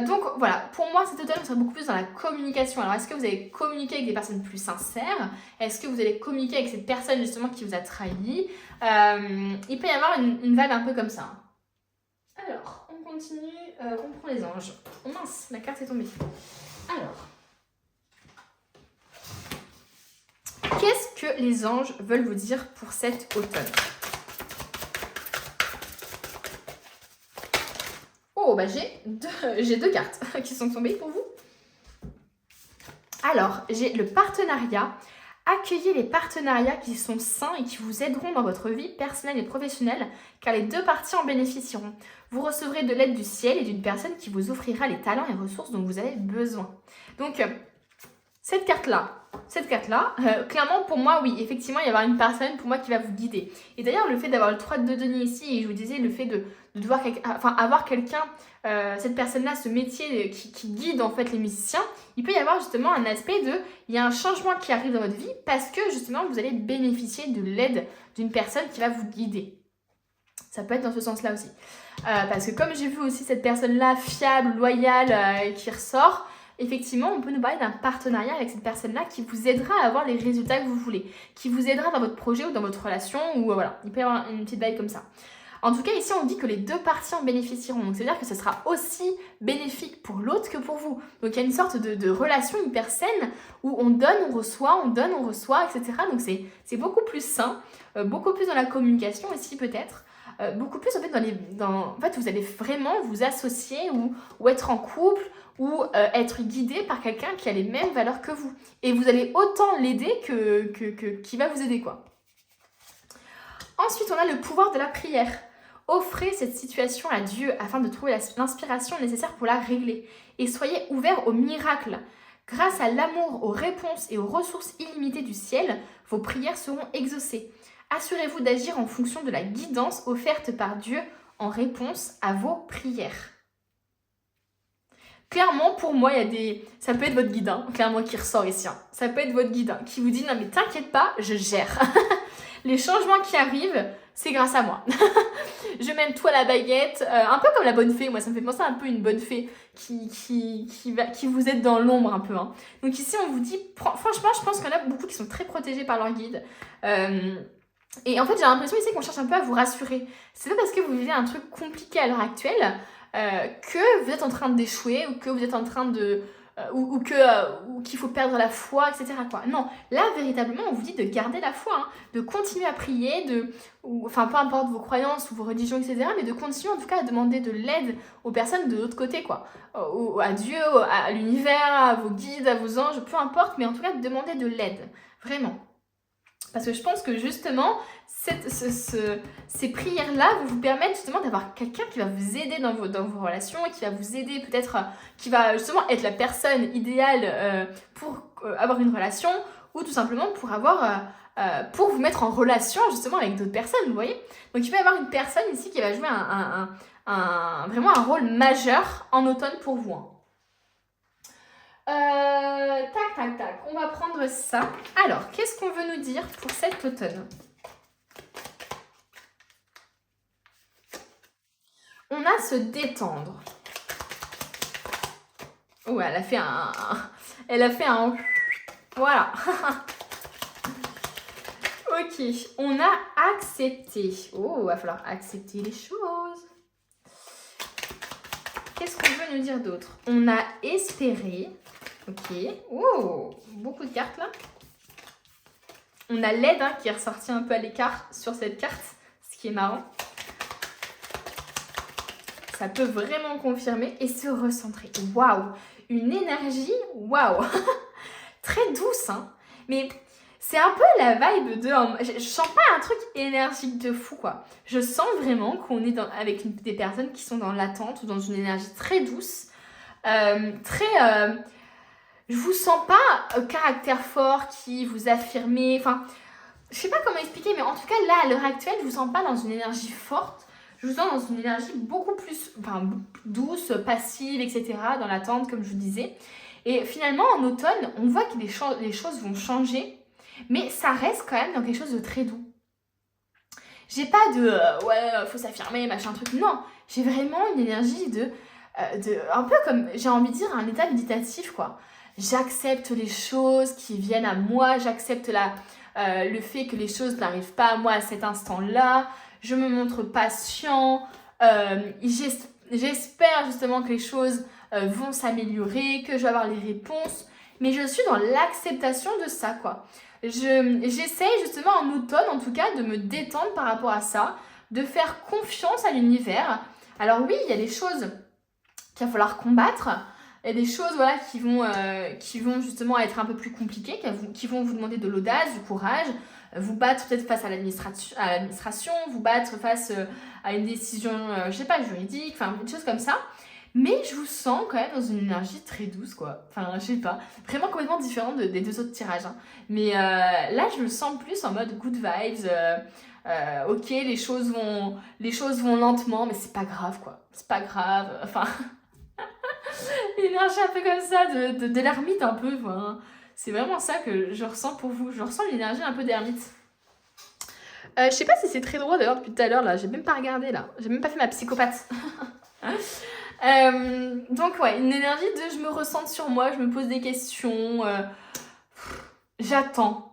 Donc voilà, pour moi cet automne, vous serez beaucoup plus dans la communication. Alors est-ce que vous allez communiquer avec des personnes plus sincères? Est-ce que vous allez communiquer avec cette personne justement qui vous a trahi? Il peut y avoir une vibe un peu comme ça. Alors, on continue, on prend les anges. Oh mince, la carte est tombée. Alors, qu'est-ce que les anges veulent vous dire pour cet automne? Oh, bah j'ai deux cartes qui sont tombées pour vous. Alors, j'ai le partenariat. Accueillez les partenariats qui sont sains et qui vous aideront dans votre vie personnelle et professionnelle, car les deux parties en bénéficieront. Vous recevrez de l'aide du ciel et d'une personne qui vous offrira les talents et ressources dont vous avez besoin. Donc, cette carte-là, clairement pour moi, oui, effectivement, il y avoir une personne pour moi qui va vous guider. Et d'ailleurs, le fait d'avoir le 3 de denier ici, et je vous disais, le fait de devoir avoir quelqu'un, cette personne-là, ce métier qui guide en fait les musiciens, il peut y avoir justement un aspect il y a un changement qui arrive dans votre vie parce que justement, vous allez bénéficier de l'aide d'une personne qui va vous guider. Ça peut être dans ce sens-là aussi. Parce que comme j'ai vu aussi cette personne-là fiable, loyale, qui ressort, effectivement, on peut nous parler d'un partenariat avec cette personne-là qui vous aidera à avoir les résultats que vous voulez, qui vous aidera dans votre projet ou dans votre relation, ou voilà, il peut y avoir une petite vibe comme ça. En tout cas, ici, on dit que les deux parties en bénéficieront. Donc, c'est-à-dire que ce sera aussi bénéfique pour l'autre que pour vous. Donc, il y a une sorte de relation hyper saine où on donne, on reçoit, etc. Donc, c'est beaucoup plus sain, beaucoup plus dans la communication aussi peut-être. Beaucoup plus en fait en fait vous allez vraiment vous associer ou être en couple ou être guidé par quelqu'un qui a les mêmes valeurs que vous et vous allez autant l'aider qui va vous aider quoi. Ensuite on a le pouvoir de la prière. Offrez cette situation à Dieu afin de trouver l'inspiration nécessaire pour la régler et soyez ouverts au miracle. Grâce à l'amour, aux réponses et aux ressources illimitées du ciel, vos prières seront exaucées. Assurez-vous d'agir en fonction de la guidance offerte par Dieu en réponse à vos prières. Clairement, pour moi, ça peut être votre guide, hein, clairement, qui ressort ici. Hein. Ça peut être votre guide, hein, qui vous dit « Non mais t'inquiète pas, je gère. » Les changements qui arrivent, c'est grâce à moi. Je mène tout à la baguette, un peu comme la bonne fée. Moi, ça me fait penser un peu à une bonne fée qui vous aide dans l'ombre un peu. Hein. Donc ici, on vous dit, franchement, je pense qu'il y en a beaucoup qui sont très protégés par leur guide. Et en fait, j'ai l'impression ici qu'on cherche un peu à vous rassurer. C'est pas parce que vous vivez un truc compliqué à l'heure actuelle que vous êtes en train d'échouer ou que vous êtes en train de... ou qu'il faut perdre la foi, etc. quoi. Non, là, véritablement, on vous dit de garder la foi, hein, de continuer à prier, peu importe vos croyances ou vos religions, etc., mais de continuer en tout cas à demander de l'aide aux personnes de l'autre côté, quoi. À Dieu, à l'univers, à vos guides, à vos anges, peu importe, mais en tout cas de demander de l'aide, vraiment. Parce que je pense que justement, ces prières-là vous permettent justement d'avoir quelqu'un qui va vous aider dans vos relations et qui va vous aider peut-être, qui va justement être la personne idéale pour avoir une relation ou tout simplement pour vous mettre en relation justement avec d'autres personnes, vous voyez. Donc il va y avoir une personne ici qui va jouer vraiment un rôle majeur en automne pour vous. Hein. Tac, on va prendre ça. Alors, qu'est-ce qu'on veut nous dire pour cet automne? On a se détendre. Oh, elle a fait un... Voilà. Ok, on a accepté. Oh, il va falloir accepter les choses. Qu'est-ce qu'on veut nous dire d'autre? On a espéré. Ok. Oh, beaucoup de cartes là. On a l'aide qui est ressorti un peu à l'écart sur cette carte, ce qui est marrant. Ça peut vraiment confirmer et se recentrer. Waouh! Une énergie, waouh! Très douce, hein. Mais c'est un peu la vibe de... Je sens pas un truc énergique de fou, quoi. Je sens vraiment qu'on est avec des personnes qui sont dans l'attente ou dans une énergie très douce. Je vous sens pas caractère fort qui vous affirmez. Enfin, je sais pas comment expliquer, mais en tout cas, là, à l'heure actuelle, je vous sens pas dans une énergie forte. Je vous sens dans une énergie beaucoup plus douce, passive, etc. Dans l'attente, comme je vous disais. Et finalement, en automne, on voit que les choses vont changer. Mais ça reste quand même dans quelque chose de très doux. J'ai pas faut s'affirmer, machin truc. Non, j'ai vraiment une énergie un peu comme, j'ai envie de dire, un état méditatif, quoi. J'accepte les choses qui viennent à moi, j'accepte le fait que les choses n'arrivent pas à moi à cet instant-là. Je me montre patient. J'espère justement que les choses vont s'améliorer, que je vais avoir les réponses. Mais je suis dans l'acceptation de ça, quoi. J'essaye justement en automne, en tout cas, de me détendre par rapport à ça, de faire confiance à l'univers. Alors oui, il y a des choses qu'il va falloir combattre. Il y a des choses qui vont justement être un peu plus compliquées, qui vont vous demander de l'audace, du courage, vous battre peut-être face à l'administration, vous battre face à une décision, je sais pas, juridique, enfin, une chose comme ça. Mais je vous sens quand même dans une énergie très douce, quoi. Enfin, je sais pas. Vraiment complètement différente des deux autres tirages, hein. Mais là, je me sens plus en mode good vibes. Ok, les choses vont lentement, mais c'est pas grave, quoi. C'est pas grave. Enfin, l'énergie un peu comme ça, de l'ermite un peu. Enfin, c'est vraiment ça que je ressens pour vous. Je ressens l'énergie un peu d'ermite. Je sais pas si c'est très drôle d'ailleurs depuis tout à l'heure, là. J'ai même pas regardé, là. J'ai même pas fait ma psychopathe. Donc ouais, une énergie de je me ressens sur moi, je me pose des questions, j'attends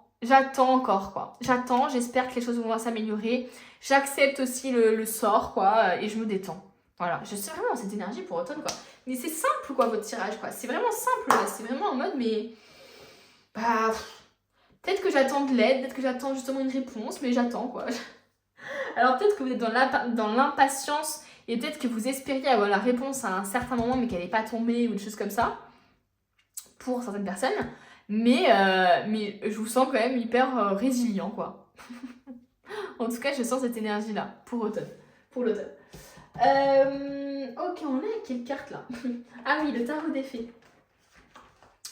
encore quoi. J'attends, j'espère que les choses vont s'améliorer. J'accepte aussi le sort quoi et je me détends. Voilà, je suis vraiment dans cette énergie pour automne quoi. Mais c'est simple quoi votre tirage quoi. C'est vraiment simple là, c'est vraiment en mode mais bah peut-être que j'attends de l'aide, peut-être que j'attends justement une réponse, mais j'attends quoi. Alors peut-être que vous êtes dans l'impatience et peut-être que vous espériez avoir la réponse à un certain moment mais qu'elle n'est pas tombée ou des choses comme ça pour certaines personnes. Mais je vous sens quand même hyper résilient quoi. En tout cas, je sens cette énergie-là pour automne. Pour l'automne. Ok, on est à quelle carte là? Ah oui, le tarot des fées.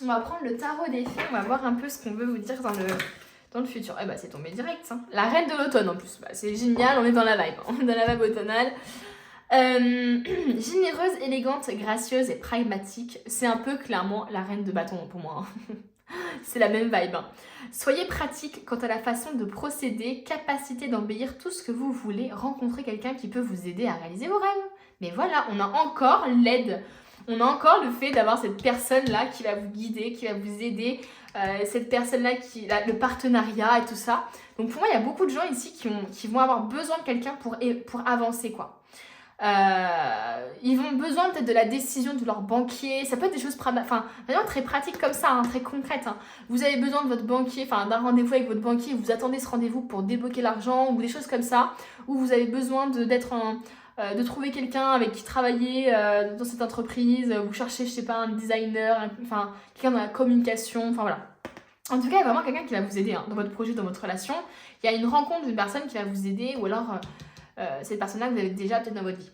On va prendre le tarot des fées, on va voir un peu ce qu'on veut vous dire dans le futur. Eh bah c'est tombé direct, hein. La reine de l'automne en plus. Bah, c'est génial, on est dans la vibe. On est dans la vibe automnale. Généreuse, élégante, gracieuse et pragmatique. C'est un peu clairement la reine de bâton pour moi. C'est la même vibe. Hein. Soyez pratique quant à la façon de procéder, capacité d'embellir tout ce que vous voulez, rencontrer quelqu'un qui peut vous aider à réaliser vos rêves. Mais voilà, on a encore l'aide. On a encore le fait d'avoir cette personne-là qui va vous guider, qui va vous aider, cette personne-là, le partenariat et tout ça. Donc pour moi, il y a beaucoup de gens ici qui vont avoir besoin de quelqu'un pour avancer, quoi. Ils vont besoin peut-être de la décision de leur banquier. Ça peut être des choses vraiment très pratiques comme ça, hein, très concrètes. Hein. Vous avez besoin de votre banquier, d'un rendez-vous avec votre banquier, vous attendez ce rendez-vous pour débloquer l'argent ou des choses comme ça. Ou vous avez besoin de trouver quelqu'un avec qui travailler dans cette entreprise. Vous cherchez, je sais pas, un designer, quelqu'un dans la communication. Enfin voilà. En tout cas, il y a vraiment quelqu'un qui va vous aider dans votre projet, dans votre relation. Il y a une rencontre d'une personne qui va vous aider ou alors cette personne-là que vous avez déjà peut-être dans votre vie.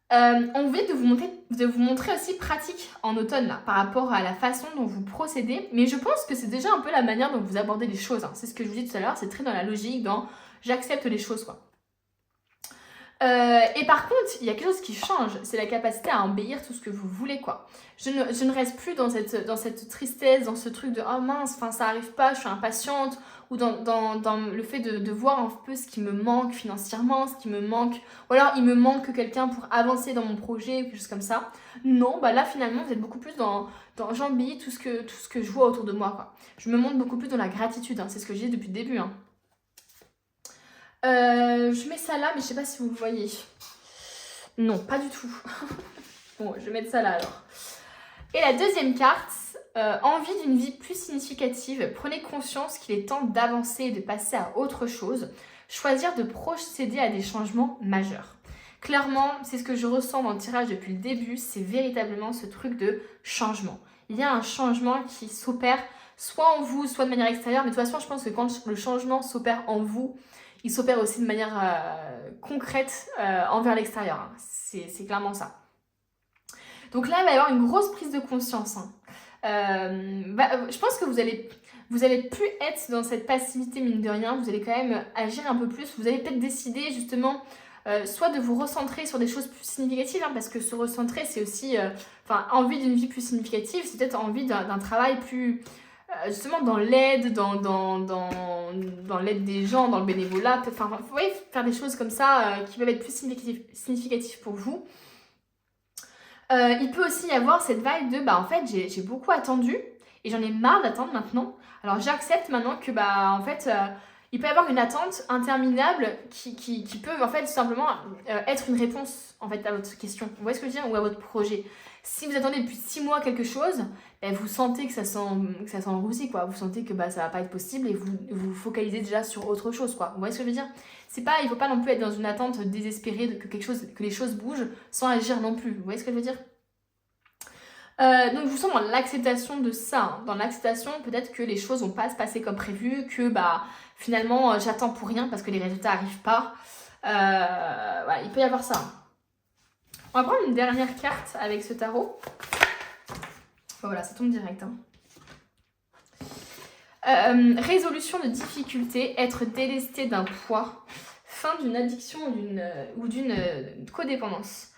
On voulait de vous montrer aussi pratique en automne là, par rapport à la façon dont vous procédez. Mais je pense que c'est déjà un peu la manière dont vous abordez les choses. Hein. C'est ce que je vous dis tout à l'heure, c'est très dans la logique, dans j'accepte les choses quoi. Et par contre, il y a quelque chose qui change, c'est la capacité à embellir tout ce que vous voulez quoi. Je ne reste plus dans cette tristesse, dans ce truc de oh mince, ça arrive pas, je suis impatiente, ou dans le fait de voir un peu ce qui me manque financièrement, ce qui me manque, ou alors il me manque quelqu'un pour avancer dans mon projet, ou quelque chose comme ça. Non, bah là finalement vous êtes beaucoup plus dans j'embellis tout ce que je vois autour de moi quoi. Je me montre beaucoup plus dans la gratitude, hein, c'est ce que j'ai dit depuis le début. Hein. Je mets ça là, mais je sais pas si vous le voyez. Non, pas du tout. Bon, je vais mettre ça là alors. Et la deuxième carte, envie d'une vie plus significative. Prenez conscience qu'il est temps d'avancer et de passer à autre chose. Choisir de procéder à des changements majeurs. Clairement, c'est ce que je ressens dans le tirage depuis le début, c'est véritablement ce truc de changement. Il y a un changement qui s'opère soit en vous, soit de manière extérieure, mais de toute façon, je pense que quand le changement s'opère en vous, il s'opère aussi de manière concrète envers l'extérieur. Hein. C'est clairement ça. Donc là, il va y avoir une grosse prise de conscience. Hein. Je pense que vous allez plus être dans cette passivité, mine de rien. Vous allez quand même agir un peu plus. Vous allez peut-être décider justement soit de vous recentrer sur des choses plus significatives, hein, parce que se recentrer, c'est aussi envie d'une vie plus significative. C'est peut-être envie d'un travail plus... justement dans l'aide, dans l'aide des gens, dans le bénévolat, vous voyez, faire des choses comme ça qui peuvent être plus significatives pour vous. Il peut aussi y avoir cette vibe de en fait j'ai beaucoup attendu et j'en ai marre d'attendre maintenant. Alors j'accepte maintenant que il peut y avoir une attente interminable qui peut en fait tout simplement être une réponse en fait à votre question. Vous voyez ce que je veux dire, ou à votre projet. Si vous attendez depuis 6 mois quelque chose, vous sentez que ça sent roussi quoi. Vous sentez que ça va pas être possible et vous focalisez déjà sur autre chose quoi. Vous voyez ce que je veux dire? Il faut pas non plus être dans une attente désespérée que les choses bougent sans agir non plus. Vous voyez ce que je veux dire? Donc je vous sens dans l'acceptation de ça, hein. Dans l'acceptation peut-être que les choses vont pas se passer comme prévu, que finalement j'attends pour rien parce que les résultats arrivent pas. Voilà, il peut y avoir ça. On va prendre une dernière carte avec ce tarot. Bon, voilà, ça tombe direct. Résolution de difficultés, être délesté d'un poids, fin d'une addiction ou d'une codépendance.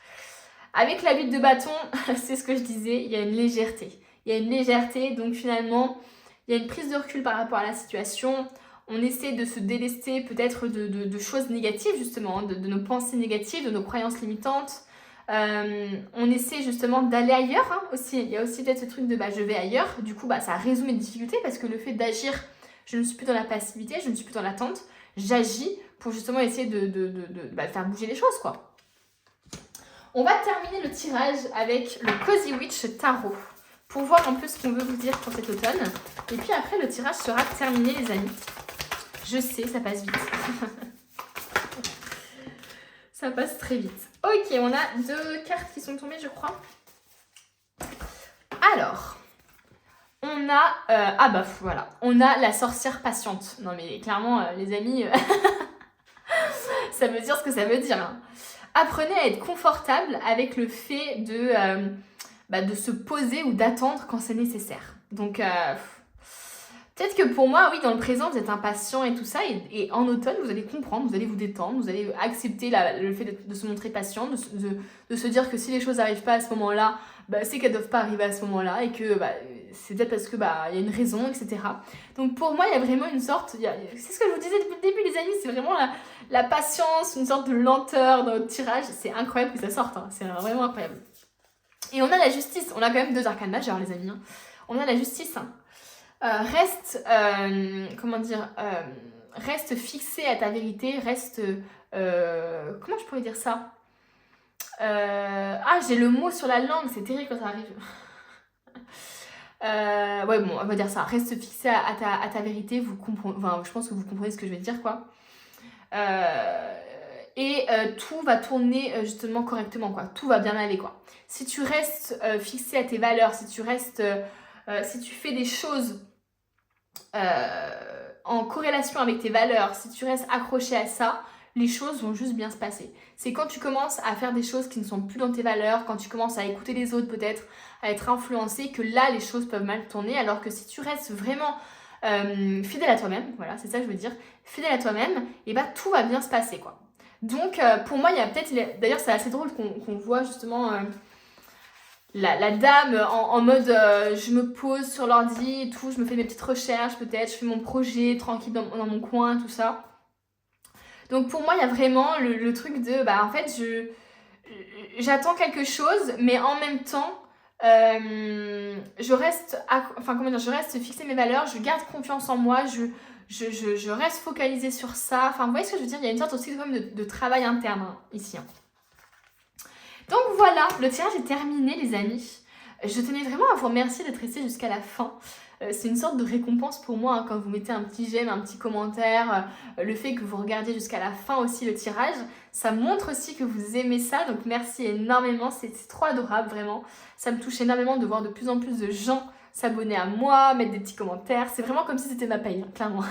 Avec la 8 de bâton, c'est ce que je disais, il y a une légèreté. Il y a une légèreté, donc finalement, il y a une prise de recul par rapport à la situation. On essaie de se délester peut-être de choses négatives, justement, de nos pensées négatives, de nos croyances limitantes. On essaie justement d'aller ailleurs aussi. Il y a aussi peut-être ce truc de je vais ailleurs. Du coup, ça résout mes difficultés parce que le fait d'agir, je ne suis plus dans la passivité, je ne suis plus dans l'attente. J'agis pour justement essayer de faire bouger les choses, quoi. On va terminer le tirage avec le Cozy Witch Tarot pour voir un peu ce qu'on veut vous dire pour cet automne. Et puis après, le tirage sera terminé, les amis. Je sais, ça passe vite. Ça passe très vite. Ok, on a 2 cartes qui sont tombées, je crois. Alors, on a... voilà. On a la sorcière patiente. Non mais clairement, les amis, ça veut dire ce que ça veut dire. Apprenez à être confortable avec le fait de se poser ou d'attendre quand c'est nécessaire. Donc, peut-être que pour moi, oui, dans le présent, vous êtes impatient et tout ça. Et en automne, vous allez comprendre, vous allez vous détendre, vous allez accepter le fait de se montrer patient, de se dire que si les choses n'arrivent pas à ce moment-là, c'est qu'elles ne doivent pas arriver à ce moment-là et que c'est peut-être parce que y a une raison, etc. Donc pour moi, il y a vraiment une sorte... c'est ce que je vous disais depuis le début, les amis, c'est vraiment la patience, une sorte de lenteur dans notre tirage. C'est incroyable que ça sorte, c'est vraiment incroyable. Et on a la justice. On a quand même 2 arcanes majeures, les amis. On a la justice. Reste fixé à ta vérité, reste... comment je pourrais dire ça ? J'ai le mot sur la langue, c'est terrible quand ça arrive. On va dire ça. Reste fixé à ta vérité, je pense que vous comprenez ce que je vais dire, quoi. Tout va tourner justement correctement, quoi. Tout va bien aller, quoi. Si tu restes fixé à tes valeurs, si tu fais des choses en corrélation avec tes valeurs, si tu restes accroché à ça, les choses vont juste bien se passer. C'est quand tu commences à faire des choses qui ne sont plus dans tes valeurs, quand tu commences à écouter les autres peut-être, à être influencé, que là les choses peuvent mal tourner, alors que si tu restes vraiment fidèle à toi-même, voilà, c'est ça que je veux dire, fidèle à toi-même, et tout va bien se passer, quoi. Donc pour moi, il y a peut-être, d'ailleurs c'est assez drôle qu'on voit justement la dame en mode je me pose sur l'ordi et tout, je me fais mes petites recherches peut-être, je fais mon projet tranquille dans mon coin, tout ça. Donc pour moi, il y a vraiment le truc de, en fait, j'attends quelque chose, mais en même temps, je reste fixée mes valeurs, je garde confiance en moi, je reste focalisée sur ça. Enfin, vous voyez ce que je veux dire ? Il y a une sorte aussi de travail interne ici. Donc voilà, le tirage est terminé, les amis. Je tenais vraiment à vous remercier d'être restés jusqu'à la fin. C'est une sorte de récompense pour moi quand vous mettez un petit j'aime, un petit commentaire, le fait que vous regardiez jusqu'à la fin aussi le tirage, ça montre aussi que vous aimez ça, donc merci énormément, c'est trop adorable vraiment. Ça me touche énormément de voir de plus en plus de gens s'abonner à moi, mettre des petits commentaires, c'est vraiment comme si c'était ma paye, clairement.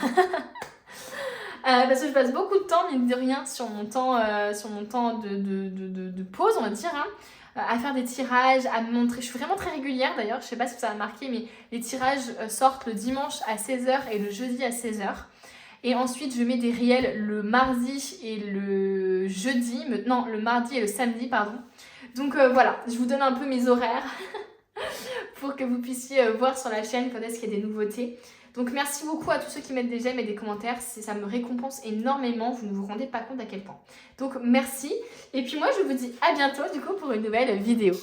Parce que je passe beaucoup de temps, mine de rien, sur mon temps de pause, on va dire, à faire des tirages, à me montrer. Je suis vraiment très régulière d'ailleurs, je sais pas si ça a marqué, mais les tirages sortent le dimanche à 16h et le jeudi à 16h. Et ensuite, je mets des réels le mardi et le jeudi, non, le mardi et le samedi, pardon. Donc voilà, je vous donne un peu mes horaires pour que vous puissiez voir sur la chaîne quand est-ce qu'il y a des nouveautés. Donc merci beaucoup à tous ceux qui mettent des j'aime et des commentaires, ça me récompense énormément, vous ne vous rendez pas compte à quel point. Donc merci, et puis moi je vous dis à bientôt du coup pour une nouvelle vidéo.